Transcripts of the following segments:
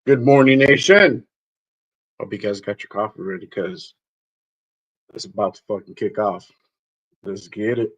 Good morning, nation. Hope you guys got your coffee ready because it's about to fucking kick off. Let's get it.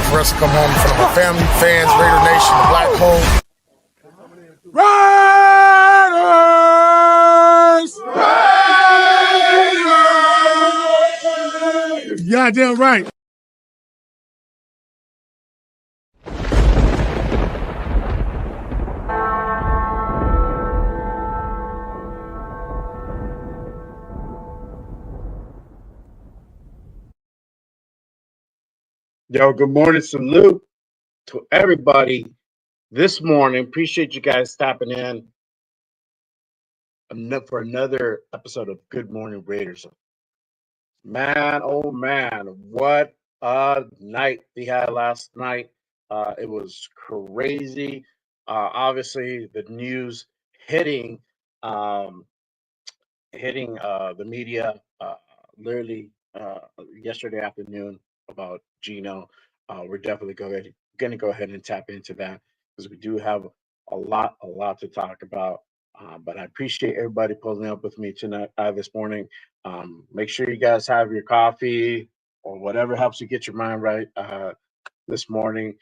For us to come home in front of our family, fans, Raider Nation, the Black Hole. Raiders! Goddamn right. Yo, good morning. Salute to everybody this morning. Appreciate you guys stopping in for another episode of Good Morning Raiders. Man, oh man, what a night we had last night. It was crazy. Obviously, the news hitting the media literally yesterday afternoon about Geno. We're definitely going to go ahead and tap into that because we do have a lot to talk about. But I appreciate everybody pulling up with me tonight, this morning. Make sure you guys have your coffee or whatever helps you get your mind right this morning.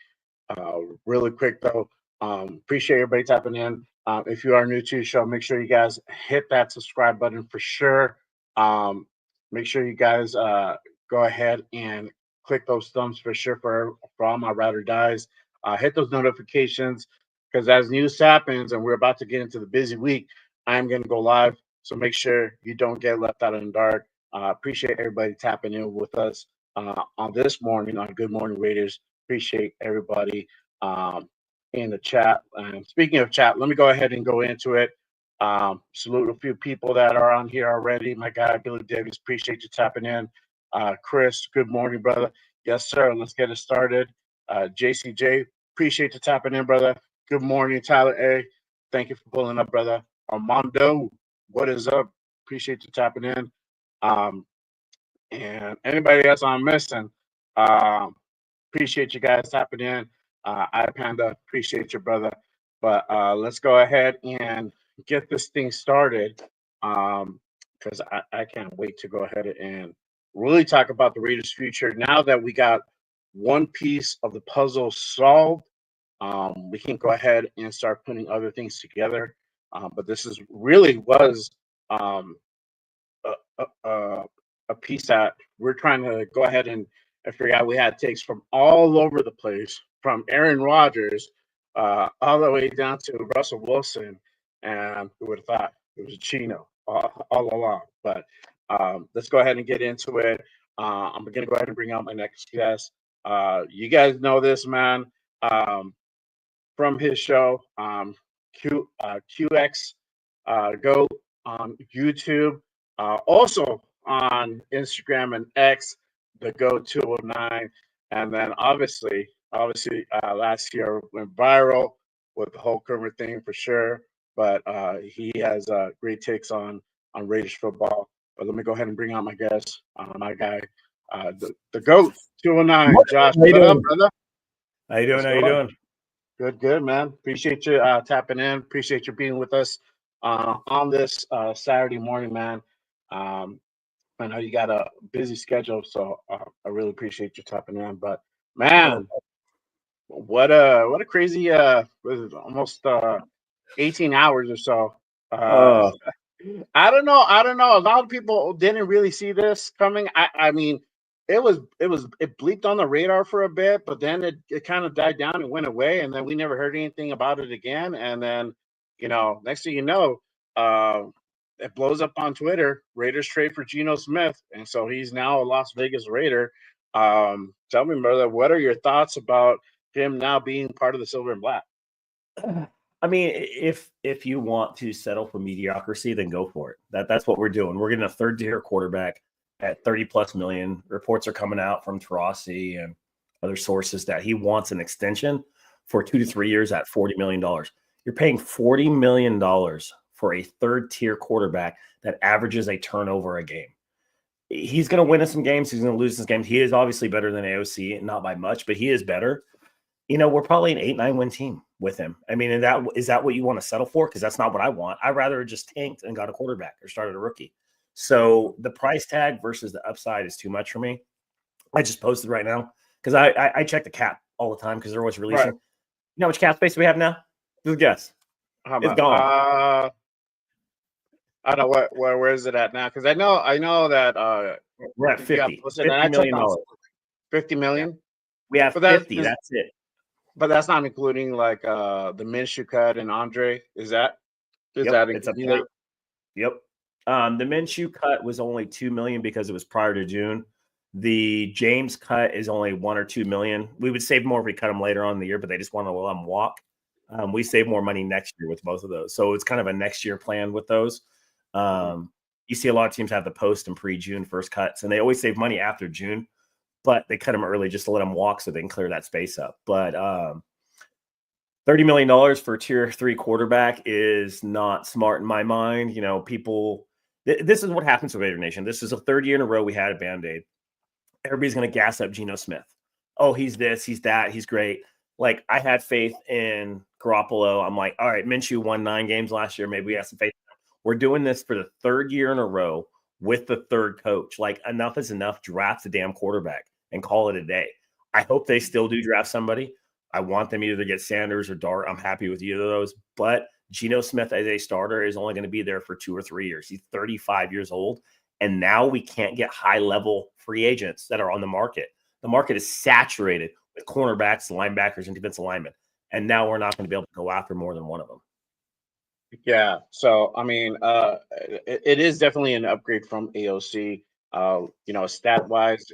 Really quick though, appreciate everybody tapping in. If you are new to the show, make sure you guys hit that subscribe button for sure. Make sure you guys go ahead and click those thumbs for sure for all my ride or dies. Hit those notifications because as news happens and we're about to get into the busy week, I'm going to go live. So make sure you don't get left out in the dark. Appreciate everybody tapping in with us on this morning on Good Morning Raiders. Appreciate everybody in the chat. Speaking of chat, let me go ahead and go into it. Salute a few people that are on here already. My guy, Billy Davis, appreciate you tapping in. Chris, good morning, brother. Yes, sir. Let's get it started. JCJ, appreciate you tapping in, brother. Good morning, Tyler A. Thank you for pulling up, brother. Armando, what is up? Appreciate you tapping in. And anybody else I'm missing, appreciate you guys tapping in. iPanda, appreciate you, brother. But let's go ahead and get this thing started because I can't wait to go ahead and really talk about the Raiders' future. Now that we got one piece of the puzzle solved, we can go ahead and start putting other things together. But this is really was a piece that we're trying to go ahead and figure out. We had takes from all over the place, from Aaron Rodgers all the way down to Russell Wilson, and who would have thought it was Geno all along. But let's go ahead and get into it. I'm going to go ahead and bring out my next guest. You guys know this man from his show, QX Go on YouTube. Also on Instagram and X, the Go 209, and then obviously, last year went viral with the whole Kermit thing for sure. But he has great takes on Raiders football. But let me go ahead and bring out my guest, my guy, the GOAT 209, Josh. How you What up, doing? brother? How you doing? What's How you going? doing? Good, man. Appreciate you tapping in. Appreciate you being with us on this Saturday morning, man. I know you got a busy schedule, so I really appreciate you tapping in. But man, what a crazy was it almost 18 hours or so. Oh, I don't know. I don't know. A lot of people didn't really see this coming. I mean, it bleeped on the radar for a bit, but then it kind of died down and went away, and then we never heard anything about it again. And then, next thing you know, uh, it blows up on Twitter. Raiders trade for Geno Smith, and so he's now a Las Vegas Raider. Tell me, brother, what are your thoughts about him now being part of the Silver and Black? I mean, if you want to settle for mediocrity, then go for it. That's what we're doing. We're getting a third-tier quarterback at 30+ million. Reports are coming out from Tarasi and other sources that he wants an extension for 2 to 3 years at $40 million. You're paying $40 million for a third-tier quarterback that averages a turnover a game. He's going to win in some games. He's going to lose some games. He is obviously better than AOC, not by much, but he is better. We're probably an 8-9 win team with him. I mean, is that what you want to settle for? Because that's not what I want. I'd rather just tanked and got a quarterback or started a rookie. So the price tag versus the upside is too much for me. I just posted right now because I check the cap all the time because they're always releasing. Right. You know how much cap space we have now? Just guess. How It's about gone. I don't know where is it at now? Because I know that We're at you got 50. posted, and I $50 checked million. on 50 million. Yeah. We have But 50. That's it. But that's not including like the Minshew cut and Andre. Is that Yep. It's up including to that? Yep. The Minshew cut was only $2 million because it was prior to June. The James cut is only $1 or $2 million. We would save more if we cut him later on in the year, but they just want to let him walk. We save more money next year with both of those. So it's kind of a next year plan with those. You see a lot of teams have the post and pre-June first cuts, and they always save money after June, but they cut them early just to let them walk so they can clear that space up. But $30 million for a tier 3 quarterback is not smart in my mind. This is what happens with Raider Nation. This is the third year in a row we had a Band-Aid. Everybody's going to gas up Geno Smith. Oh, he's this, he's that, he's great. Like, I had faith in Garoppolo. I'm like, all right, Minshew won 9 games last year. Maybe we have some faith. We're doing this for the third year in a row with the third coach. Like, enough is enough. Draft the damn quarterback and call it a day. I hope they still do draft somebody. I want them either to get Sanders or Dart. I'm happy with either of those. But Geno Smith as a starter is only going to be there for 2 or 3 years. He's 35 years old. And now we can't get high-level free agents that are on the market. The market is saturated with cornerbacks, linebackers, and defensive linemen. And now we're not going to be able to go after more than one of them. Yeah. So, I mean, it is definitely an upgrade from AOC. Stat wise,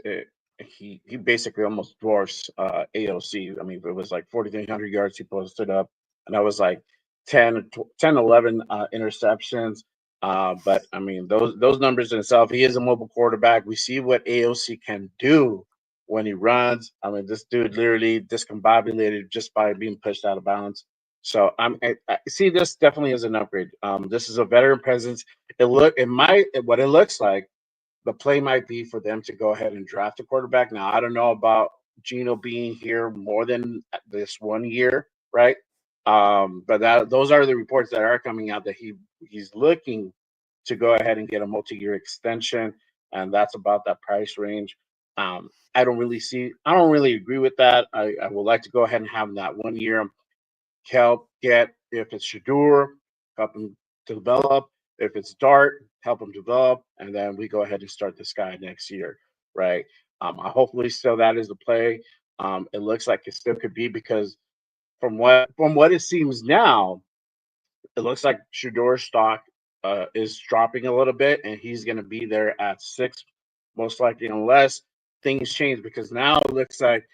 he basically almost dwarfs AOC. I mean, it was like 4,300 yards he posted up, and that was like 11 interceptions. But I mean, those numbers in itself, he is a mobile quarterback. We see what AOC can do when he runs. I mean, this dude literally discombobulated just by being pushed out of bounds. So I see this definitely as an upgrade. This is a veteran presence. What it looks like. The play might be for them to go ahead and draft a quarterback. Now I don't know about Geno being here more than this 1 year, right? But those are the reports that are coming out that he's looking to go ahead and get a multi-year extension, and that's about that price range. I don't really agree with that. I would like to go ahead and have that 1 year. Help get, if it's Shadur, help him develop. If it's Dart, help him develop, and then we go ahead and start this guy next year, right? Hopefully, still that is the play. It looks like it still could be, because from what it seems now, it looks like Shador's stock is dropping a little bit, and he's going to be there at 6, most likely, unless things change. Because now it looks like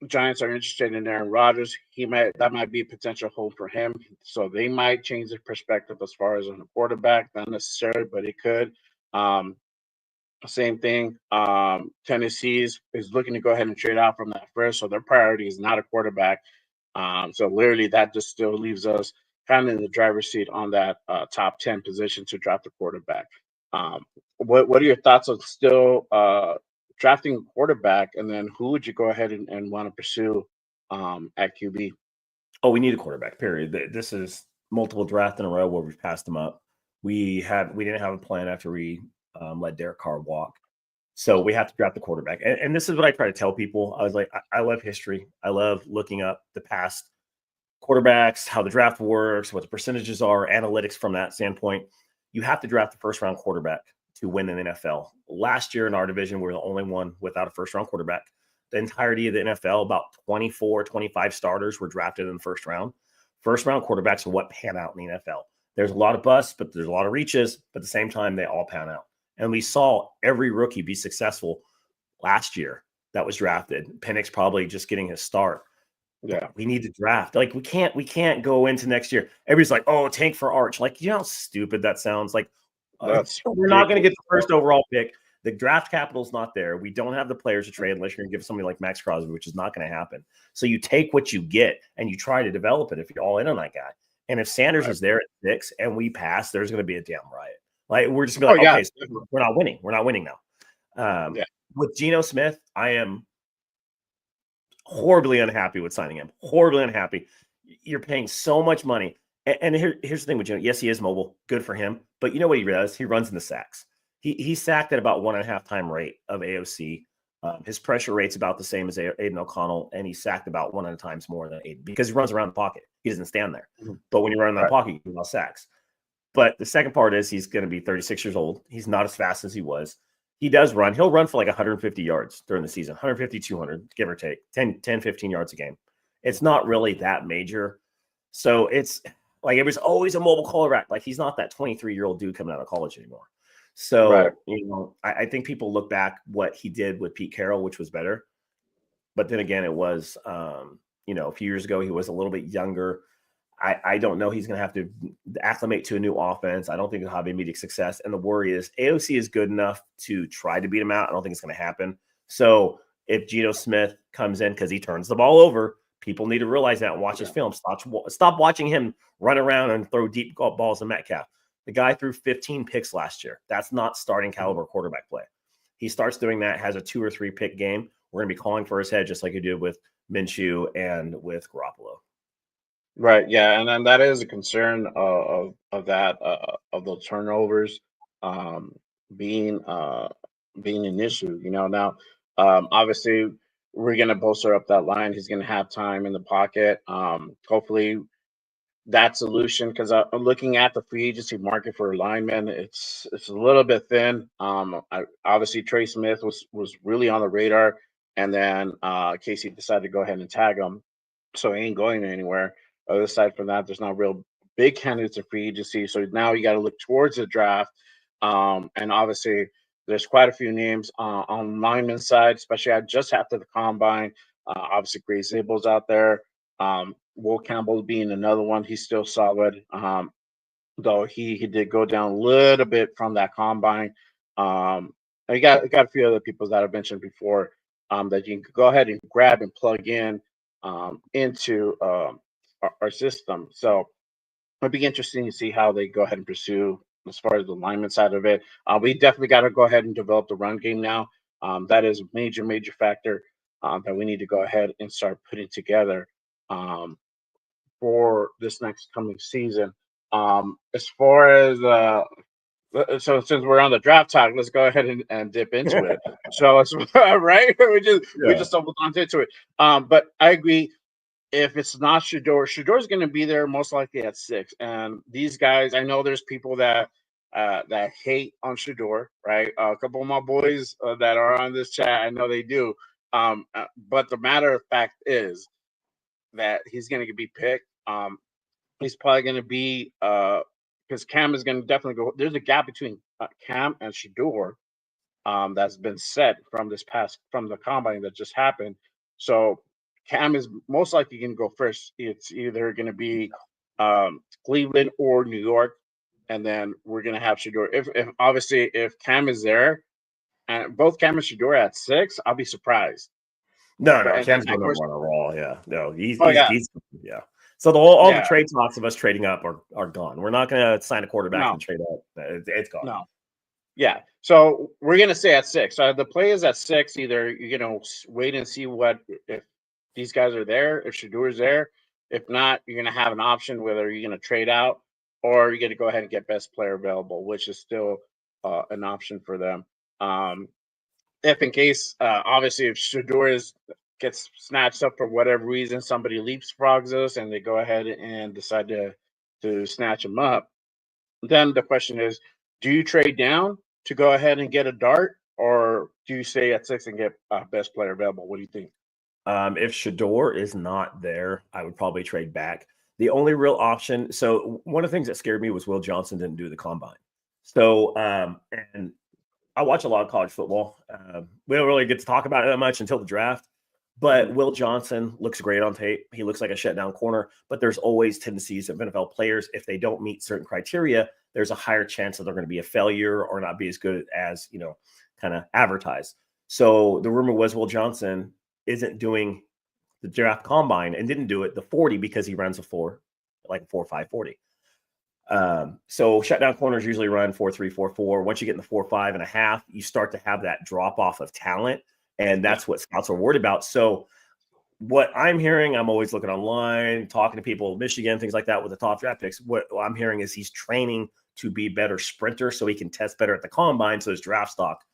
Giants are interested in Aaron Rodgers. That might be a potential home for him. So they might change their perspective as far as on the quarterback, not necessarily, but it could. Same thing. Tennessee is looking to go ahead and trade out from that first, so their priority is not a quarterback. So literally, that just still leaves us kind of in the driver's seat on that top 10 position to draft a quarterback. What are your thoughts on still drafting a quarterback, and then who would you go ahead and want to pursue at QB? Oh, we need a quarterback, period. This is multiple drafts in a row where we've passed them up. We didn't have a plan after we let Derek Carr walk. So we have to draft the quarterback. And this is what I try to tell people. I was like, I love history. I love looking up the past quarterbacks, how the draft works, what the percentages are, analytics from that standpoint. You have to draft the first-round quarterback to win in the NFL. Last year in our division, we were the only one without a first-round quarterback. The entirety of the NFL, about 24, 25 starters were drafted in the first round. First-round quarterbacks are what pan out in the NFL. There's a lot of busts, but there's a lot of reaches. But at the same time, they all pan out. And we saw every rookie be successful last year that was drafted. Penix probably just getting his start. Yeah, we need to draft. Like we can't go into next year. Everybody's like, oh, tank for Arch. Like, you know how stupid that sounds? Like, we're not going to get the first overall pick. The draft capital's not there. We don't have the players to trade unless you're going to give somebody like Max Crosby, which is not going to happen. So you take what you get and you try to develop it if you're all in on that guy. And if Sanders is there at 6 and we pass, there's going to be a damn riot. Like, we're just going to be like, okay, so we're not winning. We're not winning now. With Geno Smith, I am horribly unhappy with signing him. Horribly unhappy. You're paying so much money. And here's the thing with Geno. Yes, he is mobile. Good for him. But you know what he does? He runs in the sacks. He's sacked at about 1.5 time rate of AOC. His pressure rate's about the same as Aiden O'Connell, and he's sacked about 100 times more than Aiden because he runs around the pocket. He doesn't stand there. Mm-hmm. But when you run in that pocket, you get more sacks. But the second part is he's going to be 36 years old. He's not as fast as he was. He does run. He'll run for like 150 yards during the season, 150, 200, give or take, 10, 15 yards a game. It's not really that major. So it's like it was always a mobile quarterback. Like, he's not that 23-year-old dude coming out of college anymore. So, I think people look back what he did with Pete Carroll, which was better. But then again, it was, a few years ago, he was a little bit younger. I don't know. He's going to have to acclimate to a new offense. I don't think he'll have immediate success. And the worry is AOC is good enough to try to beat him out. I don't think it's going to happen. So if Geno Smith comes in because he turns the ball over, people need to realize that and watch his film. Stop watching him run around and throw deep balls to Metcalf. The guy threw 15 picks last year. That's not starting caliber quarterback play. He starts doing that, has a 2 or 3 pick game. We're going to be calling for his head just like he did with Minshew and with Garoppolo. Right. Yeah, and then that is a concern of those turnovers being an issue. Now obviously we're going to bolster up that line. He's going to have time in the pocket. Hopefully that solution because I'm looking at the free agency market for linemen. It's a little bit thin. Obviously Trey Smith was really on the radar, and then Casey decided to go ahead and tag him, so he ain't going anywhere. Aside from that, there's not real big candidates in free agency. So now you got to look towards the draft, and obviously there's quite a few names on lineman side, especially just after the combine. Obviously, Gray Zabel's out there. Will Campbell being another one. He's still solid, though he did go down a little bit from that combine. I got a few other people that I've mentioned before that you can go ahead and grab and plug in into our system. So it'll be interesting to see how they go ahead and pursue as far as the lineman side of it. We definitely got to go ahead and develop the run game now. That is a major factor that we need to go ahead and start putting together for this next coming season. As far as so since we're on the draft talk, let's go ahead and dip into it. So it's right, we just stumbled onto it. But I agree. If it's not Shador's going to be there most likely at 6. And these guys, I know there's people that hate on Shador, right? A couple of my boys that are on this chat, I know they do. But the matter of fact is that he's going to be picked. He's probably going to be because Cam is going to definitely go. There's a gap between Cam and Shador that's been set from the combine that just happened. So Cam is most likely going to go first. It's either going to be Cleveland or New York, and then we're going to have Shador. If obviously if Cam is there, and both Cam and Shador at 6, I'll be surprised. No, Cam's going to run a raw. Yeah, no, he's yeah. So all the trade talks of us trading up are gone. We're not going to sign a quarterback and trade up. It's gone. No. Yeah. So we're going to say at 6. So the play is at 6. Either you're going to wait and see if these guys are there, if Shador's there. If not, you're going to have an option whether you're going to trade out or you're going to go ahead and get best player available, which is still an option for them. If in case, obviously, if Shador gets snatched up for whatever reason, somebody leapfrogs us and they go ahead and decide to snatch him up, then the question is, do you trade down to go ahead and get a dart, or do you stay at 6 and get best player available? What do you think? If Shador is not there, I would probably trade back. The only real option. So one of the things that scared me was Will Johnson didn't do the combine. So and I watch a lot of college football. We don't really get to talk about it that much until the draft. But Will Johnson looks great on tape. He looks like a shutdown corner. But there's always tendencies of NFL players, if they don't meet certain criteria, there's a higher chance that they're going to be a failure or not be as good as, kind of advertised. So the rumor was Will Johnson isn't doing the draft combine and didn't do it the 40 because he runs a 4.5 40. So shutdown corners usually run 4.3 4.4. Once you get in the 4.5 you start to have that drop off of talent. And that's what scouts are worried about. So what I'm hearing, I'm always looking online, talking to people, Michigan, things like that with the top draft picks. What I'm hearing is he's training to be better sprinter so he can test better at the combine. So his draft stock,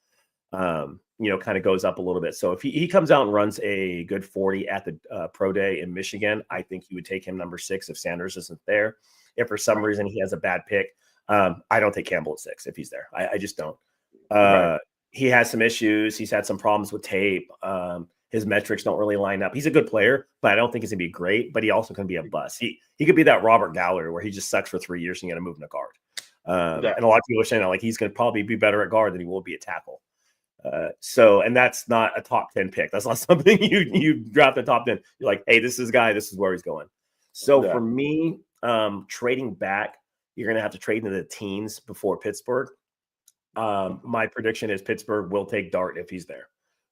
kind of goes up a little bit. So if he comes out and runs a good 40 at the pro day in Michigan, I think you would take him number 6 if Sanders isn't there. If for some reason he has a bad pick, I don't take Campbell at 6 if he's there. I just don't. He has some issues. He's had some problems with tape. His metrics don't really line up. He's a good player, but I don't think he's going to be great. But he also can be a bust. He could be that Robert Gallery where he just sucks for 3 years and you got to move him to guard. And a lot of people are saying that, he's going to probably be better at guard than he will be at tackle. And that's not a top 10 pick. That's not something you draft the top 10. You're like, hey, this is the guy. This is where he's going. So for me, trading back, you're going to have to trade into the teens before Pittsburgh. My prediction is Pittsburgh will take Dart if he's there.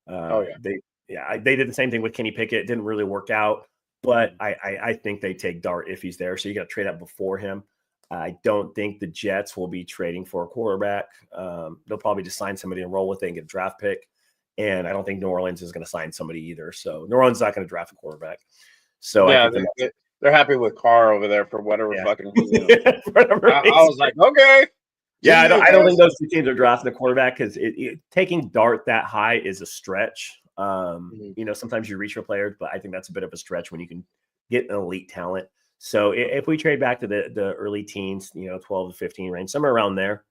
They did the same thing with Kenny Pickett. It didn't really work out, but I think they take Dart if he's there. So you got to trade up before him. I don't think the Jets will be trading for a quarterback. They'll probably just sign somebody and roll with it and get a draft pick. And I don't think New Orleans is going to sign somebody either. So New Orleans is not going to draft a quarterback. So I think they're happy with Carr over there for whatever fucking reason. I was like, okay. Yeah, I don't think those two teams are drafting a quarterback because taking Dart that high is a stretch. Sometimes you reach for players, but I think that's a bit of a stretch when you can get an elite talent. So if we trade back to the early teens, 12 to 15 range, somewhere around there,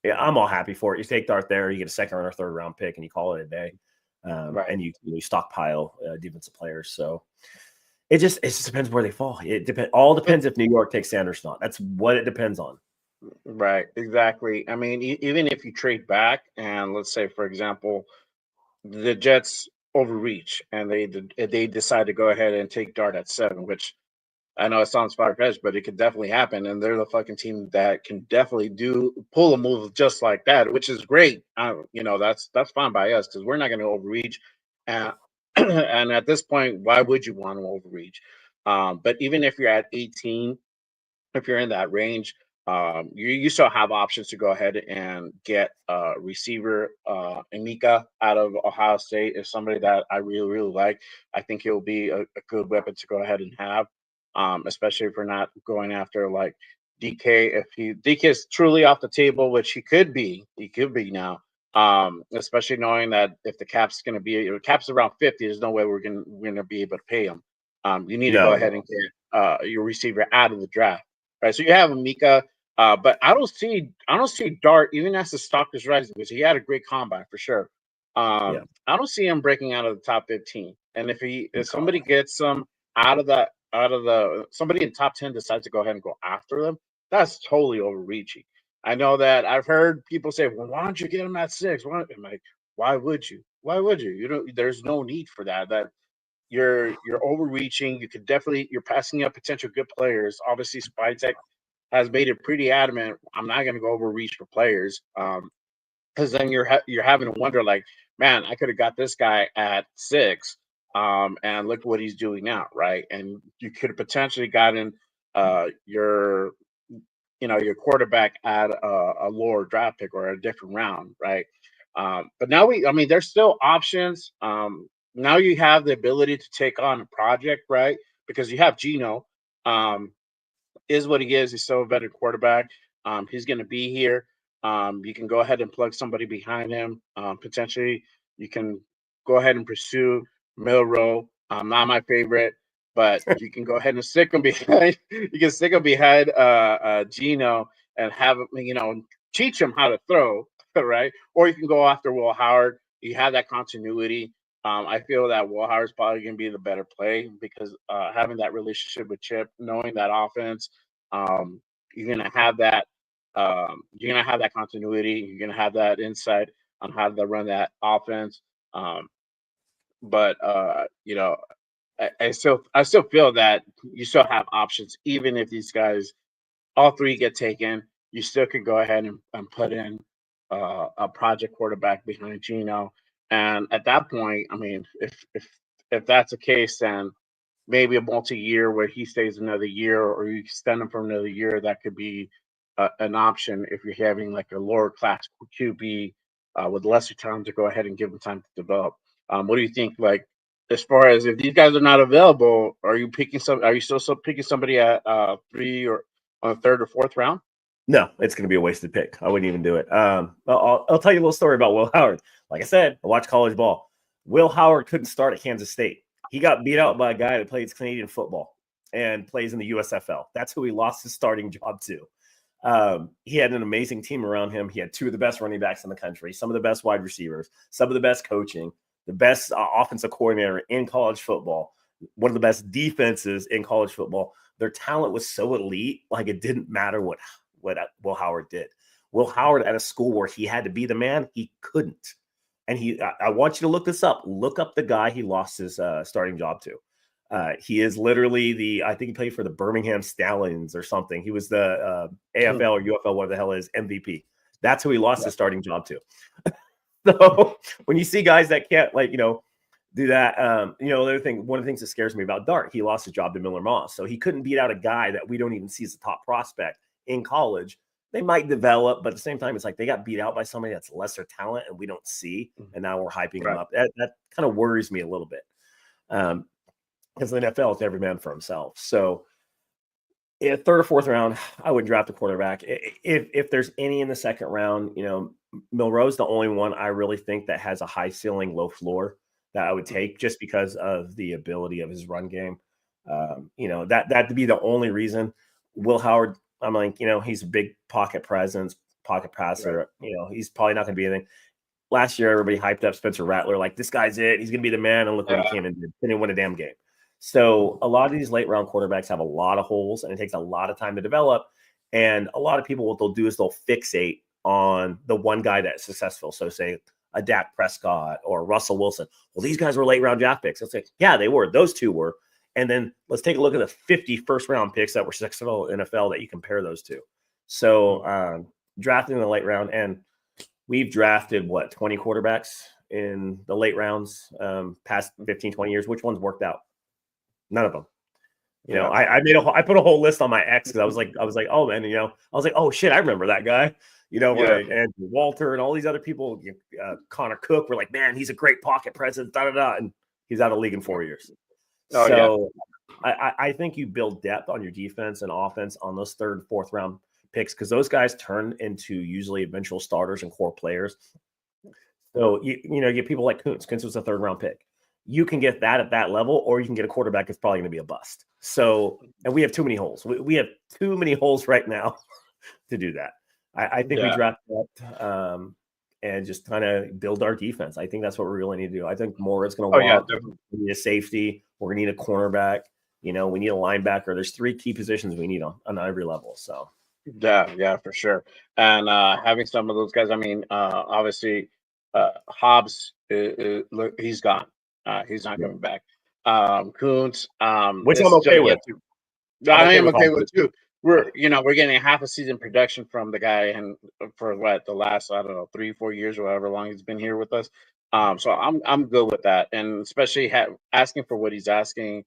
yeah, I'm all happy for it. You take Dart there, you get a second or third round pick, and you call it a day. Right. And you stockpile defensive players. So it just depends where they fall. All depends if New York takes Sanders or not. That's what it depends on. Right. Exactly. I mean, even if you trade back, and let's say, for example, the Jets overreach and they decide to go ahead and take Dart at 7, which I know it sounds far fetched, but it could definitely happen. And they're the fucking team that can definitely pull a move just like that, which is great. That's fine by us because we're not going to overreach. And and at this point, why would you want to overreach? But even if you're at 18, if you're in that range, you still have options to go ahead and get receiver Emeka out of Ohio State is somebody that I really, really like. I think he'll be a good weapon to go ahead and have, especially if we're not going after like DK. If DK is truly off the table, which he could be now. Especially knowing that if the cap's going to be cap's around 50, there's no way we're gonna be able to pay him. You need to go ahead and get your receiver out of the draft. Right, so you have Emeka, but I don't see Dart even as the stock is rising because he had a great combine for sure. I don't see him breaking out of the top 15. And if somebody gets some somebody in top 10 decides to go ahead and go after them, that's totally overreaching. I know that I've heard people say, "Well, why don't you get him at 6?" I'm like, why would you? Why would you? There's no need for that. You're overreaching. You're passing up potential good players. Obviously, Spytech has made it pretty adamant. I'm not going to go overreach for players, because then you're having to wonder like, man, I could have got this guy at 6, and look what he's doing now, right? And you could have potentially gotten your your quarterback at a lower draft pick or a different round, right? But now I mean, there's still options. Now you have the ability to take on a project, right? Because you have Geno, is what he is. He's still a veteran quarterback. He's going to be here. You can go ahead and plug somebody behind him. Potentially, you can go ahead and pursue Milrow. Not my favorite, but you can go ahead and stick him behind. You can stick him behind Geno and have him, teach him how to throw, right? Or you can go after Will Howard. You have that continuity. I feel that Will Howard's probably going to be the better play because having that relationship with Chip, knowing that offense, um, you're going to have that. You're going to have that continuity. You're going to have that insight on how to run that offense. But I still feel that you still have options, even if these guys all 3 get taken. You still could go ahead and put in a project quarterback behind Geno, and at that point, I mean, if that's the case, then maybe a multi-year where he stays another year, or you extend him for another year. That could be an option if you're having like a lower class QB with lesser time to go ahead and give him time to develop. What do you think? Like, as far as if these guys are not available, are you still picking somebody at 3 or on the 3rd or 4th round? No, it's going to be a wasted pick. I wouldn't even do it. I'll tell you a little story about Will Howard. Like I said, I watch college ball. Will Howard couldn't start at Kansas State. He got beat out by a guy that plays Canadian football and plays in the USFL. That's who he lost his starting job to. He had an amazing team around him. He had 2 of the best running backs in the country, some of the best wide receivers, some of the best coaching, the best offensive coordinator in college football, one of the best defenses in college football. Their talent was so elite, like it didn't matter what Will Howard did. Will Howard at a school where he had to be the man, he couldn't. And I want you to look this up. Look up the guy he lost his starting job to. He is literally I think he played for the Birmingham Stallions or something. He was the AFL or UFL, whatever the hell is, MVP. That's who he lost his starting job to. So when you see guys that can't, do that, the other thing, one of the things that scares me about Dart, he lost his job to Miller Moss. So he couldn't beat out a guy that we don't even see as a top prospect in college. They might develop, but at the same time, it's like they got beat out by somebody that's lesser talent and we don't see. And now we're hyping them up. That kind of worries me a little bit. Because the NFL is every man for himself. So in 3rd or 4th round, I would draft a quarterback. If there's any in the 2nd round, Milrow's the only one I really think that has a high ceiling, low floor that I would take just because of the ability of his run game. That'd be the only reason. Will Howard, I'm like, he's a big pocket presence, pocket passer. Right. He's probably not going to be anything. Last year, everybody hyped up Spencer Rattler, like this guy's it. He's going to be the man. And look what he came and did. Didn't win a damn game. So a lot of these late round quarterbacks have a lot of holes, and it takes a lot of time to develop. And a lot of people, what they'll do is they'll fixate on the one guy that's successful. So say a Dak Prescott or Russell Wilson. Well, these guys were late round draft picks. Let's say, yeah, they were. Those two were. And then let's take a look at the 50 first round picks that were successful in NFL that you compare those to. So drafting in the late round, and we've drafted 20 quarterbacks in the late rounds past 15, 20 years. Which ones worked out? None of them. I put a whole list on my X because I was like, oh man, I was like, oh shit, I remember that guy. And Walter and all these other people, Connor Cook were like, man, he's a great pocket presence, and he's out of the league in 4 years. I think you build depth on your defense and offense on those third, fourth round picks because those guys turn into usually eventual starters and core players. So you get people like Kuntz. Kuntz was a third round pick. You can get that at that level, or you can get a quarterback that's probably going to be a bust. So, and we have too many holes. We have too many holes right now to do that. I think we draft that and just kind of build our defense. I think that's what we really need to do. I think Mora's going to walk. We need a safety. We're going to need a cornerback. We need a linebacker. There's 3 key positions we need on every level. So, yeah, for sure. And having some of those guys, I mean, obviously, Hobbs, look, he's gone. He's not coming back. Kuntz, which I'm okay with. I am okay with too. We're getting half a season production from the guy, and for the last 3-4 years or however long he's been here with us. So I'm good with that, and especially asking for what he's asking,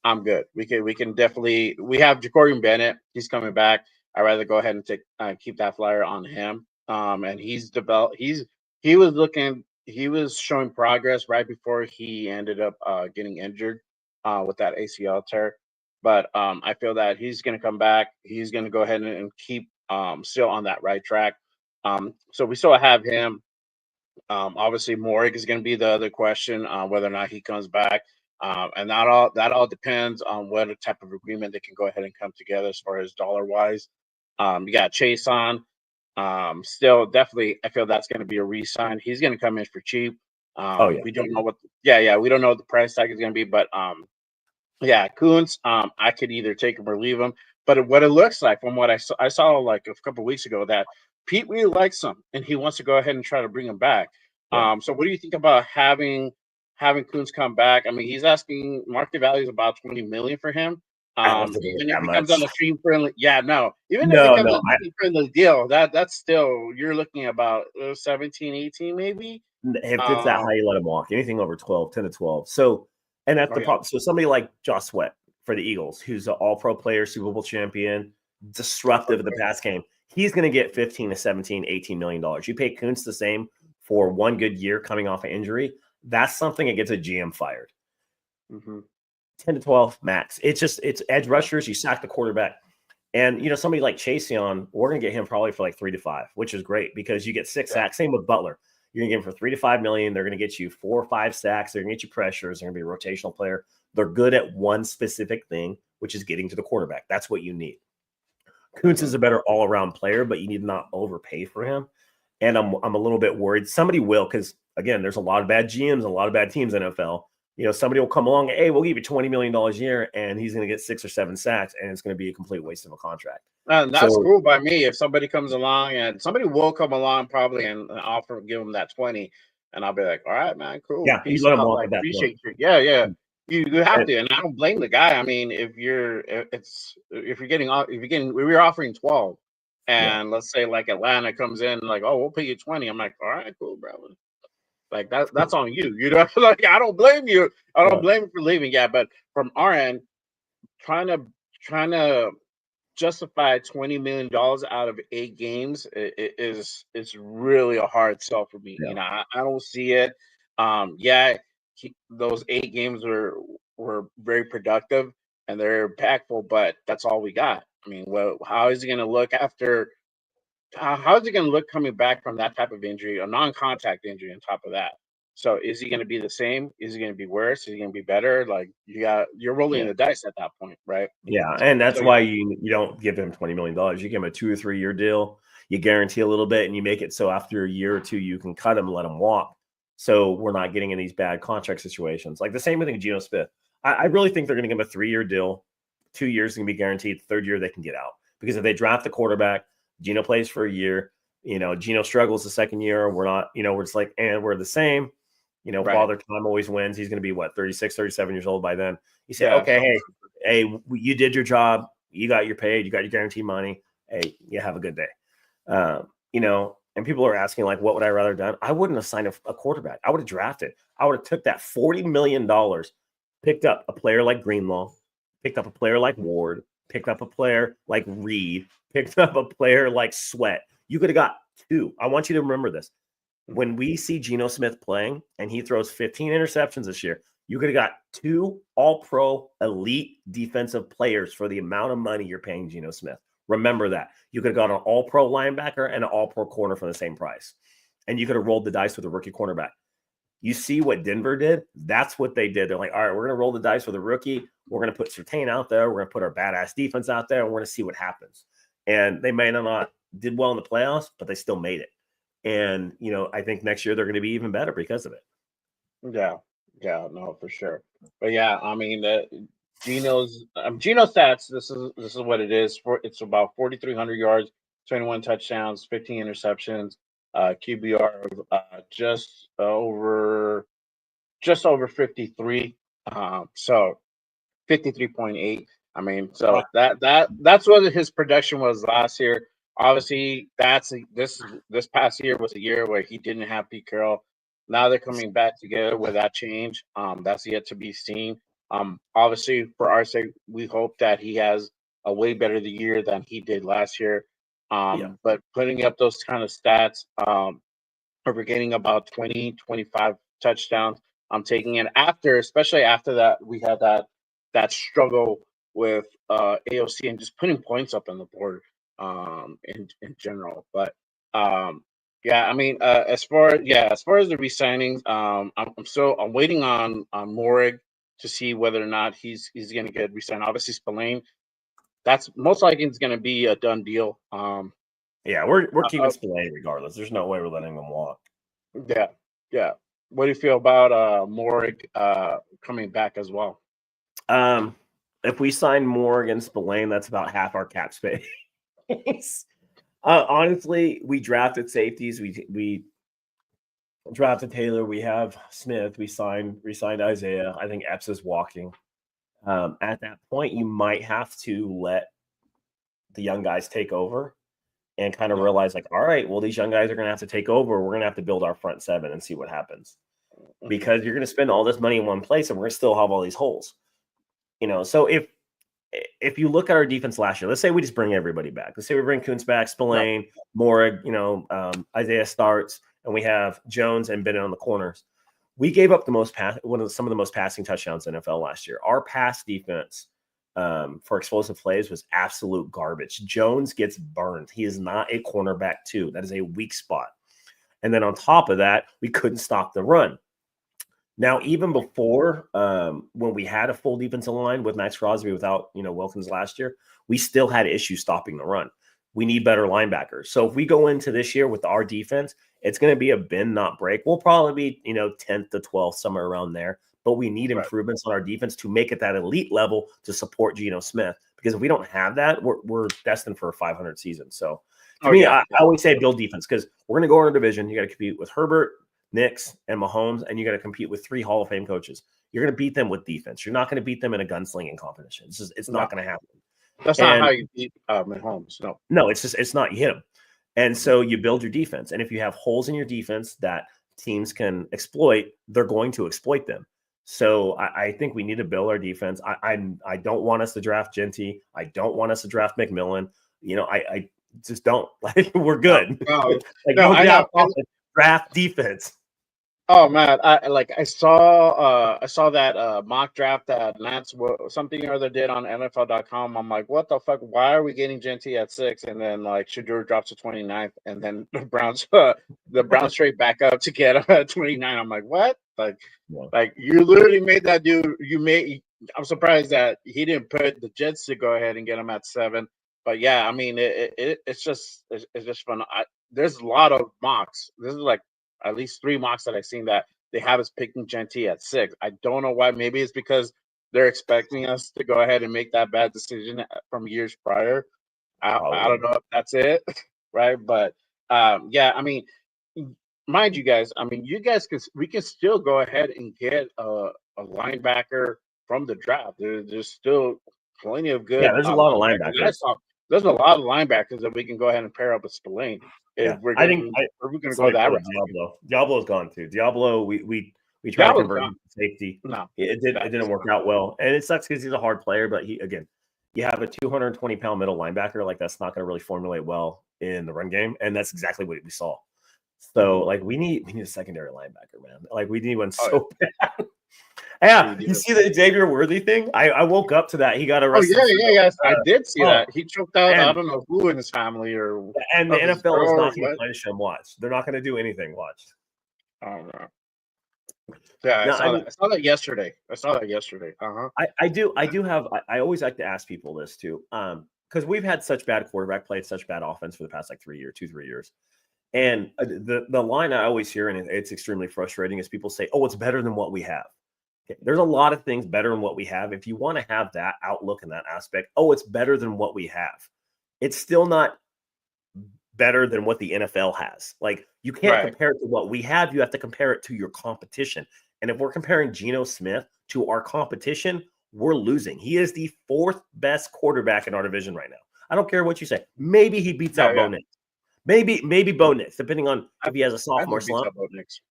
I'm good. We can definitely. We have Jacorian Bennett. He's coming back. I'd rather go ahead and keep that flyer on him. And he's developed. He was showing progress right before he ended up getting injured with that ACL tear. But I feel that he's going to come back. He's going to go ahead and keep still on that right track. So we still have him. Obviously, Morig is going to be the other question, whether or not he comes back. And that all depends on what type of agreement they can go ahead and come together as far as dollar wise. You got Chase on. Still, definitely, I feel that's going to be a re-sign. He's going to come in for cheap. We don't know we don't know what the price tag is going to be, but Kuntz, I could either take him or leave him. But what it looks like from what I saw like a couple of weeks ago that Pete really likes him and he wants to go ahead and try to bring him back. So what do you think about having Kuntz come back? I mean, he's asking market value is about $20 million for him. Even if it comes on a stream friendly, even if it comes on a stream friendly deal, that's still you're looking about 17, 18 maybe. If it's that high, you let him walk. Anything over 12, 10 to 12. So, and that's the problem. So somebody like Josh Sweat for the Eagles, who's an all-pro player, Super Bowl champion, disruptive in the pass game, he's going to get 15 to 17, $18 million. You pay Kuntz the same for one good year coming off an injury. That's something that gets a GM fired. 10 to 12 max. It's edge rushers. You sack the quarterback. And, somebody like Chaseon, we're going to get him probably for like 3 to 5, which is great because you get 6 sacks. Same with Butler. You're going to get him for $3 to $5 million. They're going to get you 4 or 5 sacks. They're going to get you pressures. They're going to be a rotational player. They're good at one specific thing, which is getting to the quarterback. That's what you need. Kuntz is a better all-around player, but you need to not overpay for him. And I'm a little bit worried. Somebody will, because, again, there's a lot of bad GMs and a lot of bad teams in NFL. Somebody will come along, hey, we'll give you $20 million a year, and he's going to get 6 or 7 sacks, and it's going to be a complete waste of a contract. And that's cool by me. If somebody comes along, and somebody will come along probably and give him that 20, and I'll be like, all right, man, cool. Yeah, you let him walk at that appreciate you. Yeah. You have to, and I don't blame the guy. I mean, if we're offering 12, and let's say like Atlanta comes in like, oh, we'll pay you 20. I'm like, all right, cool, bro. Like that's on you. Like I don't blame you. I don't blame you for leaving. Yeah, but from our end, trying to justify $20 million out of 8 games is really a hard sell for me. I don't see it. Those 8 games were very productive and they're impactful, but that's all we got. I mean, how is he going to look after? How is he going to look coming back from that type of injury, a non-contact injury on top of that? So is he going to be the same? Is he going to be worse? Is he going to be better? Like you're rolling Yeah. the dice at that point, right? Yeah, and that's So why you don't give him $20 million. You give him a 2 or 3 year deal. You guarantee a little bit, and you make it so after a year or two, you can cut him, let him walk. So we're not getting in these bad contract situations. Like the same thing with Geno Smith. I really think they're going to give him a 3-year deal. 2 years is going to be guaranteed. Third year they can get out, because if they draft the quarterback, Geno plays for a year. Geno struggles the second year. We're not. We're just like, and we're the same. Right. Father time always wins. He's going to be what, 36, 37 years old by then. You say, Yeah, okay, hey, you did your job. You got your paid. You got your guaranteed money. Hey, you have a good day. And people are asking, like, what would I rather done? I wouldn't have signed a quarterback. I would have drafted. I would have took that $40 million, picked up a player like Greenlaw, picked up a player like Ward, picked up a player like Reed, picked up a player like Sweat. You could have got 2. I want you to remember this. When we see Geno Smith playing and he throws 15 interceptions this year, you could have got 2 all-pro elite defensive players for the amount of money you're paying Geno Smith. Remember that. You could have got an all-pro linebacker and an all-pro corner for the same price. And you could have rolled the dice with a rookie cornerback. You see what Denver did? That's what they did. They're like, all right, we're going to roll the dice with a rookie. We're going to put Surtain out there. We're going to put our badass defense out there, and we're going to see what happens. And they may not did well in the playoffs, but they still made it. And, I think next year they're going to be even better because of it. Yeah, no, for sure. But yeah, I mean, Geno stats. This is what it is. It's about 4,300 yards, 21 touchdowns, 15 interceptions, QBR of just over 53. So 53.8. I mean, so that's what his production was last year. Obviously, this past year was a year where he didn't have Pete Carroll. Now they're coming back together with that change. That's yet to be seen. Obviously, for our sake, we hope that he has a way better year than he did last year. But putting up those kind of stats, we're getting about 20, 25 touchdowns. I'm taking it especially after that, we had that struggle with AOC and just putting points up on the board in general. But yeah, I mean, as far as the re-signings, I'm waiting on Morig to see whether or not he's going to get re-signed. Obviously, Spillane, that's most likely it's going to be a done deal. We're keeping Spillane regardless. There's no way we're letting them walk. Yeah. What do you feel about Morig coming back as well? If we sign Moore against Spillane, that's about half our cap space. Honestly, we drafted safeties. We drafted Taylor. We have Smith. We re-signed Isaiah. I think Epps is walking. At that point, you might have to let the young guys take over and kind of realize, like, all right, well, these young guys are going to have to take over. We're going to have to build our front seven and see what happens, because you're going to spend all this money in one place and we're going to still have all these holes. So if you look at our defense last year, let's say we just bring everybody back. Let's say we bring Kuntz back, Spillane, Morig, Isaiah starts, and we have Jones and Bennett on the corners. We gave up some of the most passing touchdowns in NFL last year. Our pass defense for explosive plays was absolute garbage. Jones gets burned. He is not a cornerback 2. That is a weak spot. And then on top of that, we couldn't stop the run. Now, even before, when we had a full defensive line with Max Crosby without, Wilkins last year, we still had issues stopping the run. We need better linebackers. So if we go into this year with our defense, it's going to be a bend, not break. We'll probably be, 10th to 12th, somewhere around there. But we need improvements on our defense to make it that elite level to support Geno Smith. Because if we don't have that, we're destined for a 500 season. So to me, I always say build defense, because we're going to go in a division. You got to compete with Herbert, Knicks, and Mahomes, and you got to compete with 3 Hall of Fame coaches. You're going to beat them with defense. You're not going to beat them in a gunslinging competition. It's not going to happen. That's not how you beat Mahomes. No, it's not. You hit them. And so you build your defense. And if you have holes in your defense that teams can exploit, they're going to exploit them. So I think we need to build our defense. I don't want us to draft Genty. I don't want us to draft McMillan. I just don't. Like, we're good. No, draft defense. Oh man, I saw that mock draft that Lance something or other did on NFL.com. I'm like, what the fuck? Why are we getting Genty at 6 and then like Shadur drops to 29th and then the Browns trade back up to get him at 29. I'm like, what? Yeah. Like you literally made that dude. I'm surprised that he didn't put the Jets to go ahead and get him at 7. But yeah, I mean, it's just fun. There's a lot of mocks. This is like at least 3 mocks that I've seen that they have us picking Genty at 6. I don't know why. Maybe it's because they're expecting us to go ahead and make that bad decision from years prior. I don't know if that's it, right? But yeah, I mean, mind you guys, I mean, we can still go ahead and get a linebacker from the draft. There's still plenty of good. There's a lot of linebackers. linebackers. There's a lot of linebackers that we can go ahead and pair up with Spillane. Yeah, If we're I gonna think go that route. Diablo's gone too. Diablo, we tried to convert him to safety. No, it didn't work out well, and it sucks because he's a hard player. But you have a 220-pound middle linebacker, like that's not going to really formulate well in the run game, and that's exactly what we saw. So like we need a secondary linebacker, man. Like we need one so bad. Yeah, you see the Xavier Worthy thing? I woke up to that. He got arrested. Yes, I did see that. He choked out I don't know who in his family and the NFL is not going to punish him. Watch, they're not going to do anything. Watch. I don't know. Yeah, I saw that yesterday. Uh-huh. I always like to ask people this too, because we've had such bad quarterback play, such bad offense for the past like 3 years. And the line I always hear, and it's extremely frustrating, is people say, "Oh, it's better than what we have." Okay, there's a lot of things better than what we have. If you want to have that outlook and that aspect, oh, it's better than what we have. It's still not better than what the NFL has. Like you can't compare it to what we have. You have to compare it to your competition. And if we're comparing Geno Smith to our competition, we're losing. He is the 4th best quarterback in our division right now. I don't care what you say. Maybe he beats out Bo Nix. Maybe Bo Nix, depending on if he has a sophomore slump.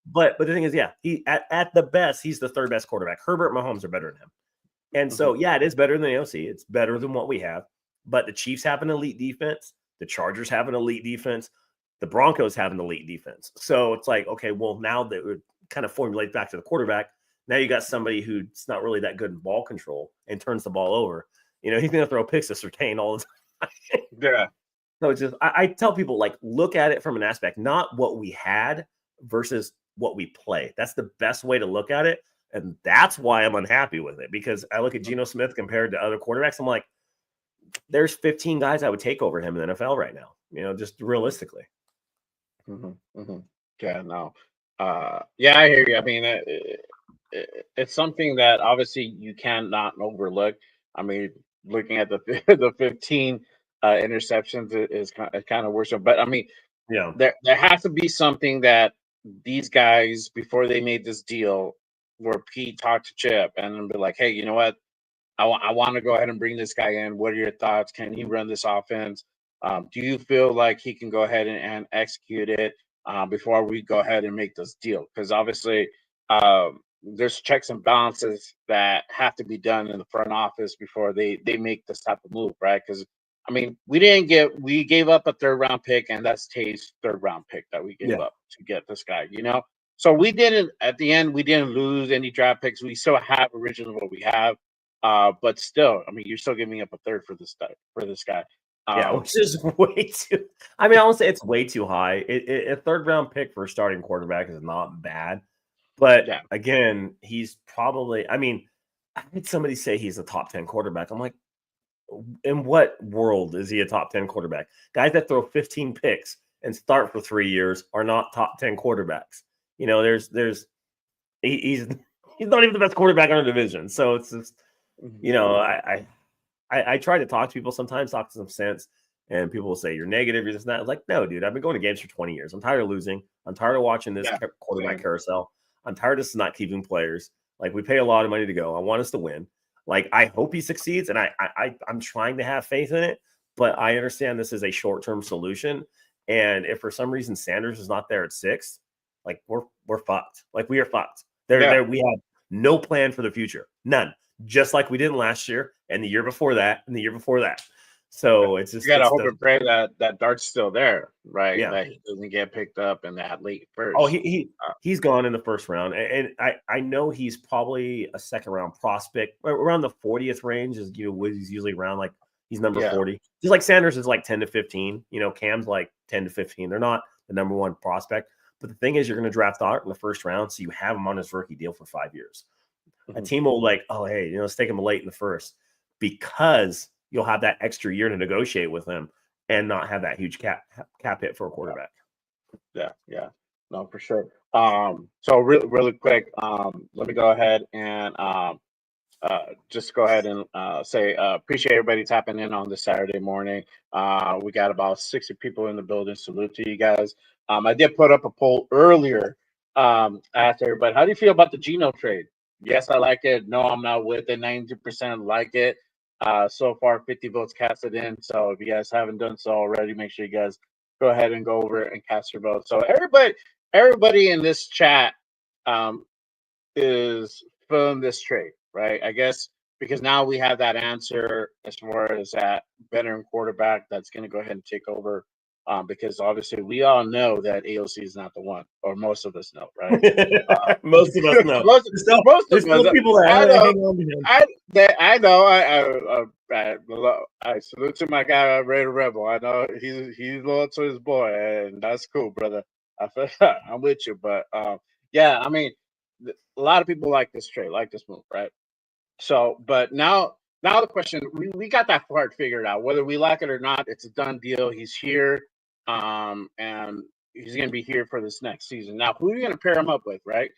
But the thing is, he at the best, he's the 3rd best quarterback. Herbert, Mahomes are better than him. And so, it is better than the AOC. It's better than what we have. But the Chiefs have an elite defense. The Chargers have an elite defense. The Broncos have an elite defense. So it's like, okay, well, now that we're kind of formulate back to the quarterback, now you got somebody who's not really that good in ball control and turns the ball over. You know, he's going to throw picks to Surtain all the time. Yeah. So it's just, I tell people, like, look at it from an aspect, not what we had versus what we play. That's the best way to look at it. And that's why I'm unhappy with it, because I look at Geno Smith compared to other quarterbacks. I'm like, there's 15 guys I would take over him in the NFL right now, you know, just realistically. Yeah, no. I hear you. I mean, it's something that obviously you cannot overlook. I mean, looking at the 15 interceptions is kind of worrisome. But I mean, there has to be something that these guys, before they made this deal, where Pete talked to Chip and be like, hey, you know what? I want to go ahead and bring this guy in. What are your thoughts? Can he run this offense? Do you feel like he can go ahead and execute it before we go ahead and make this deal? Because obviously there's checks and balances that have to be done in the front office before they make this type of move, right? Because I mean, we gave up a 3rd round pick, and that's Tay's 3rd round pick that we gave up to get this guy, you know? So we didn't lose any draft picks. We still have originally what we have. But still, I mean, you're still giving up a 3rd for this guy. Which is way too. I mean, I won't say it's way too high. A 3rd round pick for a starting quarterback is not bad, but again, he's probably. I mean, I had somebody say he's a top 10 quarterback. I'm like, in what world is he a top 10 quarterback? Guys that throw 15 picks and start for 3 years are not top 10 quarterbacks. You know, he's not even the best quarterback in our division. So it's just. You know, I try to talk to people sometimes, talk to some sense, and people will say, you're negative, you're this and that. I was like, no, dude, I've been going to games for 20 years. I'm tired of losing. I'm tired of watching this quarterback carousel. I'm tired of not keeping players. Like, we pay a lot of money to go. I want us to win. Like, I hope he succeeds, and I'm trying to have faith in it, but I understand this is a short-term solution. And if for some reason Sanders is not there at 6, like, we're fucked. Like, we are fucked. We have no plan for the future. None. Just like we didn't last year and the year before that and the year before that. So it's You just gotta it's hope the and pray that Dart's still there, right? yeah. That he doesn't get picked up in that late Oh, first. he's gone in the first round, and I know he's probably a second round prospect around the 40th range. Is what he's usually around, like he's number Yeah. 40. Just like Sanders is like 10 to 15. Cam's like 10 to 15. They're not the number one prospect, but the thing is, you're going to draft Dart in the first round, so you have him on his rookie deal for 5 years. A Mhm. team will like, oh hey, let's take him late in the first because you'll have that extra year to negotiate with him and not have that huge cap hit for a quarterback. Yeah. No, for sure. So really quick, let me go ahead and just go ahead and say appreciate everybody tapping in on this Saturday morning. We got about 60 people in the building. Salute to you guys. I did put up a poll earlier. Asked everybody, how do you feel about the Geno trade? Yes, I like it. No, I'm not with it. 90% like it. So far, 50 votes casted in. So if you guys haven't done so already, make sure you guys go ahead and go over and cast your vote. So everybody in this chat is filling this trade, right? I guess because now we have that answer as far as that veteran quarterback that's going to go ahead and take over. Because obviously we all know that AOC is not the one, or most of us know, right? Most of us know. most, most There's of us. still people that I know. hang on to him. I know. I salute to my guy, Raider Rebel. I know he's loyal to his boy, and that's cool, brother. I'm with you, but yeah, I mean, a lot of people like this trade, like this move, right? So, but now the question, we got that part figured out. Whether we like it or not, it's a done deal. He's here, and he's going to be here for this next season. Now, who are you going to pair him up with, right?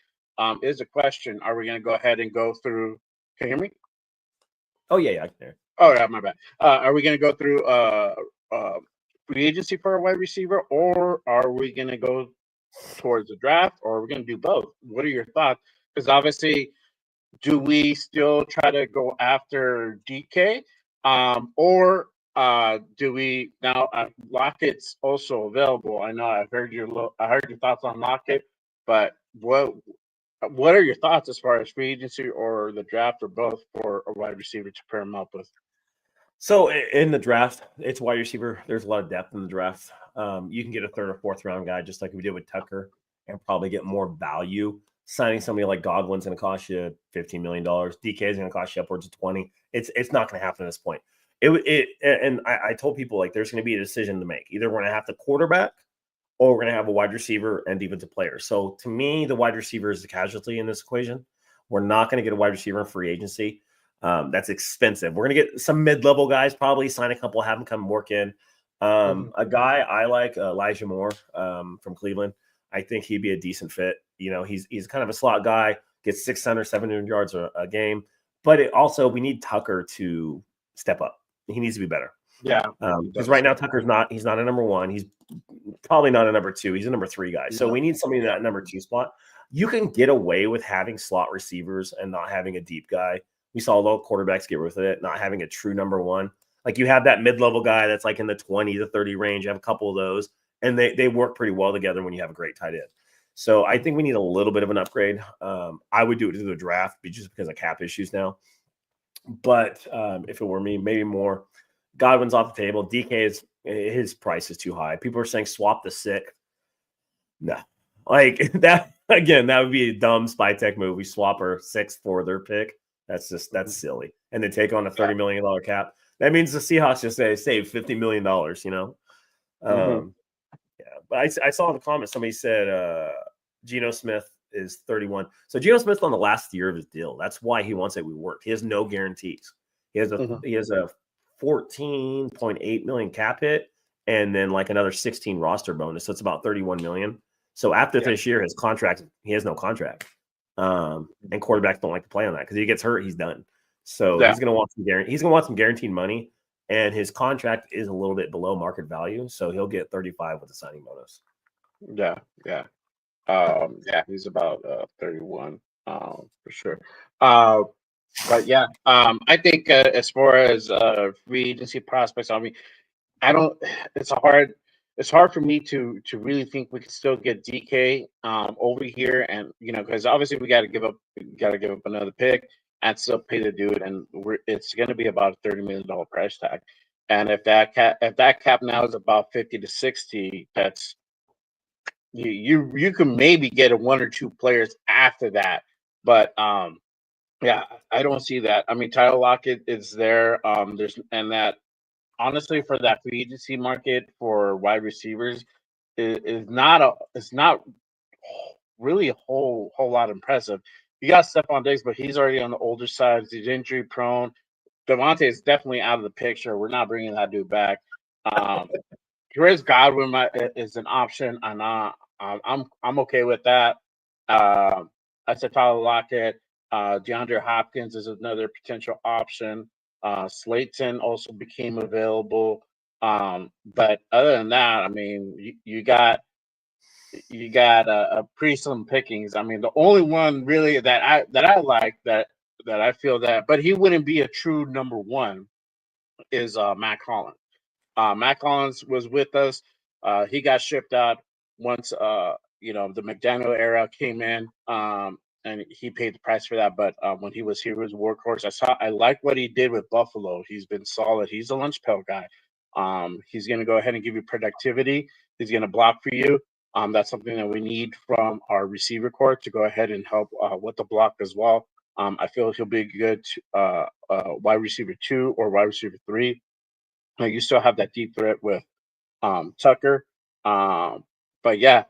Is a question. Are we going to go ahead and go through? Can you hear me? Oh yeah, I can hear. Oh yeah, my bad. Are we going to go through free agency for a wide receiver, or are we going to go towards the draft, or are we going to do both? What are your thoughts? Because obviously, do we still try to go after DK, or do we now? Lockett's also available. I know I heard your thoughts on Lockett, but what are your thoughts as far as free agency or the draft, or both, for a wide receiver to pair him up with? So in the draft, it's wide receiver. There's a lot of depth in the draft. You can get a third or fourth round guy, just like we did with Tucker, and probably get more value. Signing somebody like Godwin's going to cost you $15 million. DK is going to cost you upwards of 20. It's not going to happen at this point. I told people, like, there's going to be a decision to make. Either we're going to have the quarterback, or we're going to have a wide receiver and defensive player. So to me, the wide receiver is the casualty in this equation. We're not going to get a wide receiver in free agency. That's expensive. We're going to get some mid-level guys, probably sign a couple, have them come work in. A guy I like, Elijah Moore from Cleveland. I think he'd be a decent fit. He's kind of a slot guy, gets 600, 700 yards a game. But we need Tucker to step up. He needs to be better. Yeah. Because right now he's not a number one. He's probably not a number two. He's a number three guy. So we need somebody in that number two spot. You can get away with having slot receivers and not having a deep guy. We saw a lot of quarterbacks get with it, not having a true number one. Like, you have that mid-level guy that's like in the 20 to 30 range. You have a couple of those, and they work pretty well together when you have a great tight end. So I think we need a little bit of an upgrade. I would do it through the draft just because of cap issues now. But if it were me, maybe more. Godwin's off the table. DK his price is too high. People are saying swap the sick. No, like that again. That would be a dumb spy tech move. We swap our 6th for their pick. That's silly. And then take on a $30 million cap. That means the Seahawks just save $50 million. Yeah. But I saw in the comments somebody said Geno Smith is 31. So Geno Smith's on the last year of his deal. That's why he wants it. We work. He has no guarantees. He has a 14.8 million cap hit, and then like another 16 roster bonus. So it's about 31 million. So after this year, his contract, he has no contract. And quarterbacks don't like to play on that because he gets hurt, he's done. So he's gonna want some guaranteed money, and his contract is a little bit below market value. So he'll get 35 with the signing bonus. Yeah. He's about 31 for sure. But yeah, I think as far as free agency prospects, I mean, it's hard for me to really think we could still get DK over here, and because obviously we got to give up another pick and still pay the dude, and it's going to be about a $30 million price tag. And if that cap now is about 50 to 60, that's you can maybe get a one or two players after that. But yeah, I don't see that. I mean, Tyler Lockett is there. There's and that honestly for that free agency market for wide receivers is not really a whole lot impressive. You got Stephon Diggs, but he's already on the older side. He's injury prone. Devontae is definitely out of the picture. We're not bringing that dude back. Chris Godwin is an option, and I'm okay with that. I said Tyler Lockett. DeAndre Hopkins is another potential option. Slayton also became available. But other than that, I mean, you got a pretty slim pickings. I mean, the only one really that I like that I feel that, but he wouldn't be a true number one is Matt Collins. Matt Collins was with us. He got shipped out once the McDaniel era came in, and he paid the price for that. But when he was here, he was a workhorse. I like what he did with Buffalo. He's been solid. He's a lunch pail guy. He's going to go ahead and give you productivity. He's going to block for you. That's something that we need from our receiver corps to go ahead and help with the block as well. I feel he'll be good wide receiver 2 or wide receiver 3. You still have that deep threat with Tucker. But yeah,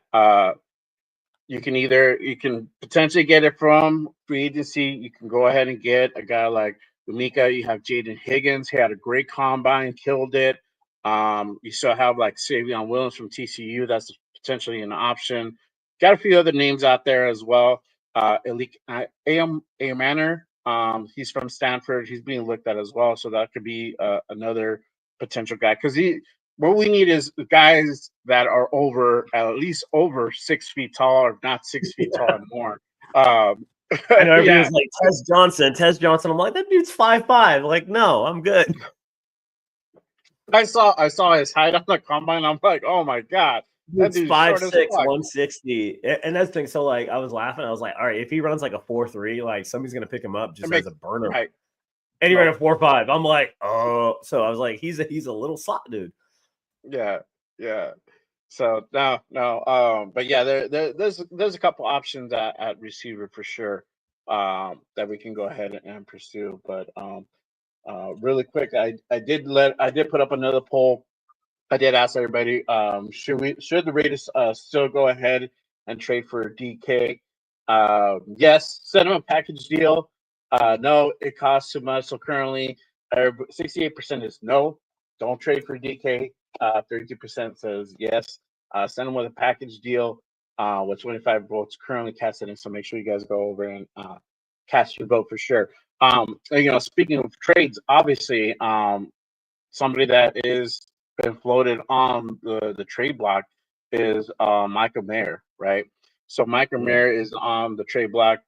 you can potentially get it from free agency. You can go ahead and get a guy like Umika. You have Jaden Higgins. He had a great combine, killed it. You still have like Savion Williams from TCU. That's potentially an option. Got a few other names out there as well. Manor. He's from Stanford. He's being looked at as well. So that could be another potential guy, because what we need is guys that are at least over 6 feet tall, or not 6 feet tall and more. I know everybody's like Tez Johnson. I'm like, that dude's 5'5". Like, no, I'm good. I saw his height on the combine. I'm like, oh my god, that dude's 5'6", 160. And that's the thing. So like, I was laughing. I was like, all right, if he runs like a 4.3, like somebody's gonna pick him up just as a burner. Right. And he ran a 4.5. I'm like, oh. So I was like, he's a little slot dude. Yeah. So no. But yeah, there's a couple options at receiver for sure that we can go ahead and pursue. But really quick, I did put up another poll. I did ask everybody, should the Raiders still go ahead and trade for DK? Yes, send him a package deal. No, it costs too much. So currently, 68% is no, don't trade for DK. 32% says yes. Send them with a package deal with 25 votes currently casted in. So make sure you guys go over and cast your vote for sure. Speaking of trades, obviously, somebody that is been floated on the trade block is Michael Mayer, right? So Michael Mayer is on the trade block.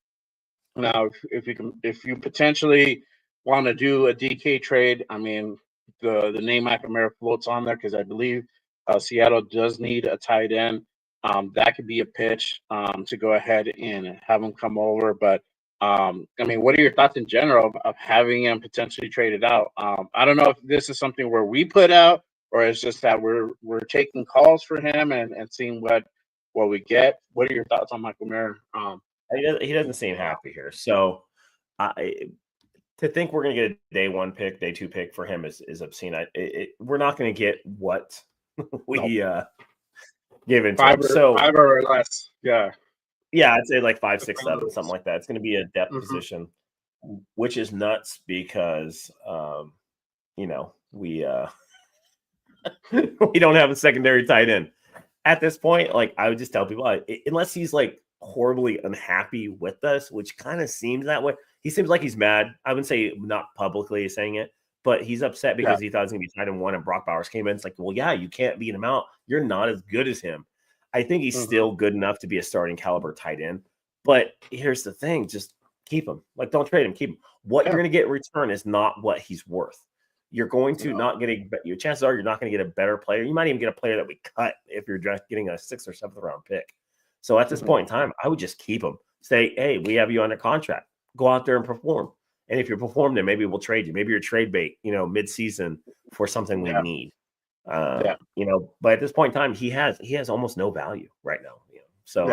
Now, if you potentially want to do a DK trade, I mean, the name Michael Mayer floats on there because I believe Seattle does need a tight end. That could be a pitch to go ahead and have him come over. But I mean, what are your thoughts in general of having him potentially traded out? I don't know if this is something where we put out, or it's just that we're taking calls for him and seeing what we get. What are your thoughts on Michael Mayer? He doesn't seem happy here. So to think we're going to get a day 1 pick, day 2 pick for him is obscene. We're not going to get what we gave into him. So 5 or less. Yeah, I'd say like 5, 6, 7, something like that. It's going to be a depth position, which is nuts because we we don't have a secondary tight end at this point. Like, I would just tell people, unless he's like horribly unhappy with us, which kind of seems that way. He seems like he's mad. I wouldn't say not publicly saying it, but he's upset because he thought it was going to be tight end 1 and Brock Bowers came in. It's like, well, yeah, you can't beat him out. You're not as good as him. I think he's still good enough to be a starting caliber tight end. But here's the thing, just keep him. Like, don't trade him, keep him. What you're going to get in return is not what he's worth. You're going to not get your chances are you're not going to get a better player. You might even get a player that we cut if you're just getting a 6th or 7th round pick. So at this point in time, I would just keep him. Say, hey, we have you under contract. Go out there and perform. And if you're performing, maybe we'll trade you. Maybe you're trade bait, mid-season for something we need. But at this point in time, he has almost no value right now. So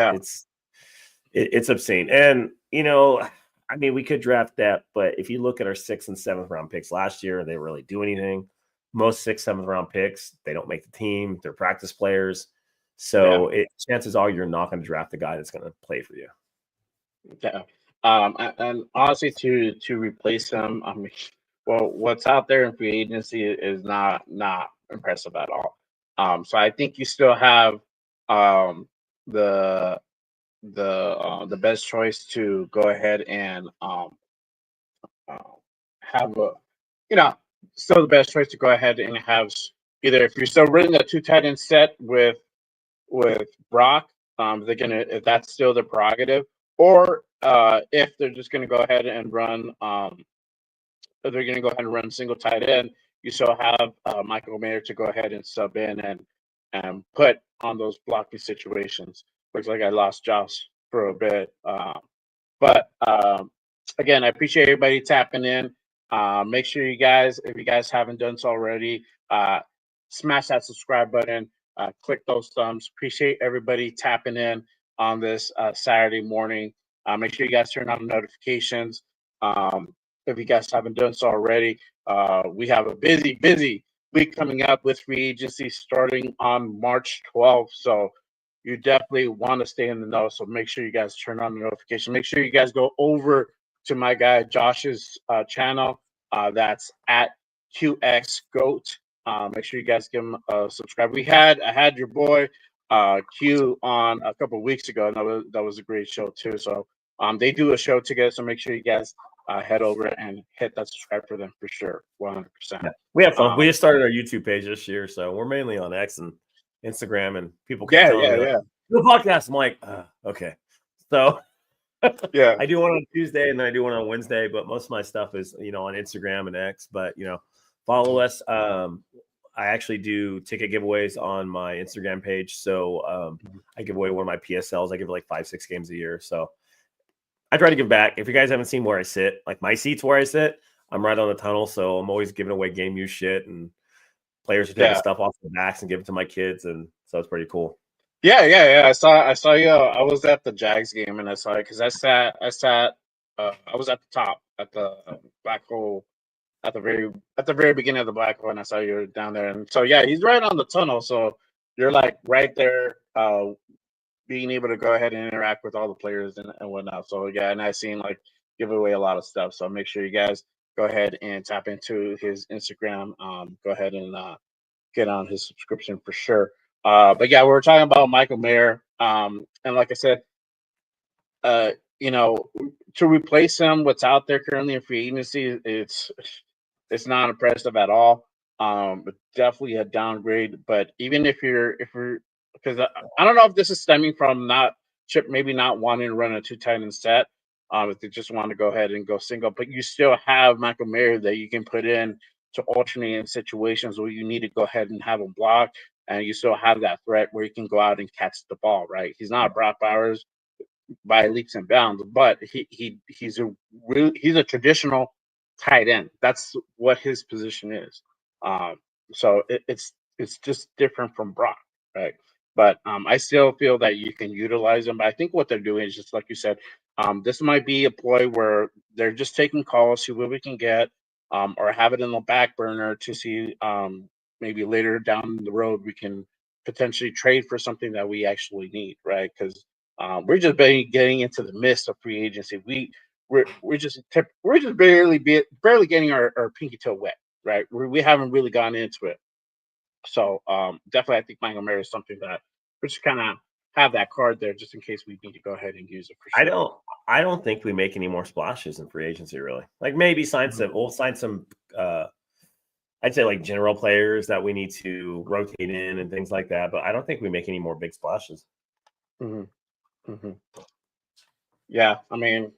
it's obscene. And we could draft that, but if you look at our 6th and 7th round picks last year, they really do anything. Most 6th, 7th round picks, they don't make the team. They're practice players. So chances are you're not going to draft the guy that's going to play for you. Yeah. And honestly, to replace him, what's out there in free agency is not impressive at all. So I think you still have the best choice to go ahead and have still the best choice to go ahead and have either, if you're still running a 2 tight end set with Brock, if that's still the prerogative, or if they're just gonna go ahead and run single tight end, you still have Michael Mayer to go ahead and sub in and put on those blocking situations. Looks like I lost Josh for a bit. But again, I appreciate everybody tapping in. Make sure you guys, if you guys haven't done so already, smash that subscribe button, click those thumbs. Appreciate everybody tapping in on this Saturday morning. Make sure you guys turn on the notifications. If you guys haven't done so already, we have a busy week coming up with free agency starting on March 12th. So you definitely want to stay in the know. So make sure you guys turn on the notification. Make sure you guys go over to my guy Josh's channel. That's at QX Goat. Make sure you guys give him a subscribe. I had your boy Q on a couple of weeks ago, and that was a great show too. So they do a show together. So make sure you guys head over and hit that subscribe for them for sure, 100%. Yeah. We have fun. We just started our YouTube page this year, so we're mainly on X and Instagram, and people keep telling me, do a podcast. I'm like, okay. So I do one on Tuesday and then I do one on Wednesday, but most of my stuff is, on Instagram and X. But, follow us. I actually do ticket giveaways on my Instagram page. So I give away one of my PSLs. I give like 5-6 games a year. So I try to give back. If you guys haven't seen where I sit, like my seat's where I sit, I'm right on the tunnel. So I'm always giving away game use shit, and players are taking stuff off the backs and giving it to my kids. And so it's pretty cool. Yeah. I saw you. I was at the Jags game, and I saw it because I was at the top at the black hole at the very beginning of the black hole, and I saw you were down there. And so he's right on the tunnel. So you're like right there, being able to go ahead and interact with all the players and whatnot. So and I've seen like give away a lot of stuff. So make sure you guys go ahead and tap into his Instagram. Go ahead and get on his subscription for sure. But we're talking about Michael Mayer. And like I said, to replace him, what's out there currently in free agency, it's not impressive at all. But definitely a downgrade. But even if we're because I don't know if this is stemming from maybe not wanting to run a 2 tight end set. If they just want to go ahead and go single, but you still have Michael Mayer that you can put in to alternate in situations where you need to go ahead and have a block, and you still have that threat where you can go out and catch the ball, right? He's not Brock Bowers by leaps and bounds, but he's a traditional tight end. That's what his position is. So it's just different from Brock, right? But I still feel that you can utilize them. But I think what they're doing is just like you said, this might be a ploy where they're just taking calls, see what we can get, or have it in the back burner to see maybe later down the road we can potentially trade for something that we actually need, right? Because we're just getting into the mist of free agency. We're just barely getting our pinky toe wet, right? We haven't really gone into it. So definitely, I think Michael Mayer is something that we just kind of have that card there just in case we need to go ahead and use it for sure. I don't think we make any more splashes in free agency, really. Like maybe we'll sign some I'd say like general players that we need to rotate in and things like that. But I don't think we make any more big splashes. Yeah, I mean,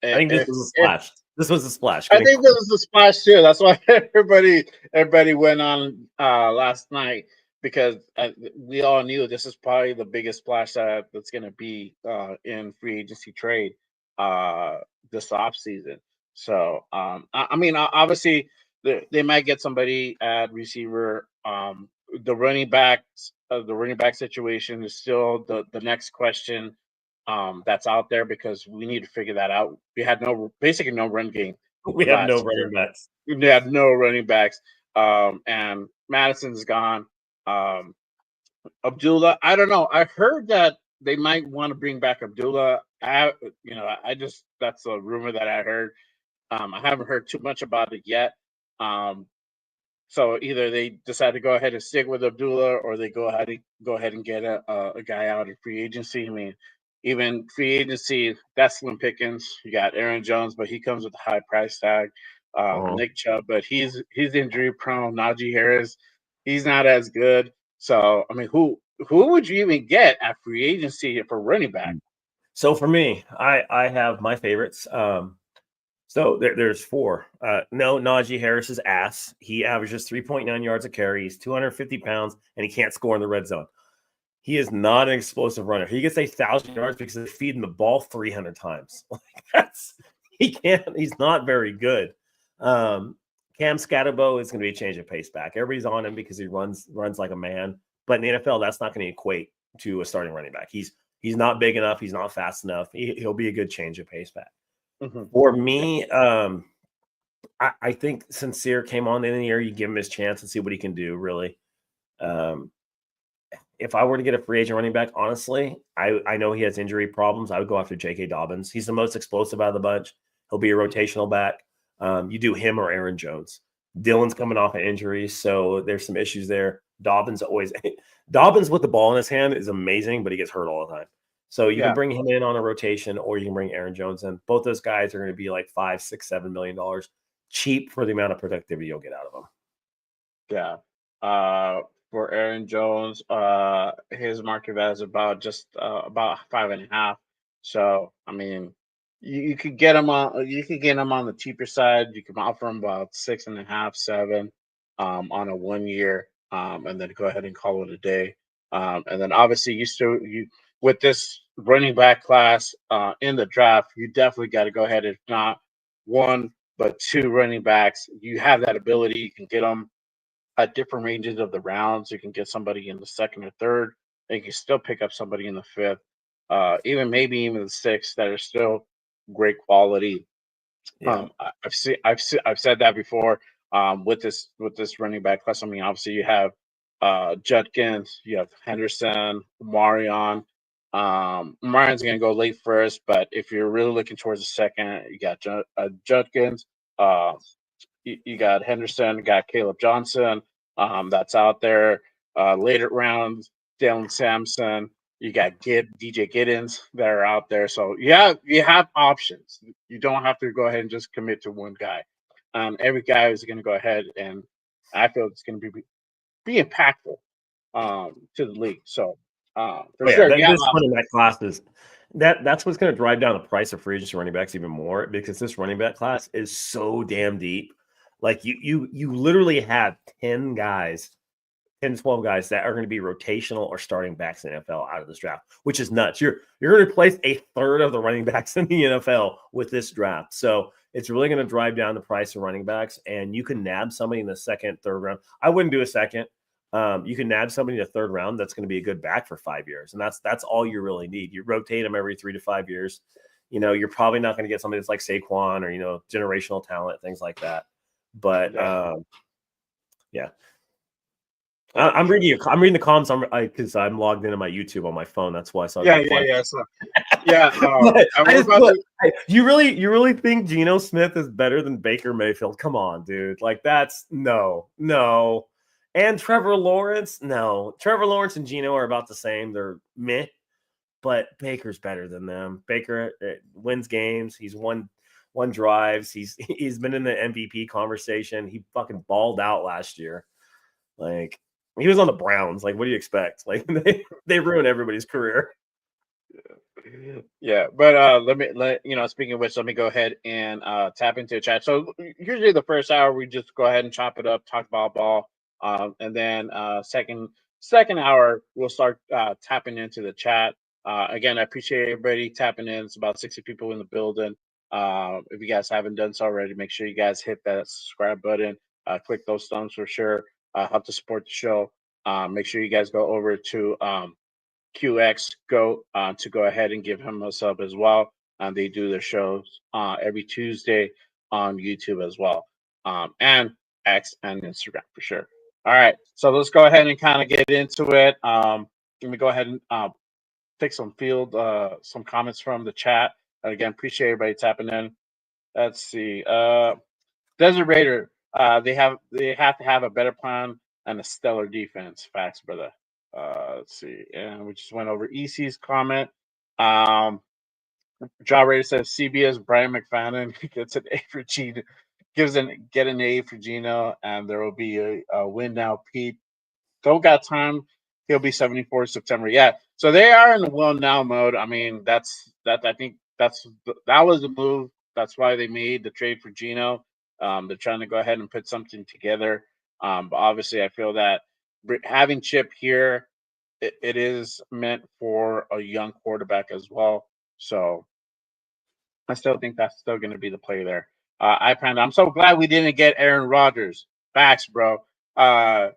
I think this was a splash. This was a splash. I think this was a splash too. That's why everybody went on last night, because we all knew this is probably the biggest splash that's going to be in free agency trade this offseason. So I mean, obviously they might get somebody at receiver. The running back situation is still the next question that's out there because we need to figure that out. We had basically no run game We have no last running year. backs. We had no running backs. And Madison's gone. Abdullah, I don't know. I heard that they might want to bring back Abdullah. I just that's a rumor that I heard. I haven't heard too much about it yet. Um, so either they decide to go ahead and stick with Abdullah, or they go ahead and get a guy out in free agency. I mean, even free agency, that's slim pickings. You got Aaron Jones, but he comes with a high price tag. Uh-huh. Nick Chubb, but he's injury prone. Najee Harris, he's not as good. So I mean, who would you even get at free agency for running back? So for me, I have my favorites. So there's four. No, Najee Harris is ass. He averages 3.9 yards a carry. He's 250 pounds, and he can't score in the red zone. He is not an explosive runner. He gets 1,000 yards because they're feeding the ball 300 times. He can't. He's not very good. Cam Scatterbo is going to be a change of pace back. Everybody's on him because he runs like a man. But in the NFL, that's not going to equate to a starting running back. He's not big enough. He's not fast enough. He'll be a good change of pace back. Mm-hmm. For me, I think Sincere came on in the year. You give him his chance and see what he can do, really. If I were to get a free agent running back, honestly, I know he has injury problems. I would go after J.K. Dobbins. He's the most explosive out of the bunch. He'll be a rotational back. You do him or Aaron Jones. Dylan's coming off an injury, so there's some issues there. Dobbins with the ball in his hand is amazing, but he gets hurt all the time. So you can bring him in on a rotation, or you can bring Aaron Jones in. Both those guys are going to be like $5, $6, $7 million, cheap for the amount of productivity you'll get out of them. Yeah. For Aaron Jones, his market value is about 5.5. So I mean, you could get him on the cheaper side. You can offer him about 6.5, 7, on a 1 year, and then go ahead and call it a day. And then obviously you with this running back class in the draft, you definitely got to go ahead, if not one but two running backs. You have that ability. You can get them at different ranges of the rounds. You can get somebody in the second or third, and you can still pick up somebody in the fifth, maybe even the sixth that are still great quality. Yeah. I've said that before. With this running back class, I mean, obviously you have Judkins, you have Henderson, Marion. Marion's going to go late first, but if you're really looking towards the second, you got Judkins. You got Henderson, you got Caleb Johnson, that's out there. Later rounds, Dylan Sampson, you got DJ Giddens that are out there. So yeah, you have options. You don't have to go ahead and just commit to one guy. Every guy is going to go ahead, and I feel it's going to be impactful to the league. So for sure, this running back class is that's what's going to drive down the price of free agency running backs even more, because this running back class is so damn deep. Like you literally have 10 guys, 10 to 12 guys that are going to be rotational or starting backs in the NFL out of this draft, which is nuts. You're going to replace a third of the running backs in the NFL with this draft. So it's really going to drive down the price of running backs, and you can nab somebody in the second, third round. I wouldn't do a second. You can nab somebody in the third round that's going to be a good back for 5 years, and that's all you really need. You rotate them every 3 to 5 years. You're probably not going to get somebody that's like Saquon or generational talent, things like that. But yeah. I'm reading the comments because I'm logged into my YouTube on my phone. That's why I saw. You really think Geno Smith is better than Baker Mayfield? Come on, dude. Like that's no. And Trevor Lawrence, no. Trevor Lawrence and Geno are about the same. They're meh, but Baker's better than them. Baker wins games. He's won drives. He's been in the MVP conversation. He fucking balled out last year. Like he was on the Browns. Like, what do you expect? Like they ruin everybody's career. Yeah, but speaking of which, let me go ahead and tap into the chat. So usually the first hour we just go ahead and chop it up, talk about ball, and then second hour we'll start tapping into the chat. Again, I appreciate everybody tapping in. It's about 60 people in the building. If you guys haven't done so already, make sure you guys hit that subscribe button. Click those thumbs for sure. Help to support the show. Make sure you guys go over to QX to go ahead and give him a sub as well. They do their shows every Tuesday on YouTube as well, and X and Instagram for sure. All right, so let's go ahead and kind of get into it. Let me go ahead and take some comments from the chat. And again, appreciate everybody tapping in. Let's see. Desert Raider. They have to have a better plan and a stellar defense. Facts, brother. Let's see. And we just went over EC's comment. Jaw Raider says CBS Brian McFadden gets an A for Geno, get an A for Geno, and there will be a win now. Pete, don't got time. He'll be 74 September. Yeah. So they are in the well now mode. I mean, I think that was the move. That's why they made the trade for Geno. They're trying to go ahead and put something together. But obviously, I feel that having Chip here, it is meant for a young quarterback as well. So I still think that's still going to be the play there. I'm so glad we didn't get Aaron Rodgers. Facts, bro. How'd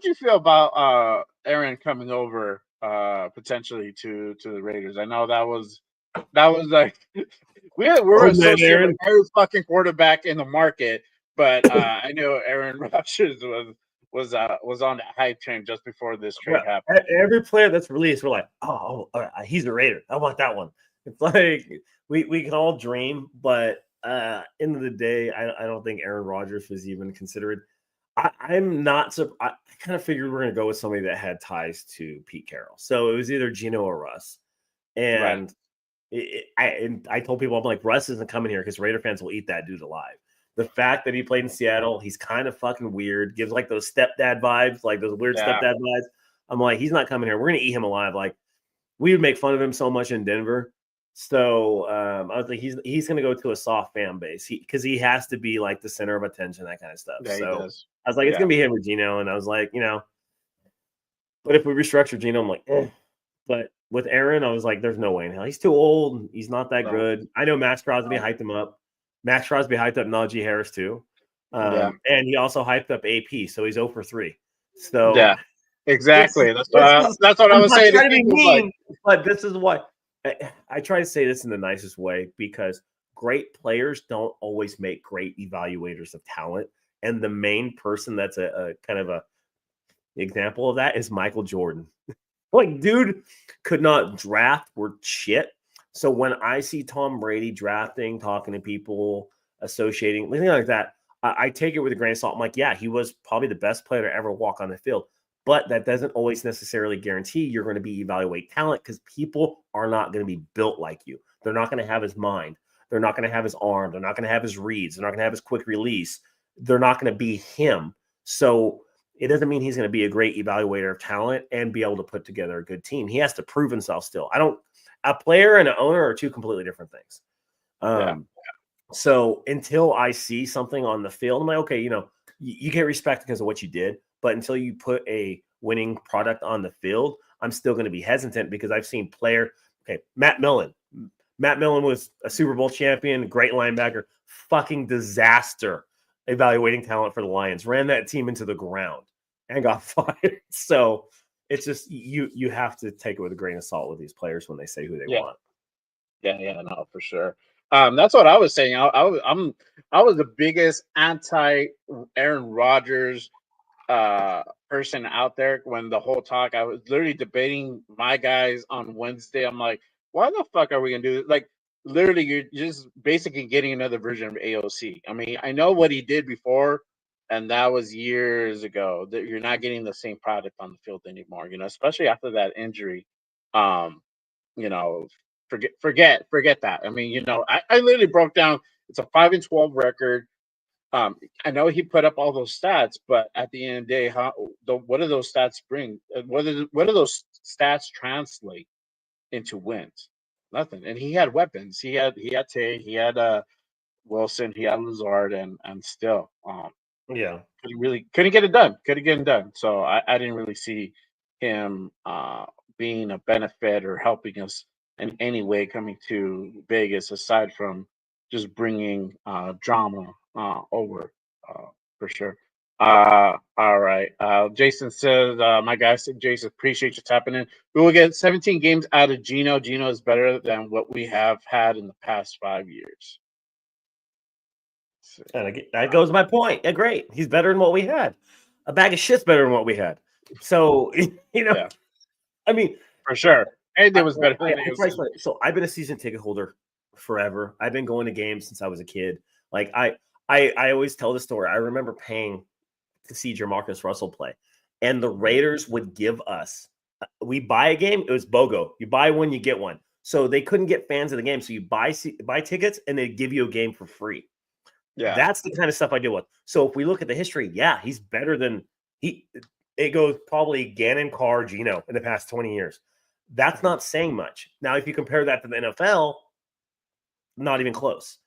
you feel about Aaron coming over potentially to the Raiders? I know that was like we're associated with every fucking quarterback in the market, but I knew Aaron Rodgers was on that hype train just before this trade happened. Every player that's released, we're like, oh, he's a Raider. I want that one. It's like we can all dream, but end of the day, I don't think Aaron Rodgers was even considered. I'm not. I kind of figured we're going to go with somebody that had ties to Pete Carroll, so it was either Geno or Russ. And I told people, I'm like, Russ isn't coming here because Raider fans will eat that dude alive. The fact that he played in Seattle, he's kind of fucking weird. Gives like those stepdad vibes, like those weird stepdad vibes. I'm like, he's not coming here. We're gonna eat him alive. Like we would make fun of him so much in Denver. So I was like, he's gonna go to a soft fan base because he has to be like the center of attention, that kind of stuff. Yeah, so I was like, it's gonna be him or Geno, and I was like, but if we restructure Geno, I'm like, But with Aaron, I was like, there's no way in hell. He's too old. He's not that good. I know Max Crosby hyped him up. Max Crosby hyped up Najee Harris too. And he also hyped up AP. So he's 0 for 3. So yeah, exactly. That's what I was saying. To be mean, but this is what I try to say this in the nicest way because great players don't always make great evaluators of talent. And the main person that's a kind of a example of that is Michael Jordan. Like, dude could not draft worth shit. So when I see Tom Brady drafting, talking to people, associating, anything like that, I take it with a grain of salt. I'm like, yeah, he was probably the best player to ever walk on the field. But that doesn't always necessarily guarantee you're going to be evaluate talent because people are not going to be built like you. They're not going to have his mind. They're not going to have his arm. They're not going to have his reads. They're not going to have his quick release. They're not going to be him. So it doesn't mean he's going to be a great evaluator of talent and be able to put together a good team. He has to prove himself still. A player and an owner are two completely different things. So until I see something on the field, I'm like, okay, you get respect because of what you did, but until you put a winning product on the field, I'm still going to be hesitant because I've seen Matt Millen. Matt Millen was a Super Bowl champion, great linebacker, fucking disaster evaluating talent for the Lions, ran that team into the ground and got fired. So it's just you have to take it with a grain of salt with these players when they say who they want. Yeah, no, for sure. That's what I was saying. I was the biggest anti Aaron Rodgers person out there when the whole talk. I was literally debating my guys on Wednesday. I'm like, why the fuck are we gonna do this? Like, literally, you're just basically getting another version of AOC. I mean, I know what he did before, and that was years ago. That you're not getting the same product on the field anymore. Especially after that injury. Forget that. I mean, I literally broke down. It's a 5-12 record. I know he put up all those stats, but at the end of the day, what do those stats bring? What do those stats translate into wins? Nothing. And he had weapons. He had Tay, he had Wilson, he had Lazard, and still, couldn't get it done. Couldn't get it done. So I didn't really see him being a benefit or helping us in any way coming to Vegas aside from just bringing drama over for sure. All right. Jason says, my guy said, Jason, appreciate you tapping in. We will get 17 games out of Geno. Geno is better than what we have had in the past 5 years. And that goes my point. Yeah, great. He's better than what we had. A bag of shit's better than what we had. So, Yeah, I mean, for sure. Anything was better than so I've been a season ticket holder forever. I've been going to games since I was a kid. Like I always tell the story. I remember paying to see Jamarcus Russell play, and the Raiders would give us. We buy a game. It was BOGO. You buy one, you get one. So they couldn't get fans of the game. So you buy tickets, and they give you a game for free. Yeah, that's the kind of stuff I deal with. So if we look at the history, yeah, he's better than it goes probably Gannon, Carr, Geno in the past 20 years. That's not saying much. Now, if you compare that to the NFL, not even close.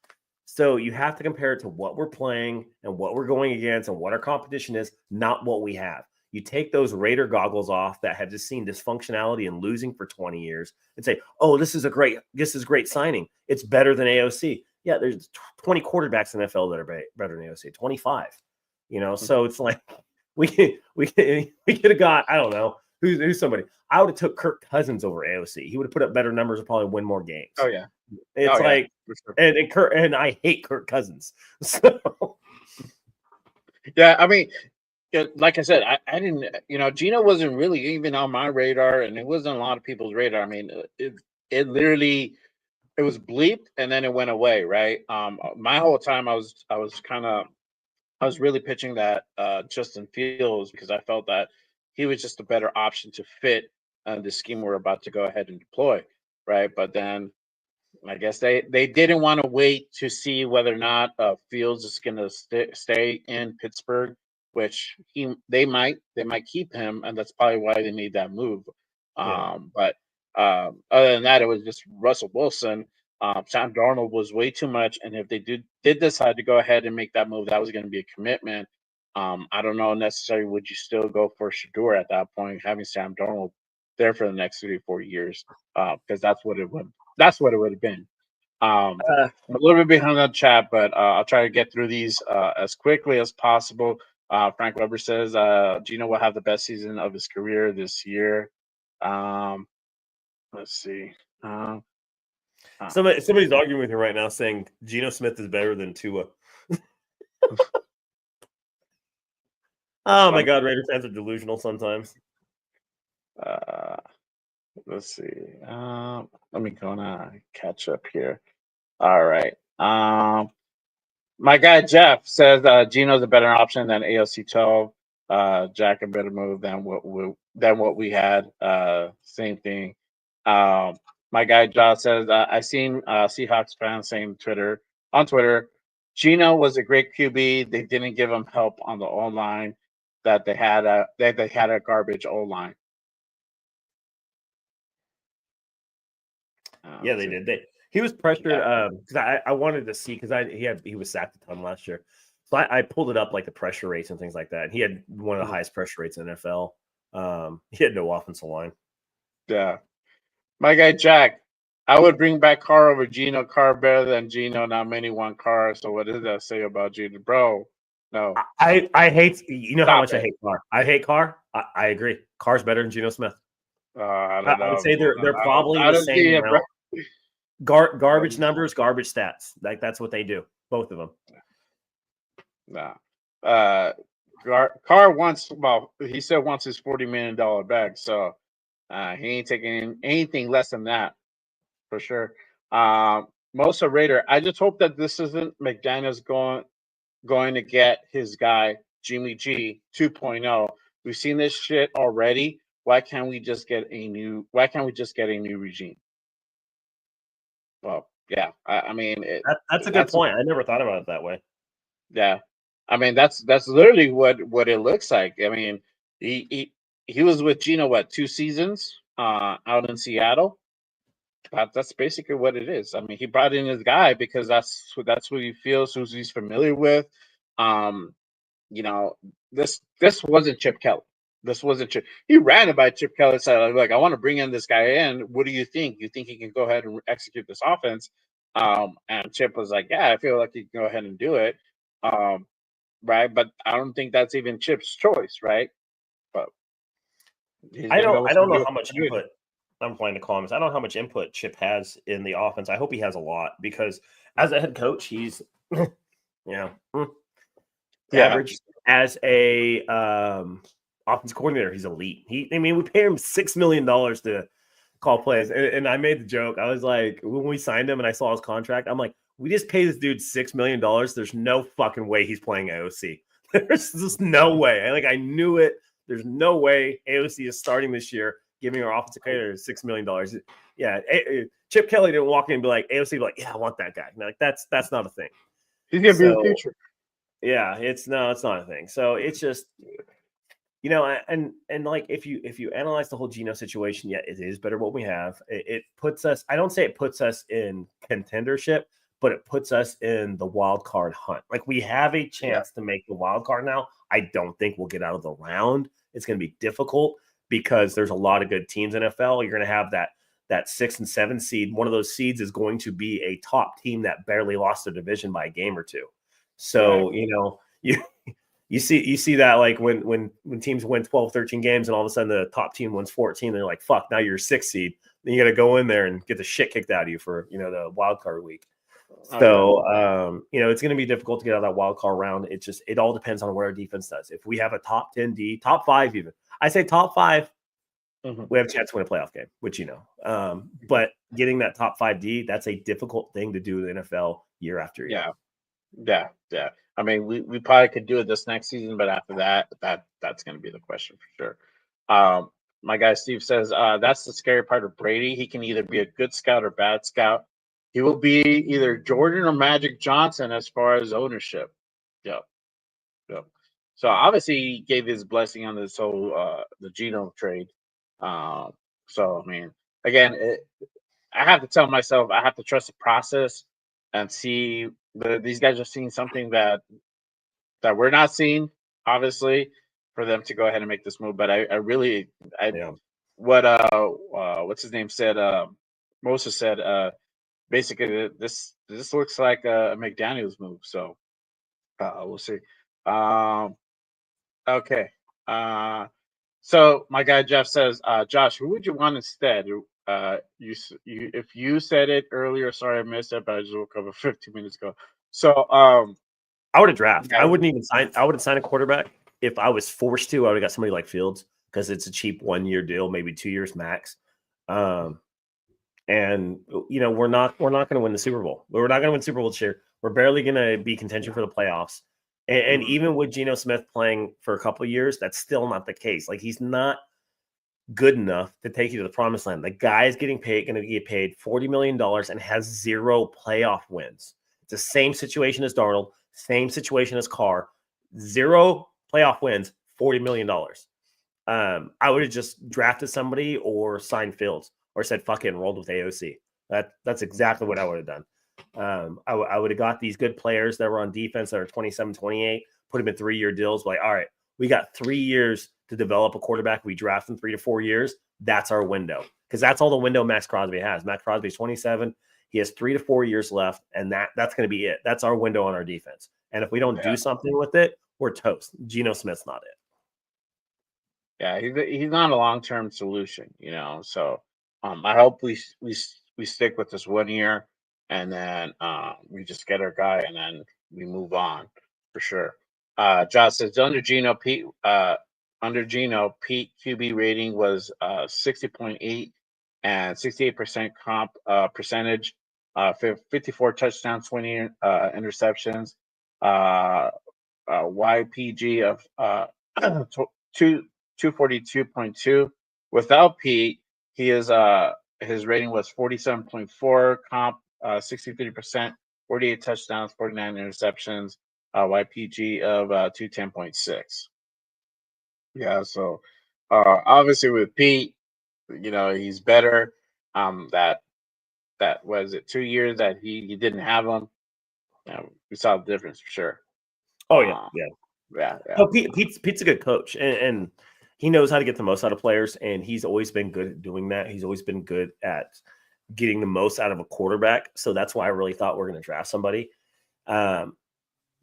So you have to compare it to what we're playing and what we're going against and what our competition is, not what we have. You take those Raider goggles off that have just seen dysfunctionality and losing for 20 years and say, oh, this is great signing. It's better than AOC. Yeah, there's 20 quarterbacks in the NFL that are better than AOC, 25. So it's like we could have got, I don't know, who's somebody. I would have took Kirk Cousins over AOC. He would have put up better numbers and probably win more games. Oh yeah. It's like, sure. and I hate Kirk Cousins. So yeah, I mean, like I said, I didn't, Geno wasn't really even on my radar, and it wasn't a lot of people's radar. I mean, it literally, it was bleeped and then it went away, right? My whole time I was really pitching that Justin Fields, because I felt that he was just a better option to fit the scheme we're about to go ahead and deploy, right? But then I guess they didn't want to wait to see whether or not Fields is going to stay in Pittsburgh, which they might keep him, and that's probably why they made that move. But other than that, it was just Russell Wilson. Sam Darnold was way too much, and if they did decide to go ahead and make that move, that was going to be a commitment. I don't know necessarily would you still go for Shador at that point, having Sam Darnold there for the next 3 or 4 years, because that's what it would have been. I'm a little bit behind on chat, but I'll try to get through these as quickly as possible. Frank Weber says Geno will have the best season of his career this year. Let's see. Somebody's arguing with you right now saying Geno Smith is better than Tua. Oh my God, Raider fans are delusional sometimes. Let's see. Let me go and catch up here. All right. My guy Jeff says Geno's a better option than AOC 12. Jack a better move than what we had. Same thing. My guy Josh says I seen Seahawks fans saying on Twitter, Geno was a great QB. They didn't give him help on the O line. That they had a garbage O line. Yeah, they did. He was pressured because I wanted to see because he was sacked a ton last year, so I pulled it up like the pressure rates and things like that. And he had one of the highest pressure rates in the NFL. He had no offensive line. Yeah, my guy Jack, I would bring back Carr over Geno. Carr better than Geno. Not many want Carr. So what does that say about Geno, bro? No, I hate how much I hate Carr. I hate Carr. I agree. Carr's better than Geno Smith. I don't know. I would say they're probably the same amount. Garbage numbers, garbage stats. Like that's what they do. Both of them. Nah. Carr wants he said wants his $40 million bag, so he ain't taking anything less than that for sure. Most of Raider. I just hope that this isn't McDaniel's going to get his guy Jimmy G 2.0. We've seen this shit already. Why can't we just get a new regime? Well, yeah. I mean, that's a good point. I never thought about it that way. Yeah, I mean that's literally what it looks like. I mean, he was with Geno 2 seasons out in Seattle. That's basically what it is. I mean, he brought in his guy because that's who he feels, who he's familiar with. This wasn't Chip Kelly. This wasn't Chip. He ran it by Chip Kelly. Said, like, I want to bring in this guy in. What do you think? You think he can go ahead and execute this offense? And Chip was like, "Yeah, I feel like you can go ahead and do it." Right? But I don't think that's even Chip's choice, right? But he's gonna go I with don't some know new how much continuity. input. I'm playing the comments. I don't know how much input Chip has in the offense. I hope he has a lot because as a head coach, he's yeah, Yeah, average. As a offensive coordinator, he's elite. I mean, we pay him $6 million to call plays. And I made the joke. I was like, when we signed him and I saw his contract, I'm like, we just paid this dude $6 million. There's no fucking way he's playing AOC. There's just no way. I knew it. There's no way AOC is starting this year, giving our offensive coordinator $6 million. Yeah, Chip Kelly didn't walk in and be like, AOC be like, yeah, I want that guy. Like that's not a thing. he's gonna be the So future. yeah, it's not a thing. So it's just and like if you analyze the whole Geno situation, yeah, it is better what we have. It puts us. I don't say it puts us in contendership, but it puts us in the wild card hunt. Like we have a Yeah, chance to make the wild card now. I don't think we'll get out of the round. It's going to be difficult because there's a lot of good teams in NFL. You're going to have that 6 and 7 seed. One of those seeds is going to be a top team that barely lost their division by a game or two. So right. you see that like when teams win 12, 13 games and all of a sudden the top team wins 14, they're like, fuck, now you're a 6th seed. Then you got to go in there and get the shit kicked out of you for, the wild card week. Oh yeah, So, it's going to be difficult to get out of that wild card round. It all depends on what our defense does. If we have a top 10 D, top 5 even, I say top 5, we have a chance to win a playoff game, which but getting that top 5 D, that's a difficult thing to do in the NFL year after year. yeah. I mean, we probably could do it this next season, but after that's gonna be the question for sure. My guy Steve says that's the scary part of Brady. He can either be a good scout or bad scout. He will be either Jordan or Magic Johnson as far as ownership. Yep. Yep. So obviously he gave his blessing on this whole the Geno trade. Um, so I mean, again, I have to tell myself I have to trust the process and see these guys are seeing something that we're not seeing, obviously, for them to go ahead and make this move. But I really Yeah. what what's his name said Moses said basically this looks like a McDaniel's move. So we'll see. Um, okay. So my guy Jeff says, Josh, who would you want instead? You if you said it earlier, sorry I missed it, but I just woke up 15 minutes ago. So I would have drafted. yeah, I wouldn't even sign. I would have signed a quarterback if I was forced to. I would have got somebody like Fields because it's a cheap 1-year deal, maybe 2 years max. And we're not going to win the Super Bowl. We're not going to win Super Bowl this year. We're barely going to be contention for the playoffs. And even with Geno Smith playing for a couple of years, that's still not the case. Like he's not good enough to take you to the promised land. The guy is going to get paid $40 million and has 0 playoff wins. It's the same situation as Darnold, same situation as Carr, 0 playoff wins, $40 million. I would have just drafted somebody or signed Fields or said, fuck it, and rolled with AOC. That's exactly what I would have done. I would have got these good players that were on defense that are 27, 28, put them in 3-year deals. Like, all right, we got 3 years to develop a quarterback. We draft in 3 to 4 years. That's our window because that's all the window Max Crosby has. Max Crosby's 27. He has 3 to 4 years left, and that's going to be it. That's our window on our defense. And if we don't do something with it, we're toast. Geno Smith's not it. Yeah, he's not a long term solution, So I hope we stick with this 1 year, and then we just get our guy, and then we move on for sure. Josh says under Geno, Pete QB rating was 60.8 and 68% comp percentage, 54 touchdowns, 20 interceptions, YPG of 242.2. Without Pete, he is his rating was 47.4 comp, 63%, 48 touchdowns, 49 interceptions, YPG of 210.6. Yeah, so obviously with Pete, he's better. That was it 2 years that he didn't have him. We saw the difference for sure. Oh yeah. Yeah. Oh, Pete's a good coach, and he knows how to get the most out of players, and he's always been good at doing that. He's always been good at getting the most out of a quarterback. So that's why I really thought we're going to draft somebody.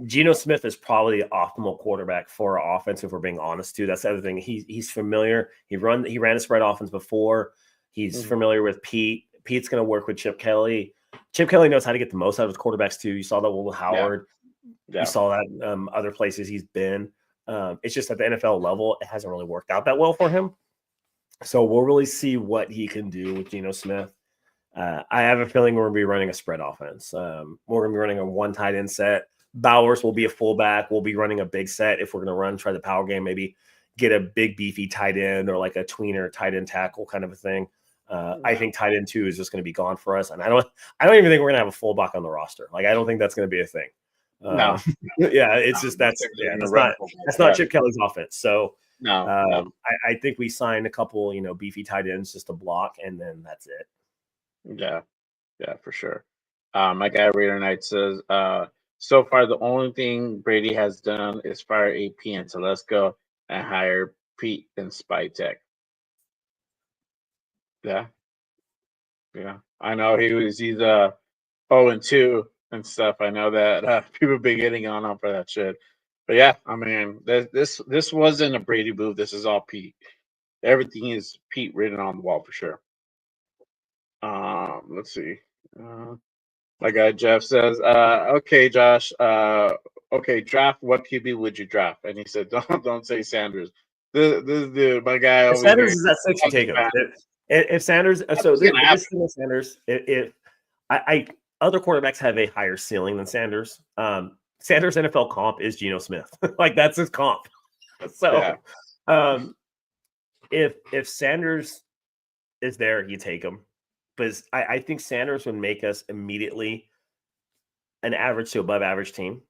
Geno Smith is probably the optimal quarterback for our offense, if we're being honest too. That's the other thing. He's familiar. He ran a spread offense before. He's familiar with Pete. Pete's going to work with Chip Kelly. Chip Kelly knows how to get the most out of his quarterbacks too. You saw that with Howard. Yeah. You saw that other places he's been. It's just at the NFL level, it hasn't really worked out that well for him. So we'll really see what he can do with Geno Smith. I have a feeling we're going to be running a spread offense. We're going to be running a one tight end set. Bowers will be a fullback. We'll be running a big set if we're going to try the power game, maybe get a big beefy tight end or like a tweener tight end tackle kind of a thing. I think tight end 2 is just going to to be gone for us. And I don't even think we're going to have a fullback on the roster. Like, I don't think that's going to be a thing. No. Yeah, it's just that's not Chip Kelly's offense. So I think we signed a couple, beefy tight ends just to block, and then that's it. Yeah, for sure. My guy Raider Knight says, so far the only thing Brady has done is fire AP and Telesco and hire Pete and Spytech. Yeah. I know he's 0-2 and stuff. I know that people have been getting on him for that shit. But yeah, I mean, this wasn't a Brady move. This is all Pete. Everything is Pete written on the wall for sure. Let's see. My guy Jeff says, okay, Josh, okay, draft. What QB would you draft? And he said, don't say Sanders. This dude, my guy over Sanders is at 6, you take him. If Sanders, so this thing with Sanders, other quarterbacks have a higher ceiling than Sanders. Sanders' NFL comp is Geno Smith. Like, that's his comp. So, if Sanders is there, you take him. But I think Sanders would make us immediately an average to above average team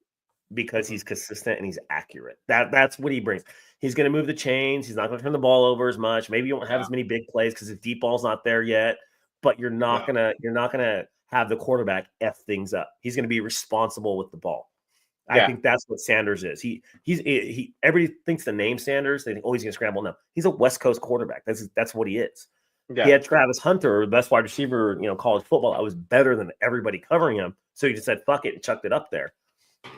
because he's consistent and he's accurate. That's what he brings. He's going to move the chains. He's not going to turn the ball over as much. Maybe you won't have as many big plays because the deep ball's not there yet. But you're not gonna have the quarterback F things up. He's going to be responsible with the ball. I think that's what Sanders is. He everybody thinks the name Sanders. They think, oh, he's going to scramble. No, he's a West Coast quarterback. That's what he is. Yeah. He had Travis Hunter, the best wide receiver, college football. I was better than everybody covering him. So he just said, fuck it, and chucked it up there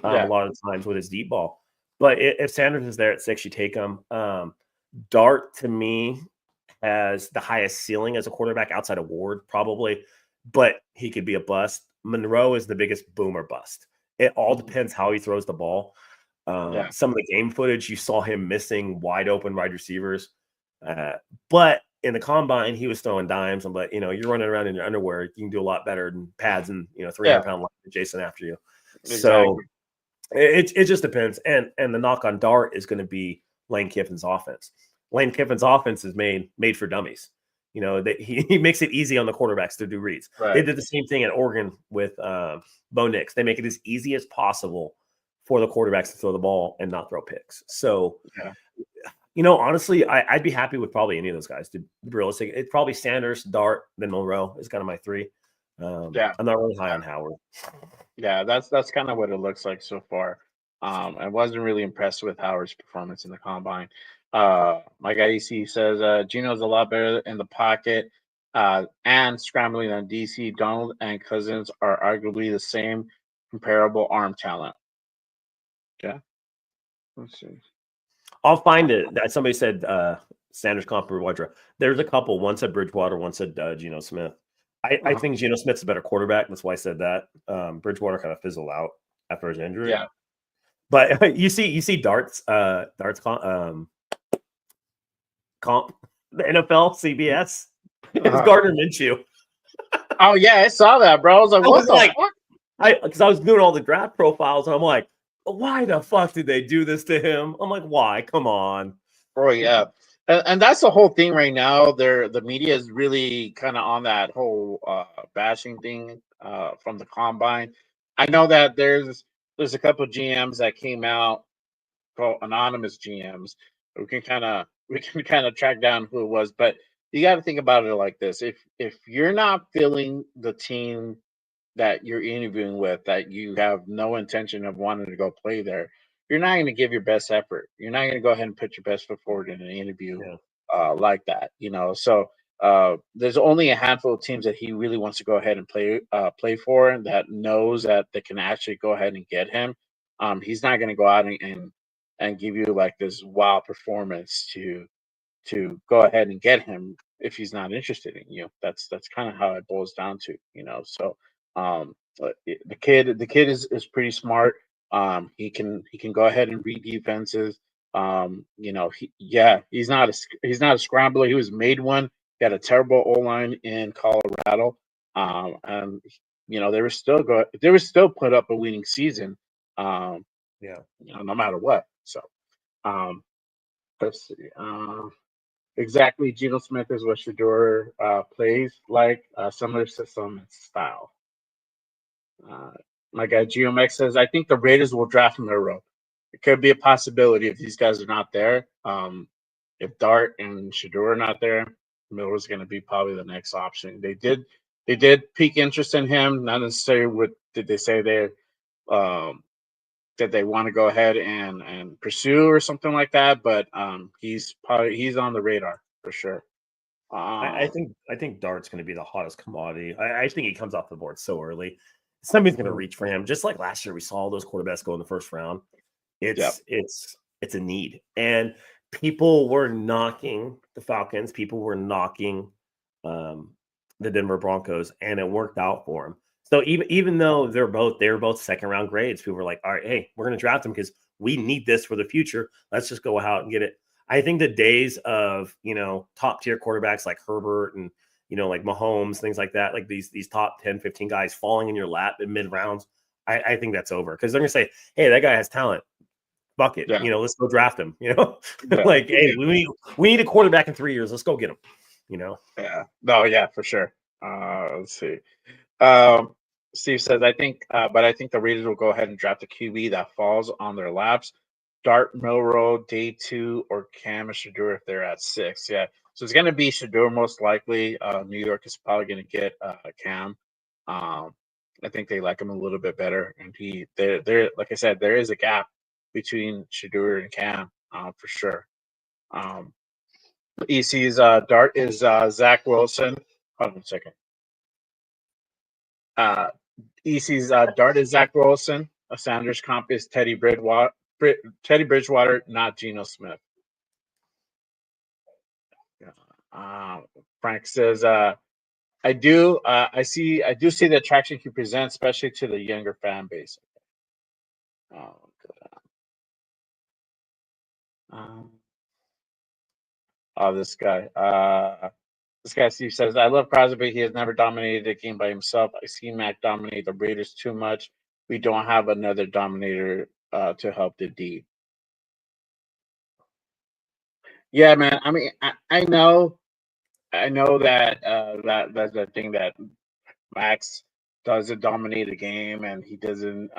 a lot of times with his deep ball. But if Sanders is there at 6, you take him. Dart, to me, has the highest ceiling as a quarterback outside of Ward, probably. But he could be a bust. Monroe is the biggest boom or bust. It all depends how he throws the ball. Some of the game footage, you saw him missing wide open wide receivers. But in the combine, he was throwing dimes. But, you're running around in your underwear. You can do a lot better than pads and, 300-pound Jason after you. Exactly. So it just depends. And the knock on Dart is going to be Lane Kiffin's offense. Lane Kiffin's offense is made for dummies. He makes it easy on the quarterbacks to do reads. Right. They did the same thing at Oregon with Bo Nix. They make it as easy as possible for the quarterbacks to throw the ball and not throw picks. So, honestly, I'd be happy with probably any of those guys. To be realistic, it's probably Sanders, Dart, then Monroe is kind of my 3. I'm not really high on Howard. Yeah, that's kind of what it looks like so far. I wasn't really impressed with Howard's performance in the combine. My guy EC says Geno's a lot better in the pocket and scrambling than DC. Donald and Cousins are arguably the same comparable arm talent. Yeah. Let's see. I'll find it. Somebody said Sanders comp Bridgewater. There's a couple. One said Bridgewater. One said Geno Smith. I think Geno Smith's a better quarterback. That's why I said that. Bridgewater kind of fizzled out after his injury. Yeah. But you see Dart's comp, the NFL, CBS. It's Gardner Minshew. Oh yeah, I saw that, bro. I was like, what the fuck? Because I was doing all the draft profiles, and I'm like, why the fuck did they do this to him? I'm like, why? Come on. Oh yeah. And that's the whole thing right now. The media is really kind of on that whole bashing thing from the combine. I know that there's a couple of GMs that came out, called anonymous GMs. We can kind of track down who it was, but you got to think about it like this: if you're not feeling the team that you're interviewing with, that you have no intention of wanting to go play there, you're not going to give your best effort. You're not going to go ahead and put your best foot forward in an interview like that, So there's only a handful of teams that he really wants to go ahead and play for, and that knows that they can actually go ahead and get him. He's not going to go out and give you like this wild performance to go ahead and get him if he's not interested in you. That's kind of how it boils down to, So the kid is pretty smart. He can go ahead and read defenses. He's not a scrambler. He was made one. He had a terrible O line in Colorado. And they were still put up a winning season. Yeah. No matter what. So let's see. Exactly, Geno Smith is what Shador plays like, similar system and style. My guy GeoMX says, I think the Raiders will draft Miro. It could be a possibility if these guys are not there. If Dart and Shador are not there, Miller's going to be probably the next option. They did pique interest in him, not necessarily what did they say that they want to go ahead and pursue or something like that, but he's on the radar for sure. I think Dart's going to be the hottest commodity. I think he comes off the board so early. Somebody's going to reach for him, just like last year we saw all those quarterbacks go in the first round. It's a need, and people were knocking the Falcons. People were knocking the Denver Broncos, and it worked out for them. So even though they were both second round grades, people were like, all right, hey, we're going to draft them because we need this for the future. Let's just go out and get it. I think the days of, top tier quarterbacks like Herbert and, like Mahomes, things like that, like these top 10, 15 guys falling in your lap in mid rounds, I think that's over because they're going to say, hey, that guy has talent. Fuck it. Yeah. Let's go draft him, like, hey, we need a quarterback in 3 years. Let's go get him, Yeah. No, yeah, for sure. Let's see. Steve says, I think the Raiders will go ahead and draft a QB that falls on their laps. Dart, Milroe, day 2, or Cam and Shador if they're at 6. Yeah. So it's going to be Shador most likely. New York is probably going to get Cam. I think they like him a little bit better. And they're like I said, there is a gap between Shador and Cam for sure. EC's Dart is Zach Wilson. Hold on a second. EC's Dart is Zach Wilson. Sanders comp is Teddy Bridgewater, not Geno Smith. Frank says, I do see the attraction he presents, especially to the younger fan base. This guy Steve says, I love Crosby. He has never dominated a game by himself. I see Mac dominate the Raiders too much. We don't have another dominator to help the D. Yeah, man. I mean, I know that that's the thing that Max doesn't dominate a game and he doesn't,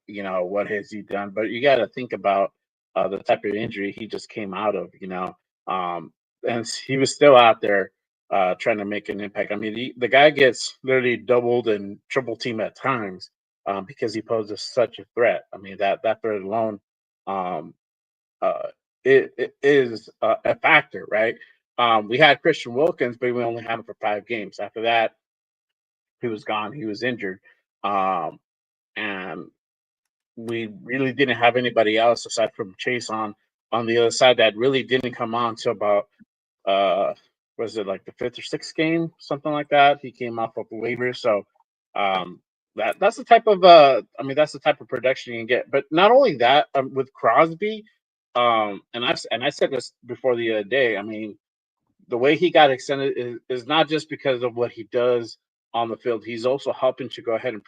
what has he done? But you got to think about the type of injury he just came out of, and he was still out there trying to make an impact. I mean, the guy gets literally doubled and triple team at times because he poses such a threat. I mean, that threat alone, it is a factor, right? We had Christian Wilkins, but we only had him for 5 games. After that, he was gone. He was injured. And we really didn't have anybody else aside from Chase on the other side that really didn't come on until about was it like the 5th or 6th game, something like that. He came off of waivers. So that's the type of that's the type of production you can get. But not only that, with Crosby, and I said this before the other day, I mean, the way he got extended is not just because of what he does on the field. He's also helping to go ahead and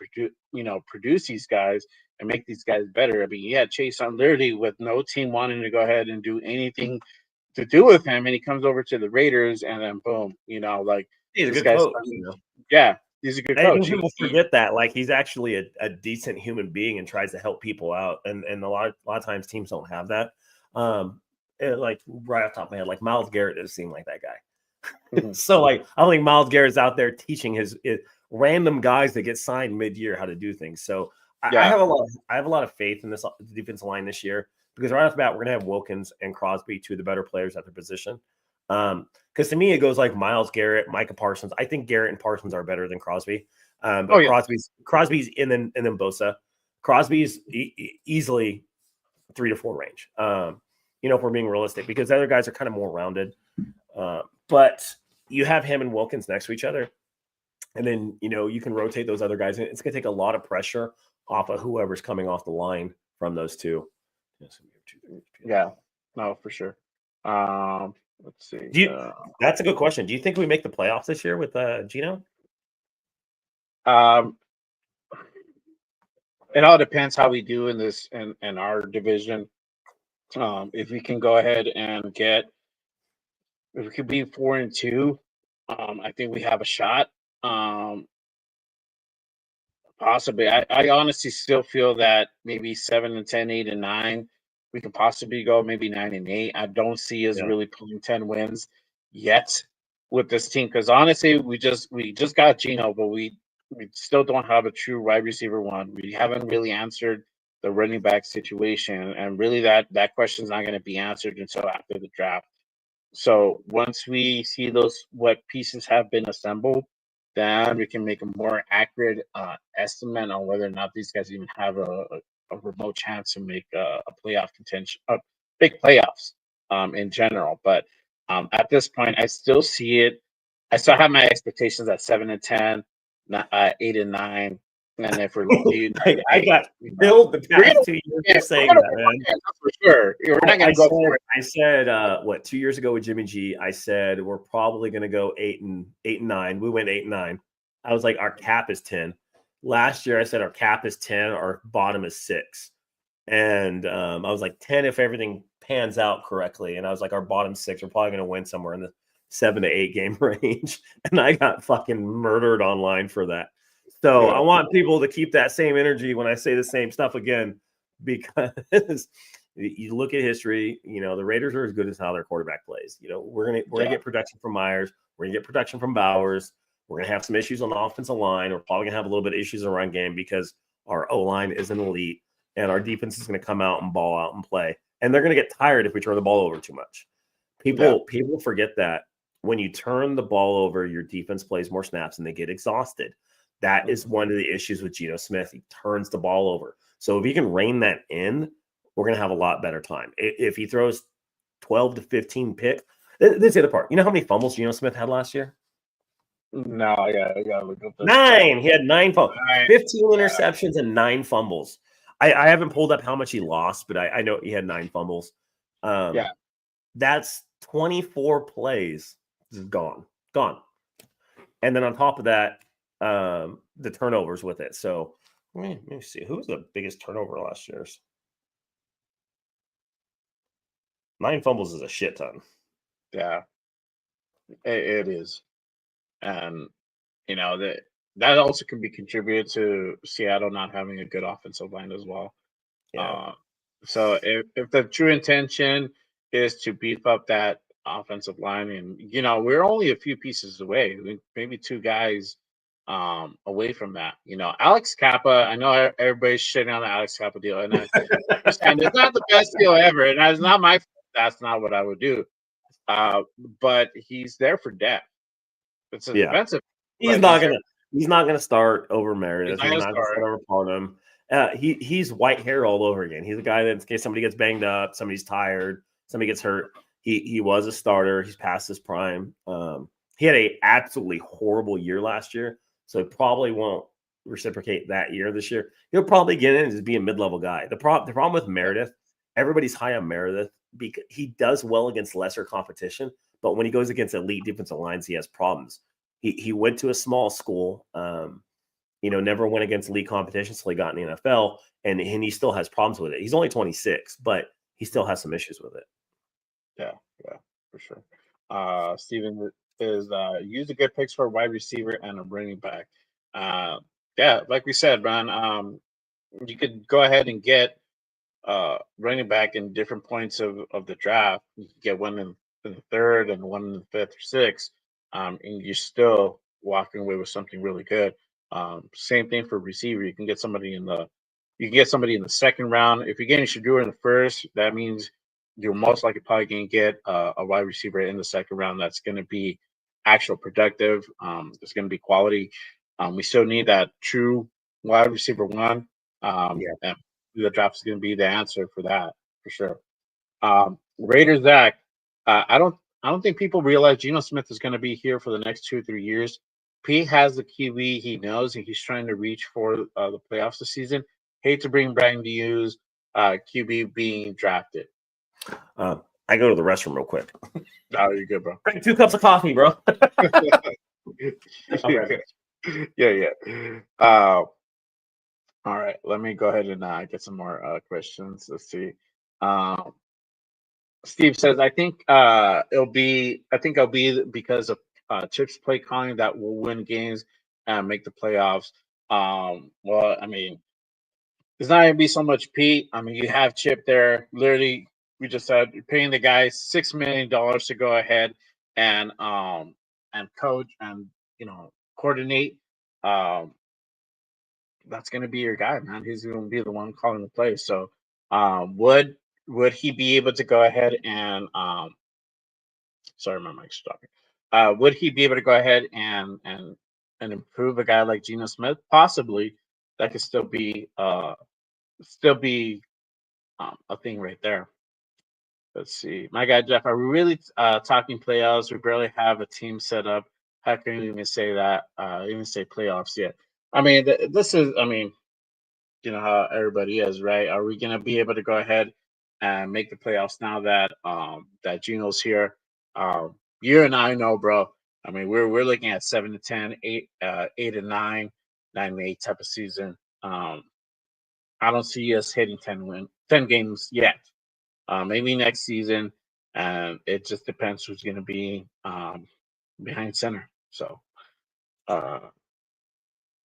produce these guys and make these guys better. I mean, he had Chase on literally with no team wanting to go ahead and do anything to do with him, and he comes over to the Raiders, and then boom, like he's a this good guy's coach. Yeah, he's a good I coach. think people forget that, like, he's actually a decent human being and tries to help people out, and a lot of times teams don't have that. Like right off the top of my head, like Myles Garrett doesn't seem like that guy. Mm-hmm. So like I don't think Myles Garrett's out there teaching his random guys that get signed mid-year how to do things. So I have a lot of faith in this defensive line this year because right off the bat we're gonna have Wilkins and Crosby, 2 of the better players at their position. Because to me, it goes like Myles Garrett, Micah Parsons. I think Garrett and Parsons are better than Crosby. But Oh, yeah. Crosby's and then Bosa. Crosby's easily 3 to 4 range. If we're being realistic, because the other guys are kind of more rounded. But you have him and Wilkins next to each other. And then, you can rotate those other guys. And it's going to take a lot of pressure off of whoever's coming off the line from those two. Yeah, no, for sure. Let's see. That's a good question. Do you think we make the playoffs this year with Geno? It all depends how we do in this in our division. If we can go ahead and if we could be 4-2, I think we have a shot. Possibly. I honestly still feel that maybe 7-10, 8-9, we could possibly go maybe 9-8. I don't see us really pulling 10 wins yet with this team, because honestly, we just got Geno, but we still don't have a true wide receiver one. We haven't really answered the running back situation, and really that question is not going to be answered until after the draft. So once we see what pieces have been assembled, then we can make a more accurate estimate on whether or not these guys even have a remote chance to make a playoff contention, big playoffs in general. But at this point, I still see it. I still have my expectations at 7-10, 8-9. And if we're lucky, I got billed the past 2 years for saying that, man. For sure. We're not going to go for it. I said, 2 years ago with Jimmy G, I said we're probably going to go 8-9. We went 8-9. I was like, our cap is 10. Last year, I said our cap is 10. Our bottom is 6. And I was like 10 if everything pans out correctly. And I was like, our bottom 6, we're probably going to win somewhere in the 7 to 8 game range. And I got fucking murdered online for that. So I want people to keep that same energy when I say the same stuff again, because you look at history, the Raiders are as good as how their quarterback plays. We're gonna get production from Myers, we're gonna get production from Bowers, we're gonna have some issues on the offensive line, we're probably gonna have a little bit of issues in the run game because our O-line isn't elite, and our defense is gonna come out and ball out and play, and they're gonna get tired if we turn the ball over too much. People forget that when you turn the ball over, your defense plays more snaps and they get exhausted. That is one of the issues with Geno Smith. He turns the ball over. So if he can rein that in, we're going to have a lot better time. If he throws 12 to 15 picks, this is the other part. You know how many fumbles Geno Smith had last year? No, I got to look up this. 9. He had 9 fumbles. 15 interceptions and 9 fumbles. I haven't pulled up how much he lost, but I know he had 9 fumbles. That's 24 plays. Gone. And then on top of that, the turnovers with it. So let me see. Who was the biggest turnover last year's? 9 fumbles is a shit ton. Yeah, it is. And, that also can be contributed to Seattle not having a good offensive line as well. Yeah. So if the true intention is to beef up that offensive line, and, we're only a few pieces away, maybe 2 guys away from that. Alex Kappa, I know everybody's shitting on the Alex Kappa deal, and it's not the best deal ever, and that's not my fault. That's not what I would do. But he's there for depth. It's a defensive. He's not gonna start over Meredith. He's not gonna start over Parham. He's white hair all over again. He's a guy that in case somebody gets banged up, somebody's tired, somebody gets hurt. He was a starter. He's past his prime. He had a absolutely horrible year last year. So he probably won't reciprocate that year this year. He'll probably get in and just be a mid-level guy. The problem with Meredith, everybody's high on Meredith because he does well against lesser competition, but when he goes against elite defensive lines, he has problems. He went to a small school, never went against elite competition, so he got in the NFL, and he still has problems with it. He's only 26, but he still has some issues with it. Yeah, for sure. Steven is use a good picks for a wide receiver and a running back. Like we said, man, you could go ahead and get running back in different points of the draft. You could get one in the 3rd and one in the 5th or 6th, and you're still walking away with something really good. Same thing for receiver. You can get somebody in the 2nd round. If you're getting Shadur in the 1st, that means you're most likely probably going to get a wide receiver in the second round that's going to be actual productive. It's going to be quality. We still need that true wide receiver one. And the draft is going to be the answer for that for sure. Raiders Zach, I don't think people realize Geno Smith is going to be here for the next 2 or 3 years. Pete has the QB he knows, and he's trying to reach for the playoffs this season. Hate to bring Brandon news, QB being drafted. I go to the restroom real quick. Oh, you're good, bro. Drink 2 cups of coffee, bro. Yeah. All right, let me go ahead and get some more questions. Let's see. Steve says, I think it'll be because of Chip's play calling that will win games and make the playoffs. Well, I mean, it's not gonna be so much Pete. I mean, you have Chip there. Literally, we just said you're paying the guys $6 million to go ahead and coach and coordinate. That's gonna be your guy, man. He's gonna be the one calling the plays. So, would he be able to go ahead and sorry, my mic's talking. Would he be able to go ahead and improve a guy like Geno Smith? Possibly. That could still be a thing right there. Let's see. My guy Jeff, are we really talking playoffs? We barely have a team set up. How can you even say that? Even say playoffs yet? I mean, this is. I mean, you know how everybody is, right? Are we going to be able to go ahead and make the playoffs now that that Geno's here? You and I know, bro. I mean, we're looking at 7-10, 8-9, 9-8 type of season. I don't see us hitting 10 games yet. Maybe next season, and it just depends who's going to be behind center. So,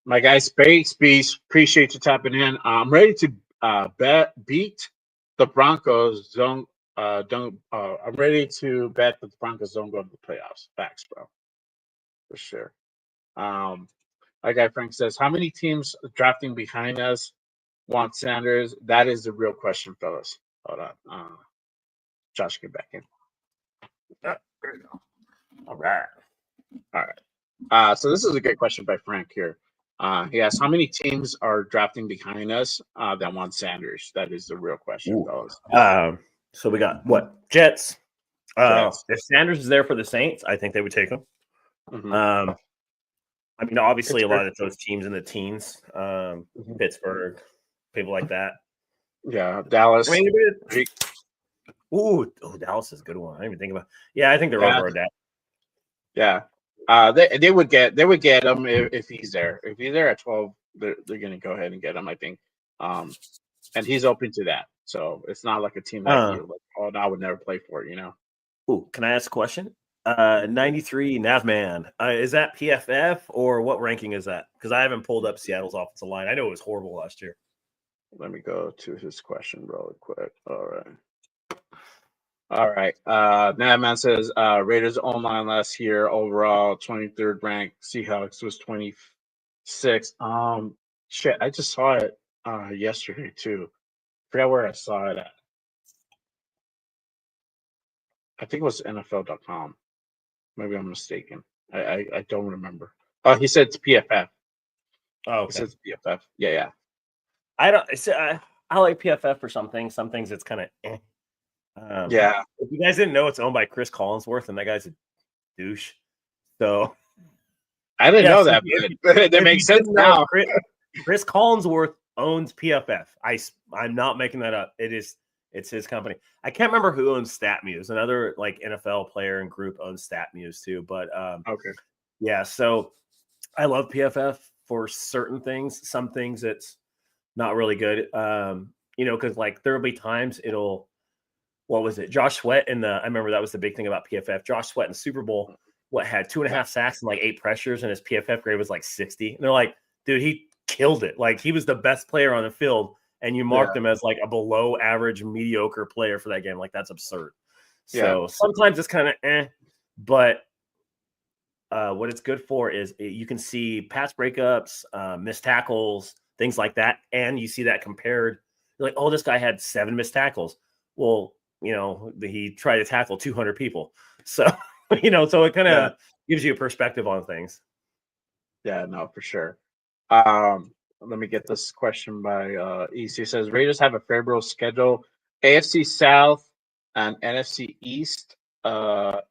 my guy Space Beast, appreciate you tapping in. I'm ready to beat the Broncos. I'm ready to bet that the Broncos don't go to the playoffs. Facts, bro, for sure. My guy Frank says, how many teams drafting behind us want Sanders? That is the real question, fellas. Hold on. Josh, get back in. There you go. All right. So this is a good question by Frank here. He asks, how many teams are drafting behind us that want Sanders? That is the real question, fellas. So we got what? Jets. Jets. If Sanders is there for the Saints, I think they would take him. Mm-hmm. I mean, obviously, a lot of those teams in the teens, Pittsburgh, people like that. Yeah, Dallas. I mean, Dallas is a good one. I didn't even think about. Yeah, I think they're over that. Yeah, they would get him if he's there. If he's there at 12, they're going to go ahead and get him, I think. And he's open to that. So it's not like a team that you're like, oh, no, I would never play for it, you know. Ooh, can I ask a question? 93 Navman. Is that PFF or what ranking is that? Because I haven't pulled up Seattle's offensive line. I know it was horrible last year. Let me go to his question real quick. All right. Navman says Raiders online last year overall 23rd ranked. Seahawks was 26. Shit, I just saw it yesterday too. Forgot where I saw it at. I think it was NFL.com. Maybe I'm mistaken. I don't remember. Oh, he said it's PFF. Oh, okay. He says PFF. Yeah. I like PFF for some things. Some things it's kind of yeah. If you guys didn't know, it's owned by Chris Collinsworth, and that guy's a douche. So I didn't know that, but that makes sense now. Chris Collinsworth owns PFF. I'm not making that up. It's his company. I can't remember who owns StatMuse. Another like NFL player and group owns StatMuse too. But okay. Yeah, so I love PFF for certain things. Some things it's not really good. Because like there'll be times what was it? Josh Sweat I remember that was the big thing about PFF. Josh Sweat in the Super Bowl, had 2.5 sacks and like 8 pressures, and his PFF grade was like 60. And they're like, dude, he killed it. Like he was the best player on the field, and you marked him as like a below average, mediocre player for that game. Like that's absurd. So sometimes it's kind of but what it's good for is you can see pass breakups, missed tackles, things like that, and you see that compared. You're like, oh, this guy had 7 missed tackles. Well, he tried to tackle 200 people. So, so it kind of gives you a perspective on things. Yeah, no, for sure. Let me get this question by East. He says Raiders have a favorable schedule. AFC South and NFC East. Go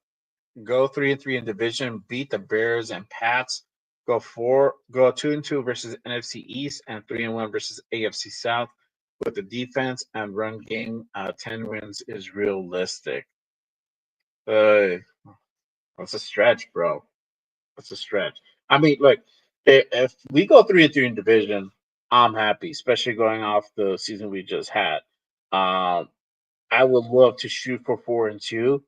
3-3 in division, beat the Bears and Pats. Go 2-2 versus NFC East and 3-1 versus AFC South. With the defense and run game, 10 wins is realistic. That's a stretch, bro. That's a stretch. I mean, look, if we go 3-3 in division, I'm happy, especially going off the season we just had. I would love to shoot for 4-2.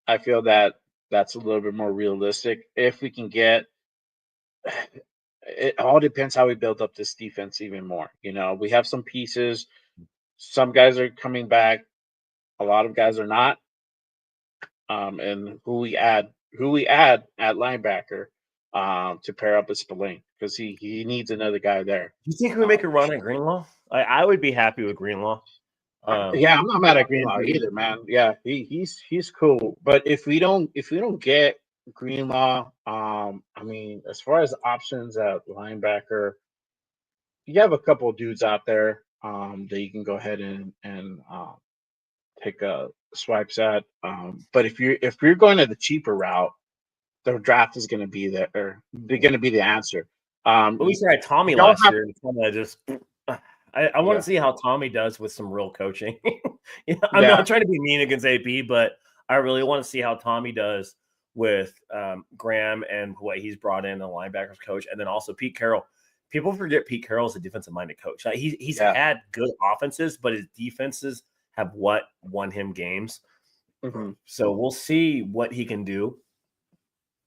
I feel that that's a little bit more realistic. If we can get, it all depends how we build up this defense even more. We have some pieces. Some guys are coming back. A lot of guys are not. And who we add at linebacker to pair up with Spillane, because he needs another guy there. Do you think we make a run at Greenlaw? I would be happy with Greenlaw. Yeah, I'm not mad at Greenlaw either, man. Yeah, he's cool. But if we don't get Greenlaw, I mean, as far as options at linebacker, you have a couple of dudes out there that you can go ahead and take swipes at. But if you're going to the cheaper route, the draft is going to be there. They're going to be the answer. But we tried Tommy last year, and kind of just. I want to see how Tommy does with some real coaching. I'm not trying to be mean against AP, but I really want to see how Tommy does with Graham and what he's brought in, the linebackers coach, and then also Pete Carroll. People forget Pete Carroll is a defensive-minded coach. He's had good offenses, but his defenses have won him games. Mm-hmm. So we'll see what he can do,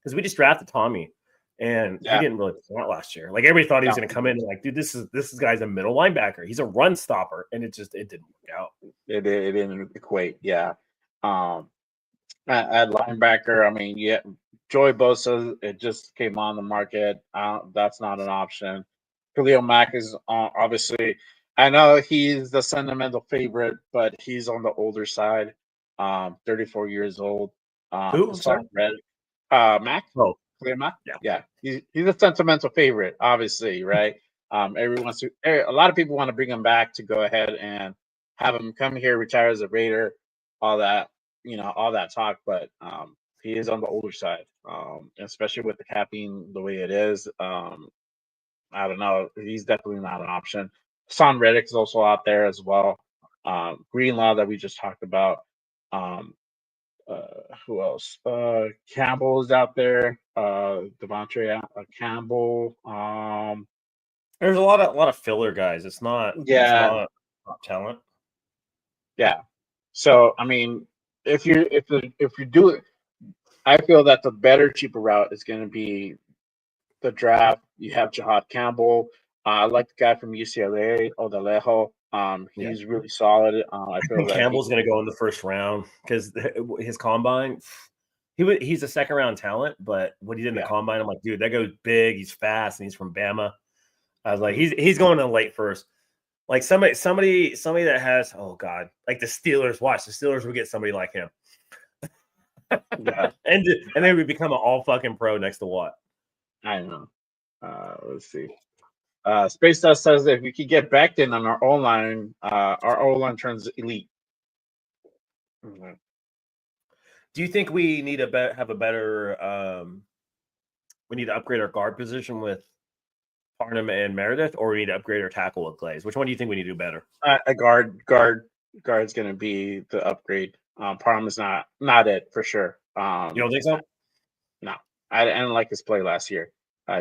because we just drafted Tommy. And he didn't really play out last year. Like, everybody thought he was going to come in and like, dude, this guy's a middle linebacker. He's a run stopper, and it didn't work out. It didn't equate. Yeah. At linebacker, I mean, Joey Bosa, it just came on the market. That's not an option. Khalil Mack is obviously. I know he's the sentimental favorite, but he's on the older side. 34 years old. Who? I'm sorry. Mack. Oh. Yeah. He's a sentimental favorite, obviously, right? A lot of people want to bring him back to go ahead and have him come here, retire as a Raider, all that, all that talk. But he is on the older side, especially with the capping the way it is. I don't know. He's definitely not an option. Son Reddick is also out there as well. Greenlaw that we just talked about. Who else? Campbell is out there. Devontae Campbell. There's a lot of filler guys. It's not top talent. Yeah. So I mean, if you do it, I feel that the better, cheaper route is going to be the draft. You have Jahad Campbell. I like the guy from UCLA, Odalejo. He's really solid. I feel that Campbell's going to go in the first round because his combine, he's a second round talent, but what he did in the combine, I'm like, dude, that goes big. He's fast, and he's from Bama. I was like, he's going in late first. Like somebody that has, oh God, like the Steelers. Watch, the Steelers will get somebody like him. And then we become an all fucking pro next to Watt. I know. Let's see. Space Dust says that if we could get Becton on our O-line turns elite. Mm-hmm. Do you think we need to have a better? We need to upgrade our guard position with Parham and Meredith, or we need to upgrade our tackle with Glaze? Which one do you think we need to do better? A guard's going to be the upgrade. Parham is not it for sure. You don't think so? No, I didn't like his play last year.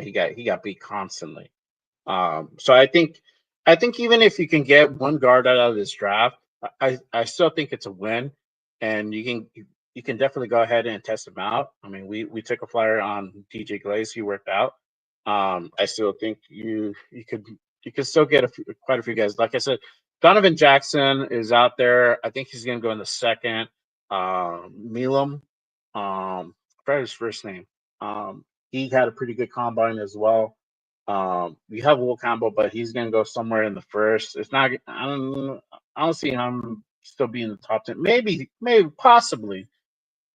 He got beat constantly. So I think even if you can get one guard out of this draft, I still think it's a win, and you can definitely go ahead and test him out. I mean, we took a flyer on DJ Glaze. He worked out. I still think you could still get quite a few guys. Like I said, Donovan Jackson is out there. I think he's going to go in the second. Milam, probably his first name. He had a pretty good combine as well. We have Will Campbell, but he's going to go somewhere in the first. It's not. I don't see him still be in the top 10. Maybe, possibly.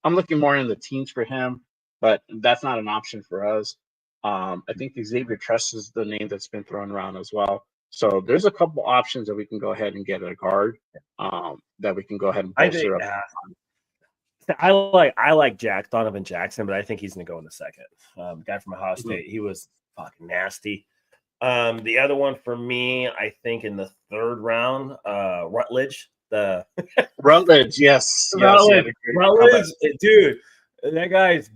I'm looking more in the teens for him, but that's not an option for us. I think Xavier Trust is the name that's been thrown around as well. So there's a couple options that we can go ahead and get a guard that we can go ahead and I think bolster up. I like Donovan Jackson, but I think he's going to go in the second. Guy from Ohio Mhm. State, he was fucking nasty. The other one for me, I think in the third round, Rutledge. Rutledge, yes. Rutledge, dude, that guy's.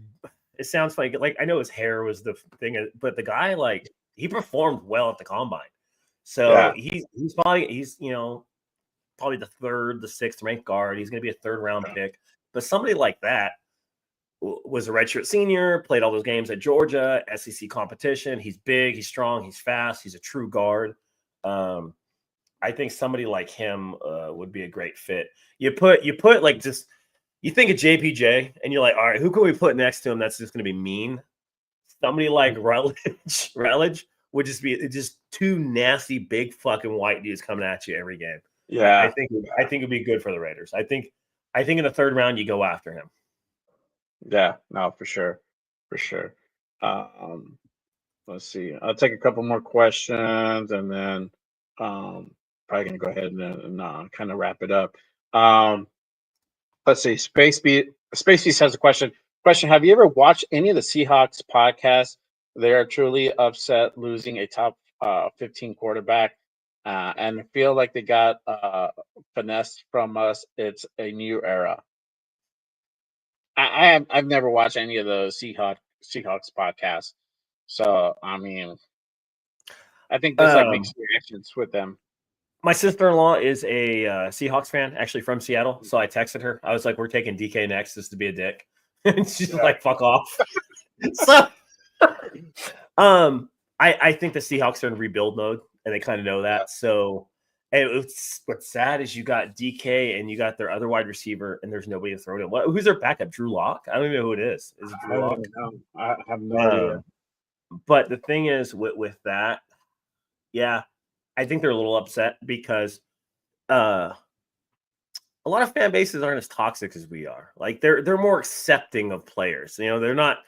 It sounds funny. Like I know his hair was the thing, but the guy, like, he performed well at the combine. So he's probably probably the sixth ranked guard. He's going to be a third round pick. But somebody like that was a redshirt senior, played all those games at Georgia, SEC competition. He's big, he's strong, he's fast, he's a true guard. I think somebody like him would be a great fit. You put like just you think of JPJ and you're like, all right, who can we put next to him that's just going to be mean? Somebody like Rutledge would just be just two nasty big fucking white dudes coming at you every game. Yeah, I think it'd be good for the Raiders. I think in the third round you go after him. Yeah, no, for sure. Let's see. I'll take a couple more questions and then probably gonna go ahead and kind of wrap it up. Let's see. Space Beast has a question. Have you ever watched any of the Seahawks podcasts? They are truly upset losing a top 15 quarterback and feel like they got finessed from us. It's a new era. I've never watched any of the Seahawks podcasts, so I mean, I think there's like mixed reactions with them. My sister-in-law is a Seahawks fan, actually from Seattle. So I texted her. I was like, "We're taking DK next, just to be a dick," and she's like, "Fuck off." So, I think the Seahawks are in rebuild mode, and they kind of know that. So, and what's sad is you got DK and you got their other wide receiver, and there's nobody to throw to. Who's their backup? Drew Lock? I don't even know who it is. Is it Drew Lock? I have no idea. But the thing is, with that, yeah, I think they're a little upset because a lot of fan bases aren't as toxic as we are. Like they're more accepting of players. They're not.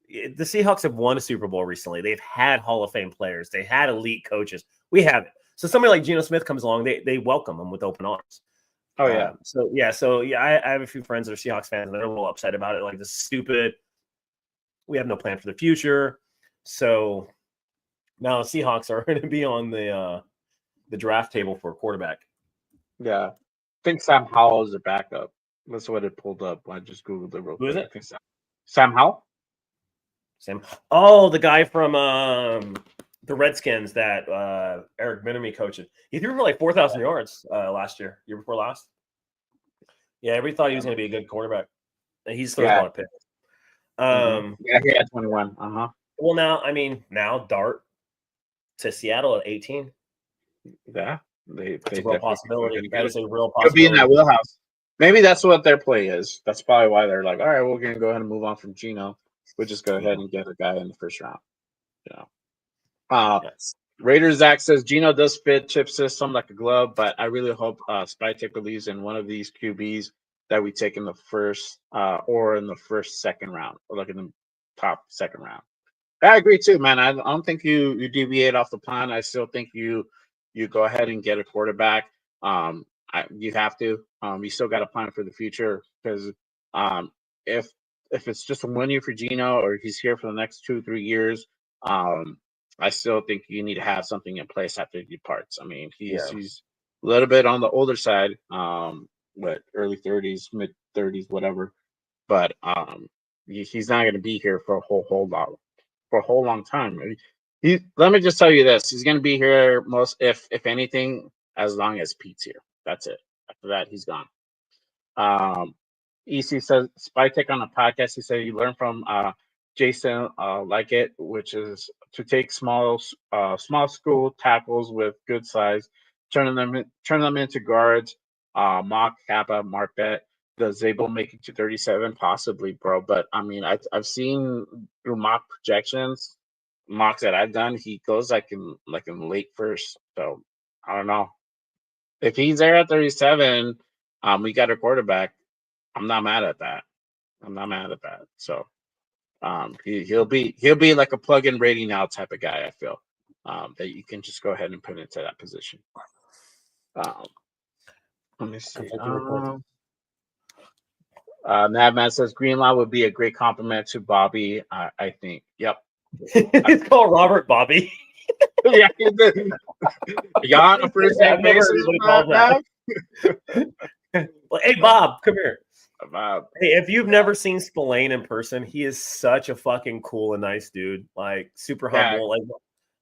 The Seahawks have won a Super Bowl recently. They've had Hall of Fame players. They had elite coaches. We haven't. So somebody like Geno Smith comes along, they welcome him with open arms. Oh yeah. I have a few friends that are Seahawks fans, and they're a little upset about it. Like, this is stupid. We have no plan for the future. So now the Seahawks are going to be on the draft table for a quarterback. Yeah, I think Sam Howell is a backup. That's what it pulled up. I just googled it real quick. Who is it? Sam Howell. Oh, the guy from the Redskins that Eric Bieniemy coached. He threw for like 4,000 yards last year before last. Yeah, everybody thought he was going to be a good quarterback. He's thrown a lot of picks. Yeah, he had 21. Well, now Dart to Seattle at 18. Yeah, that's a real possibility. That is a real possibility. Could be in that wheelhouse. Maybe that's what their play is. That's probably why they're like, all right, we're going to go ahead and move on from Geno. We'll just go ahead and get a guy in the first round. Yes. Raiders Zach says Geno does fit chip system like a glove, but I really hope Spytek believes in one of these QBs that we take in the first or in the second round, or like in the top second round. I agree too, man. I don't think you deviate off the plan. I still think you go ahead and get a quarterback. You have to. You still got to plan for the future, because if it's just a 1 year for Geno, or he's here for the next 2-3 years, I still think you need to have something in place after he departs. I mean, he's a little bit on the older side, early 30s, mid 30s, whatever. But he's not going to be here for a whole long time. Let me just tell you this: he's going to be here if anything, as long as Pete's here. That's it. After that, he's gone. EC says Spytek on a podcast. He said he learned from Jason like it, which is to take small school tackles with good size, turn them into guards. Mock Kappa Marpet. Does Zabel make it to 37? Possibly, bro. But I mean, I've seen through mock projections, mocks that I've done, he goes like in late first. So I don't know. If he's there at 37, We got a quarterback. I'm not mad at that. So he'll be like a plug-in rating now type of guy. I feel that you can just go ahead and put into that position. Let me see. Madman says Greenlaw would be a great compliment to Bobby. I think. Yep. It's called Robert Bobby. Yeah, y'all on the first name basis. Well, hey, Bob, come here. Bob. Hey, if you've never seen Spillane in person, he is such a fucking cool and nice dude. Like super humble.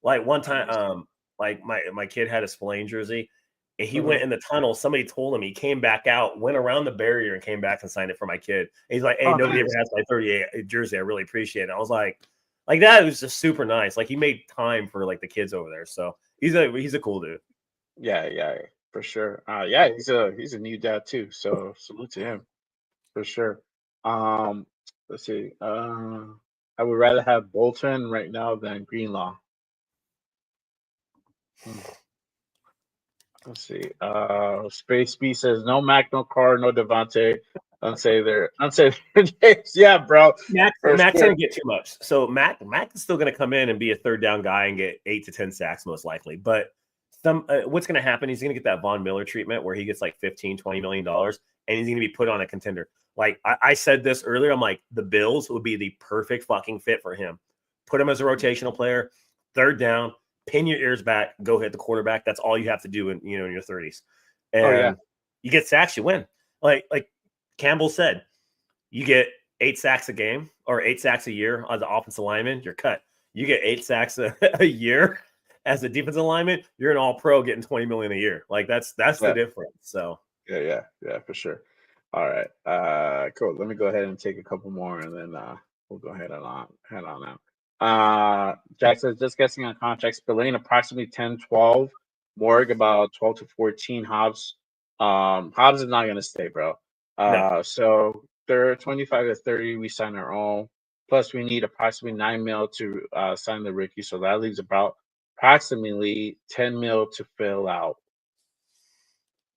Like one time, like my kid had a Spillane jersey, and he went in the tunnel. Somebody told him, he came back out, went around the barrier, and came back and signed it for my kid. And he's like, "Hey, nobody ever has my 38 jersey. I really appreciate it." I was like that was just super nice. Like he made time for like the kids over there. So he's a cool dude. Yeah, for sure. Yeah, he's a new dad too. So salute to him for sure. Let's see. I would rather have Bolton right now than Greenlaw. Let's see. Space B says no Mac, no Carr, no Devontae. Unsafe there. Yeah, bro. Mac's gonna get too much. So Mac is still gonna come in and be a third down guy and get 8 to 10 sacks most likely. But what's gonna happen? He's gonna get that Von Miller treatment where he gets like $15-20 million and he's gonna be put on a contender. Like I said this earlier, I'm like the Bills would be the perfect fucking fit for him. Put him as a rotational player, third down, pin your ears back, go hit the quarterback. That's all you have to do in your 30s. And you get sacks, you win. Like Campbell said, you get 8 sacks a game or 8 sacks a year as an offensive lineman, you're cut. You get 8 sacks a year as a defensive lineman, you're an all-pro getting $20 million a year. Like that's the difference. So yeah, for sure. All right, cool. Let me go ahead and take a couple more, and then we'll go ahead on out. Jack says, just guessing on contracts, Spillane approximately 10-12, Morg about 12 to 14, Hobbs. Hobbs is not going to stay, bro. No. So they're 25 to 30. We sign our own. Plus, we need approximately $9 million to sign the rookie. So that leaves about approximately $10 million to fill out.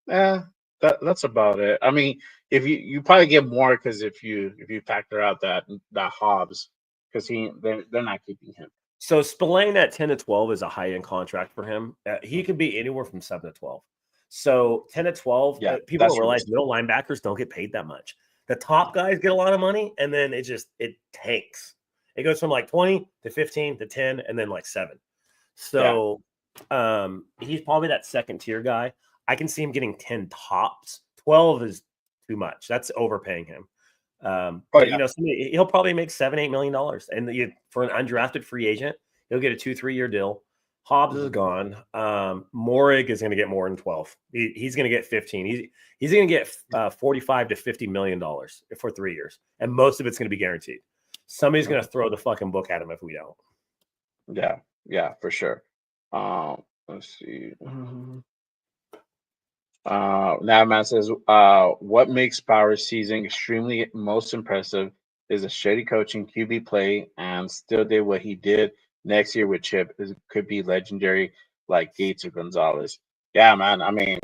That's about it. I mean, if you probably get more because if you factor out that Hobbs, because they're not keeping him. So Spillane at 10 to 12 is a high end contract for him. He could be anywhere from 7 to 12. So 10 to 12, people don't realize middle linebackers don't get paid that much. The top guys get a lot of money, and then it tanks. It goes from like 20 to 15 to 10, and then like 7. So he's probably that second tier guy. I can see him getting 10 tops. 12 is too much. That's overpaying him. But he'll probably make $7-8 million, and for an undrafted free agent, he'll get a 2-3 year deal. Hobbs is gone. Morig is going to get more than 12. He's going to get 15. He's going to get $45 to $50 million for 3 years, and most of it's going to be guaranteed. Somebody's going to throw the fucking book at him if we don't. Yeah, for sure. Let's see. Navman says, what makes Bauer's season extremely most impressive is a steady coaching, QB play, and still did what he did next year with Chip. It could be legendary like Gates or Gonzalez. Yeah, man. I mean,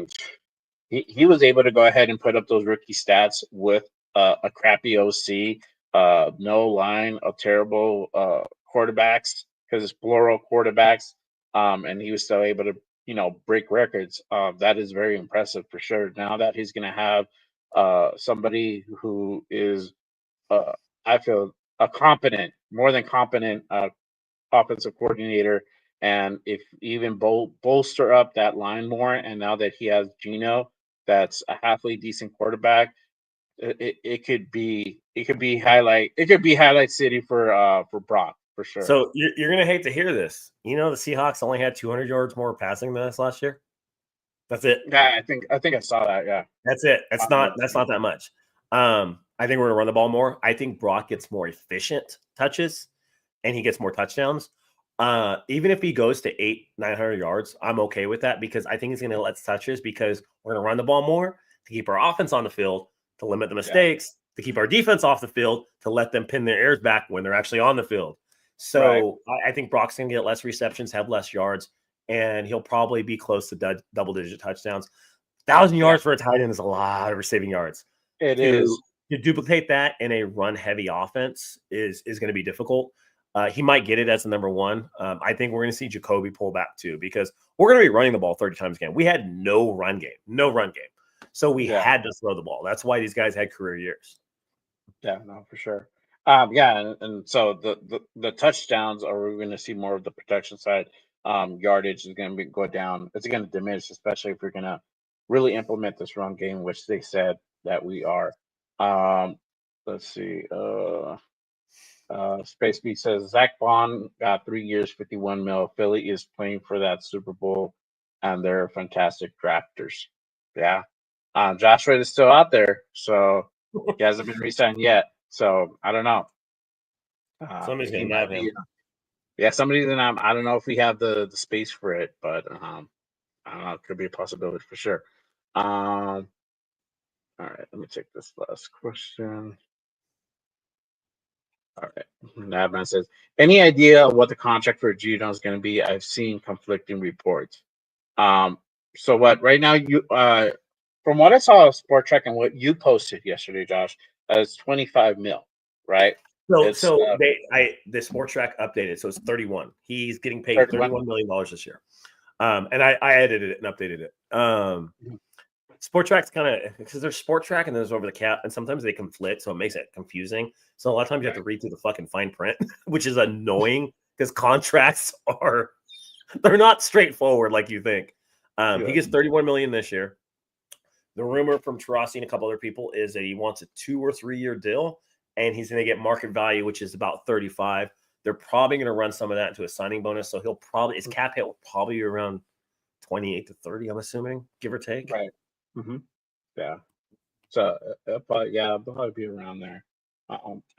he was able to go ahead and put up those rookie stats with a crappy OC, no line of terrible quarterbacks because it's plural quarterbacks, and he was still able to break records. That is very impressive for sure. Now that he's going to have somebody who is, I feel, a competent, more than competent offensive coordinator, and if even bolster up that line more, and now that he has Geno, that's a halfway decent quarterback, it could be highlight city for Brock. For sure. So you're going to hate to hear this. The Seahawks only had 200 yards more passing than us last year. That's it. Yeah, I think I saw that. Yeah, that's it. That's not that much. I think we're going to run the ball more. I think Brock gets more efficient touches, and he gets more touchdowns. Even if he goes to 800-900 yards, I'm okay with that because I think he's going to let touches because we're going to run the ball more to keep our offense on the field, to limit the mistakes, to keep our defense off the field, to let them pin their ears back when they're actually on the field. So I think Brock's going to get less receptions, have less yards, and he'll probably be close to double-digit touchdowns. 1,000 yards for a tight end is a lot of receiving yards. It is. To duplicate that in a run-heavy offense is going to be difficult. He might get it as the number one. I think we're going to see Jacoby pull back too because we're going to be running the ball 30 times a game. We had no run game. So we had to throw the ball. That's why these guys had career years. Yeah, no, for sure. And so the touchdowns are we're going to see more of the protection side. Yardage is going to go down. It's going to diminish, especially if we're going to really implement this run game, which they said that we are. Let's see. Space B says Zach Bond got 3 years, 51 mil. Philly is playing for that Super Bowl, and they're fantastic drafters. Yeah. Josh Red is still out there, so he hasn't been re-signed yet. So I don't know. Somebody's gonna nab him. Yeah, somebody's gonna. I don't know if we have the space for it, but I don't know. It could be a possibility for sure. All right, let me take this last question. All right, Nabman says, any idea what the contract for Geno is going to be? I've seen conflicting reports. So what? Right now, you from what I saw of Sport Trek and what you posted yesterday, Josh, it's 25 mil, right? So the Sport Track updated, so it's 31. He's getting paid $31 million this year. And I edited it and updated it. Sport Track's kind of because there's Sport Track and there's over the cap, and sometimes they conflict, so it makes it confusing. So a lot of times you have to read through the fucking fine print, which is annoying because contracts they're not straightforward like you think. He gets $31 million this year. The rumor from Tarasi and a couple other people is that he wants a 2 or 3 year deal, and he's going to get market value, which is about 35. They're probably going to run some of that into a signing bonus, so his cap hit will probably be around 28 to 30. I'm assuming, give or take. Right. Mm-hmm. Yeah. So, it'll probably be around there.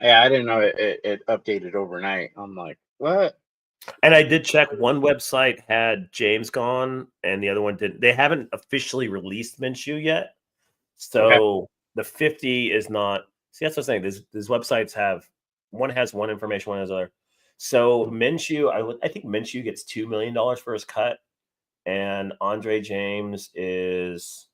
Yeah, I didn't know it updated overnight. I'm like, what? And I did check. One website had James gone, and the other one didn't. They haven't officially released Minshew yet, so the 50 is not. See, that's what I'm saying. These websites have one has one information, one has other. So Minshew, I think Minshew gets $2 million for his cut, and Andre James is.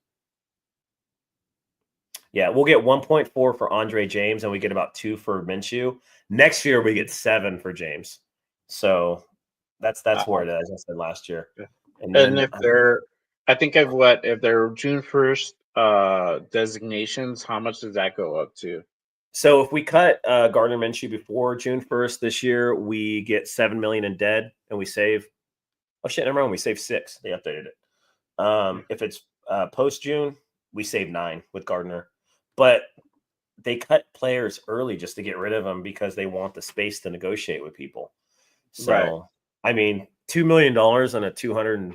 Yeah, we'll get 1.4 for Andre James, and we get about 2 for Minshew. Next year, we get 7 for James. So that's where it is. I said last year. And then if they're, I think if they're June 1st designations, how much does that go up to? So if we cut Gardner Minshew before June 1st this year, we get $7 million in dead, and we save. Oh shit! Never mind. We save 6. They updated it. If it's post June, we save 9 with Gardner. But they cut players early just to get rid of them because they want the space to negotiate with people. So, I mean, $2 million on a 200,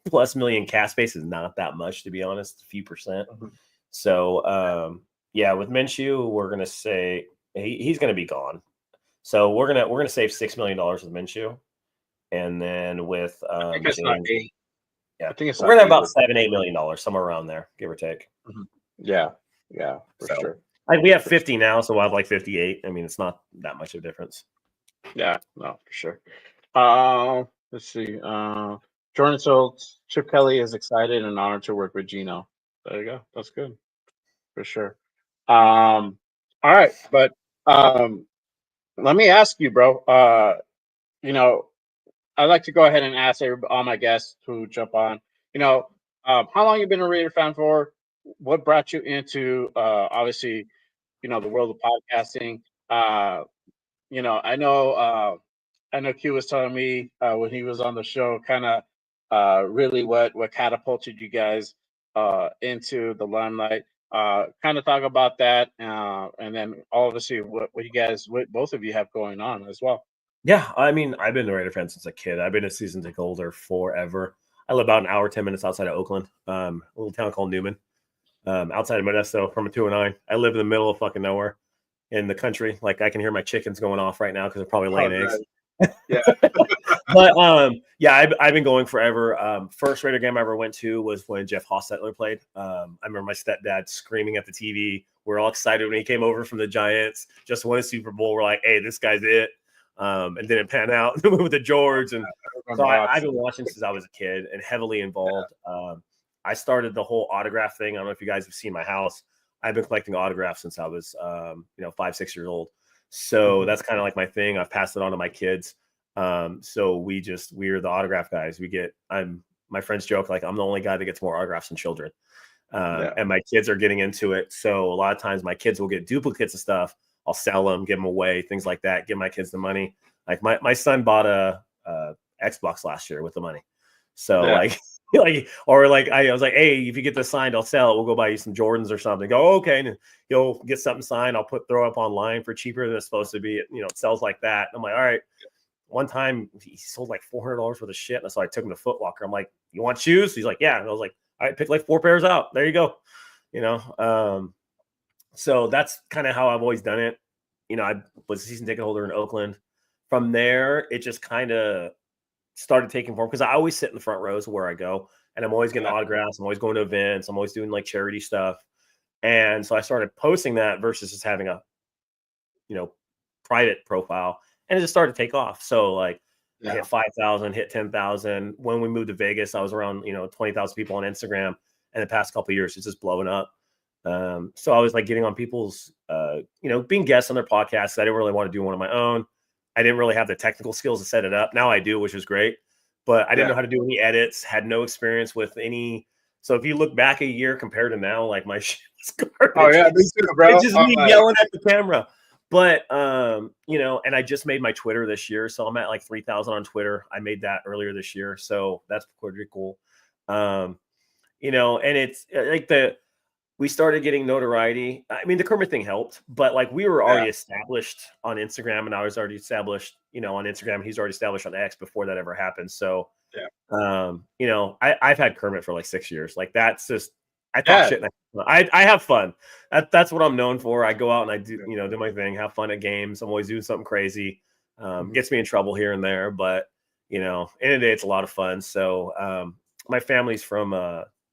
plus million cap space is not that much, to be honest, a few percent. Mm-hmm. So, with Minshew, we're gonna say he's gonna be gone. So we're gonna save $6 million with Minshew, and then with I think it's not 8. Yeah, I think it's we're gonna have about $7-8 million, somewhere around there, give or take. Mm-hmm. Yeah, for sure. We have 50 now, so we'll have like 58. I mean, it's not that much of a difference. Yeah, no, for sure. Let's see. Jordan Schultz, Chip Kelly is excited and honored to work with Geno. There you go. That's good. For sure. All right, but let me ask you, bro. I'd like to go ahead and ask all my guests who jump on. How long you been a Raider fan for? What brought you into obviously, the world of podcasting? I know Q was telling me when he was on the show, kind of really what catapulted you guys into the limelight. Kind of talk about that, and then obviously what both of you have going on as well. Yeah, I mean, I've been a Raider fan since a kid. I've been a season ticket holder forever. I live about an hour, 10 minutes outside of Oakland, a little town called Newman. Outside of Modesto from a 209. I live in the middle of fucking nowhere in the country. Like I can hear my chickens going off right now because they're probably laying eggs. Yeah. But I've been going forever. First Raider game I ever went to was when Jeff Hostetler played. I remember my stepdad screaming at the TV. We're all excited when he came over from the Giants, just won a Super Bowl. We're like, hey, this guy's it. And then it panned out with the George. And so I've been watching since I was a kid and heavily involved. I started the whole autograph thing. I don't know if you guys have seen my house. I've been collecting autographs since I was, 5-6 years old. So that's kind of like my thing. I've passed it on to my kids. So we're the autograph guys. My friends joke, like, I'm the only guy that gets more autographs than children. And my kids are getting into it. So a lot of times my kids will get duplicates of stuff. I'll sell them, give them away, things like that, give my kids the money. Like my son bought a Xbox last year with the money. So I was like, hey, if you get this signed, I'll sell it. We'll go buy you some Jordans or something. Go, okay. And you'll get something signed. I'll throw up online for cheaper than it's supposed to be. It sells like that. I'm like, all right. One time he sold like $400 worth of shit. And so I took him to Foot Locker. I'm like, you want shoes? He's like, yeah. And I was like, all right, pick like 4 pairs out. There you go. So that's kind of how I've always done it. I was a season ticket holder in Oakland. From there, it just kind of started taking form because I always sit in the front rows where I go, and I'm always getting autographs. I'm always going to events. I'm always doing like charity stuff. And so I started posting that versus just having a, private profile, and it just started to take off. So like I hit 5,000, hit 10,000. When we moved to Vegas, I was around, 20,000 people on Instagram. And the past couple of years, it's just blowing up. So I was like getting on people's, being guests on their podcasts. I didn't really want to do one of my own. I didn't really have the technical skills to set it up. Now I do, which is great. But I didn't know how to do any edits, had no experience with any. So if you look back a year compared to now, like my shit is garbage. Oh, yeah, me too, bro. It's just me yelling at the camera. But, and I just made my Twitter this year. So I'm at like 3,000 on Twitter. I made that earlier this year. So that's pretty cool. And it's like we started getting notoriety. I mean, the Kermit thing helped, but like we were already established on Instagram, and I was already established, on Instagram. He's already established on X before that ever happened. So, I've had Kermit for like 6 years. Like that's just, I talk shit. And I have fun. That's what I'm known for. I go out and I do, do my thing, have fun at games. I'm always doing something crazy. Gets me in trouble here and there, but end of the day, it's a lot of fun. So, my family's from,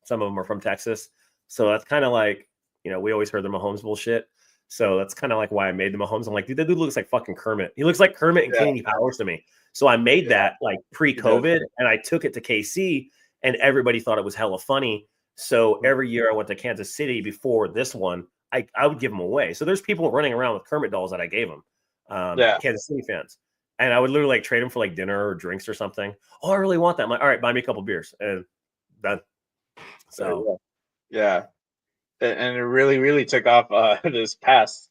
some of them are from Texas. So that's kind of like, we always heard the Mahomes bullshit. So that's kind of like why I made the Mahomes. I'm like, dude, that dude looks like fucking Kermit. He looks like Kermit and Kenny Powers to me. So I made that like pre-COVID, and I took it to KC, and everybody thought it was hella funny. So every year I went to Kansas City before this one, I would give them away. So there's people running around with Kermit dolls that I gave them, Kansas City fans. And I would literally like trade them for like dinner or drinks or something. Oh, I really want that. I'm like, all right, buy me a couple beers, and done. So yeah. And it really, really took off this past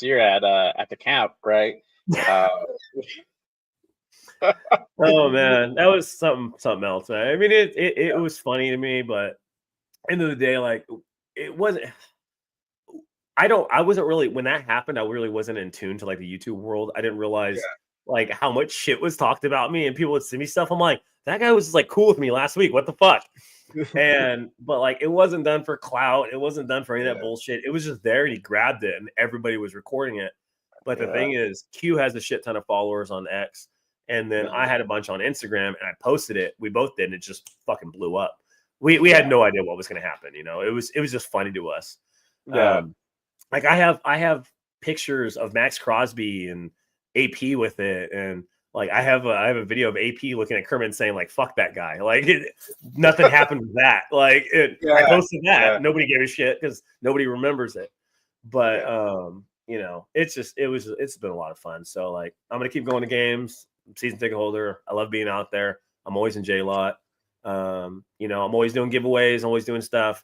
year at the camp, right? Oh man, that was something else, man. I mean, it was funny to me, but end of the day, like it wasn't. I wasn't really, when that happened, I really wasn't in tune to like the YouTube world. I didn't realize like how much shit was talked about me, and people would send me stuff. I'm like, that guy was like cool with me last week. What the fuck? But like it wasn't done for clout. It wasn't done for any of that bullshit. It was just there, and he grabbed it, and everybody was recording it. But the thing is, Q has a shit ton of followers on X, and then I had a bunch on Instagram, and I posted it. We both did, and it just fucking blew up. We had no idea what was going to happen. It was just funny to us. Like I have pictures of Max Crosby and AP with it, and like I have a video of AP looking at Kermit and saying like "fuck that guy." Like nothing happened with that. Like I posted that. Nobody gave a shit because nobody remembers it. But it's been a lot of fun. So like I'm gonna keep going to games. I'm season ticket holder. I love being out there. I'm always in J Lot. I'm always doing giveaways. I'm always doing stuff.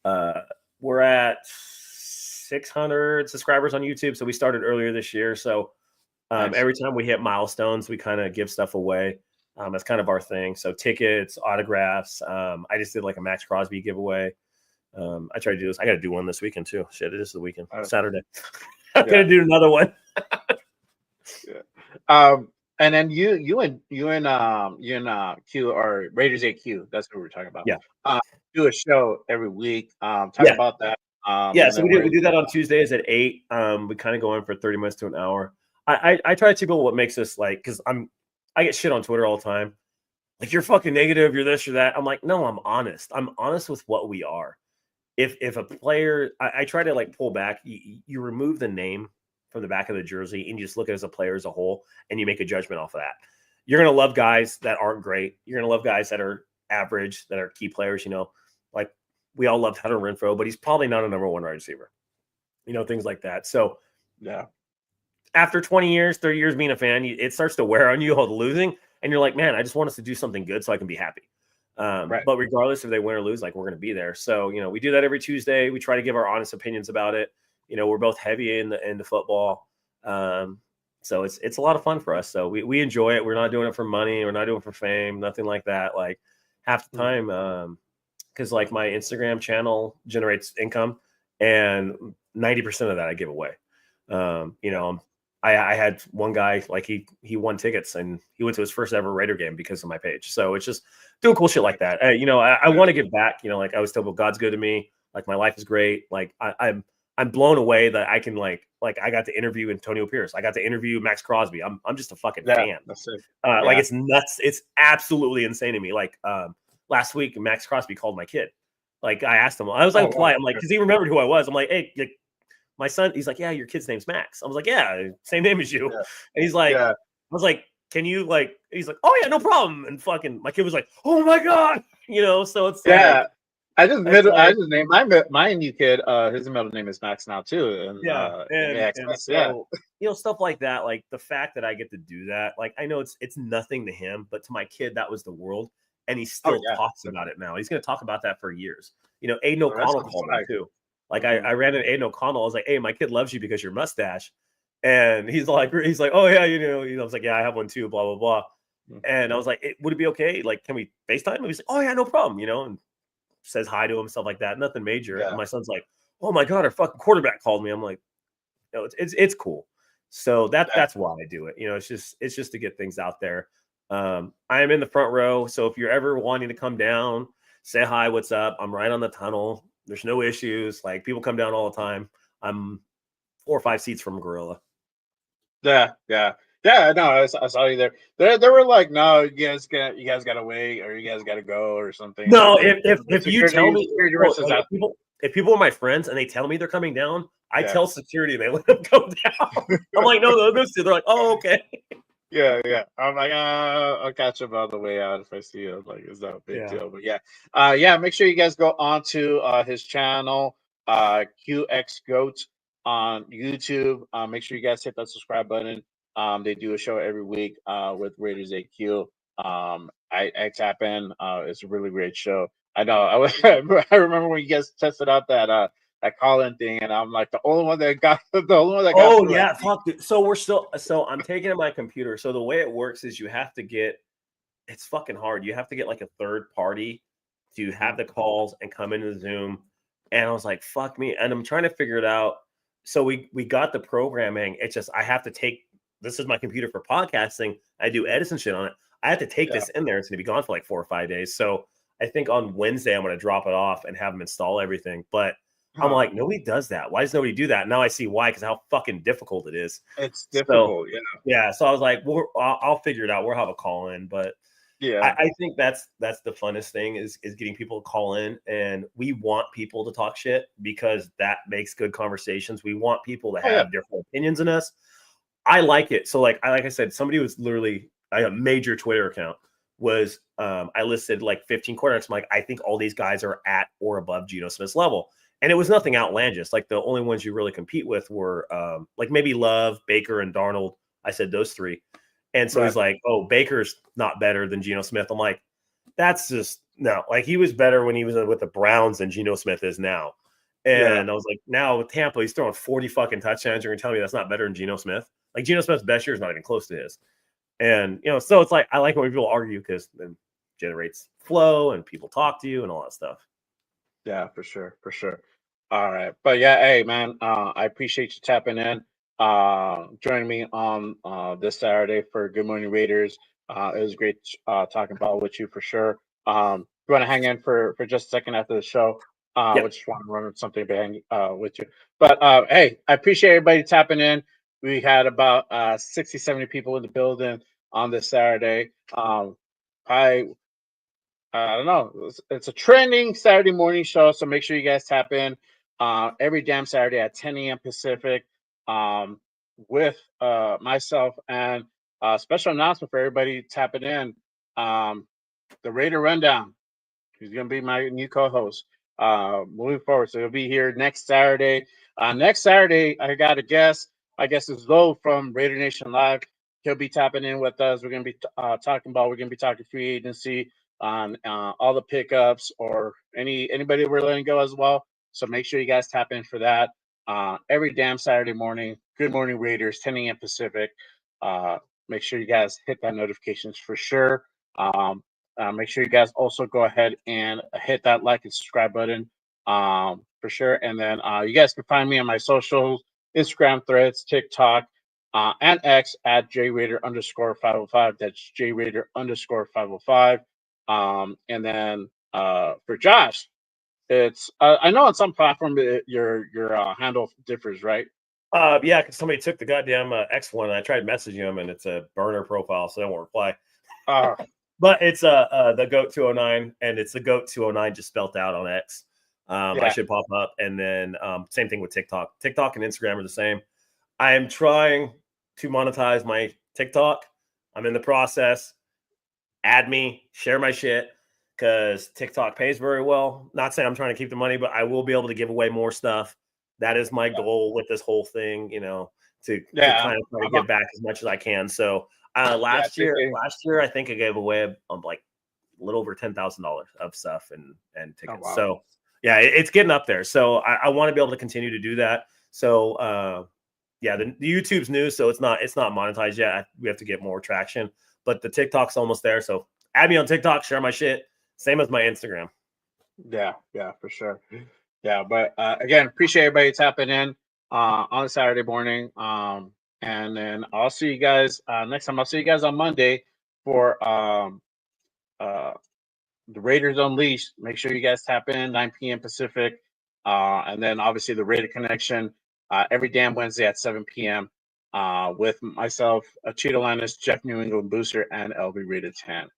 We're at 600 subscribers on YouTube. So we started earlier this year. So every time we hit milestones, we kind of give stuff away. That's kind of our thing. So tickets, autographs. I just did like a Max Crosby giveaway. I try to do this. I got to do one this weekend too. Shit, it is the weekend. Saturday. I'm going to do another one. And then you and Q or Raiders AQ. That's what we're talking about. Yeah. Do a show every week. Talk about that. So we do that on Tuesdays at 8. We kind of go in for 30 minutes to an hour. I try to tell people what makes us like, because I get shit on Twitter all the time. Like, you're fucking negative, you're this or that. I'm like, no, I'm honest. I'm honest with what we are. If a player, I try to like pull back. You remove the name from the back of the jersey and you just look at it as a player as a whole, and you make a judgment off of that. You're gonna love guys that aren't great. You're gonna love guys that are average, that are key players. we all loved Hunter Renfrow, but he's probably not a number one wide receiver. Things like that. So yeah. After 20 years, 30 years being a fan, it starts to wear on you all the losing, and you're like, man, I just want us to do something good so I can be happy. Right. But regardless if they win or lose, like, we're going to be there. So, we do that every Tuesday. We try to give our honest opinions about it. We're both heavy in the football. So it's a lot of fun for us. So we enjoy it. We're not doing it for money. We're not doing it for fame, nothing like that. Like, half the time, because like my Instagram channel generates income, and 90% of that I give away. I had one guy, like, he won tickets and he went to his first ever Raider game because of my page. So it's just doing cool shit like that. I want to give back. Like I was told, well, God's good to me. Like, my life is great. Like, I'm blown away that I can like I got to interview Antonio Pierce. I got to interview Max Crosby. I'm just a fucking fan. That's it. Like, it's nuts. It's absolutely insane to me. Like, last week Max Crosby called my kid. Like, I asked him, I was like, polite. I'm like, because he remembered who I was. I'm like, hey, my son, he's like, yeah, your kid's name's Max. I was like, yeah, same name as you. Yeah. And he's like, I was like, can you like, he's like, oh yeah, no problem. And fucking my kid was like, oh my God, so it's like, I just named my new kid. His middle name is Max now too. And so, stuff like that. Like, the fact that I get to do that, like, I know it's nothing to him, but to my kid, that was the world. And he still talks about it now. He's going to talk about that for years. Aiden O'Connell called me too. Like, I ran into Aiden O'Connell. I was like, hey, my kid loves you because your mustache. And he's like, oh yeah, I was like, yeah, I have one too, blah, blah, blah. And I was like, would it be okay? Like, can we FaceTime? And he's like, oh yeah, no problem. And says hi to him, stuff like that. Nothing major. And my son's like, oh my God, our fucking quarterback called me. I'm like, it's cool. So that's why I do it. It's just to get things out there. I am in the front row. So if you're ever wanting to come down, say hi, what's up? I'm right on the tunnel. There's no issues. Like, people come down all the time. I'm 4 or 5 seats from Gorilla. Yeah. No, I saw you there. They were like, no, you guys gotta wait, or you guys gotta go, or something. No, if you tell me, if people are my friends and they tell me they're coming down, I tell security and they let them come down. I'm like, no, those two. They're like, oh, okay. Yeah. I'm like, I'll catch him on the way out if I see him. Like, it's not a big deal. But make sure you guys go on to his channel, QX Goat on YouTube. Make sure you guys hit that subscribe button. They do a show every week with Raiders AQ. I tap in. It's a really great show. I know. I remember when you guys tested out that call-in thing, and I'm like the only one that got Oh yeah, fuck. Dude. So I'm taking it my computer. So the way it works is you have to get. It's fucking hard. You have to get like a third party to have the calls and come into the Zoom. And I was like, fuck me. And I'm trying to figure it out. So we got the programming. It's just I have to take. This is my computer for podcasting. I do edits and shit on it. I have to take this in there. It's going to be gone for like 4 or 5 days. So I think on Wednesday I'm going to drop it off and have them install everything. But I'm like, nobody does that. Why does nobody do that? Now I see why, because how fucking difficult it is. It's difficult, Yeah. So I was like, I'll figure it out. We'll have a call in, but I think that's the funnest thing is getting people to call in, and we want people to talk shit because that makes good conversations. We want people to have different opinions in us. I like it. So like I said, somebody was literally a major Twitter account was I listed like 15 quarterbacks. I'm like, I think all these guys are at or above Geno Smith's level. And it was nothing outlandish. Like, the only ones you really compete with were like maybe Love, Baker, and Darnold. I said those 3. And so he's like, oh, Baker's not better than Geno Smith. I'm like, that's just no. Like, he was better when he was with the Browns than Geno Smith is now. And I was like, now with Tampa, he's throwing 40 fucking touchdowns. You're going to tell me that's not better than Geno Smith? Like, Geno Smith's best year is not even close to his. And, so it's like, I like when people argue because then generates flow and people talk to you and all that stuff. Yeah, for sure. All right. But hey, man, I appreciate you tapping in, joining me on this Saturday for Good Morning Raiders. It was great talking about with you for sure. You want to hang in for just a second after the show? We just want to run something behind with you. But hey, I appreciate everybody tapping in. We had about 60, 70 people in the building on this Saturday. I don't know. It's a trending Saturday morning show, so make sure you guys tap in every damn Saturday at 10 a.m. Pacific with myself, and special announcement for everybody tapping in. The Raider Rundown. He's going to be my new co-host. moving forward. So he'll be here next Saturday. Next Saturday, I got a guest. My guest is Lo from Raider Nation Live. He'll be tapping in with us. We're going to be we're going to be talking free agency on all the pickups or anybody we're letting go as well. So make sure you guys tap in for that. Every damn Saturday morning. Good morning, Raiders, 10 a.m. Pacific. Make sure you guys hit that notifications for sure. Make sure you guys also go ahead and hit that like and subscribe button for sure. And then you guys can find me on my socials, Instagram, Threads, TikTok, and X at JRaider_505. That's JRaider_505. And then for Josh, it's I know on some platform your handle differs, right? Yeah, because somebody took the goddamn X one, and I tried messaging him, and it's a burner profile, so I won't reply. But it's the GOAT 209, and it's the GOAT 209 just spelled out on X. I should pop up, and then same thing with TikTok. TikTok and Instagram are the same. I am trying to monetize my TikTok. I'm in the process. Add me, share my shit, because TikTok pays very well. Not saying I'm trying to keep the money, but I will be able to give away more stuff. That is my goal with this whole thing, to kind of try to get back as much as I can. So last year, I think I gave away like a little over $10,000 of stuff and tickets. wow. So yeah, it's getting up there. So I want to be able to continue to do that. So yeah, the YouTube's new, so it's not monetized yet. We have to get more traction, but the TikTok's almost there. So add me on TikTok, share my shit. Same as my Instagram. Yeah, for sure. Yeah, but again, appreciate everybody tapping in on a Saturday morning. And then I'll see you guys next time. I'll see you guys on Monday for the Raiders Unleashed. Make sure you guys tap in 9 p.m. Pacific. And then obviously the Raider Connection every damn Wednesday at 7 p.m. With myself, Cheeto Lannis, Jeff New England Booster, and LB Rated 10.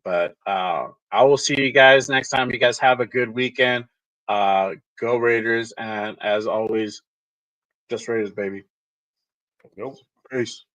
But I will see you guys next time. You guys have a good weekend. Go Raiders. And as always, just Raiders, baby. Nope. Peace.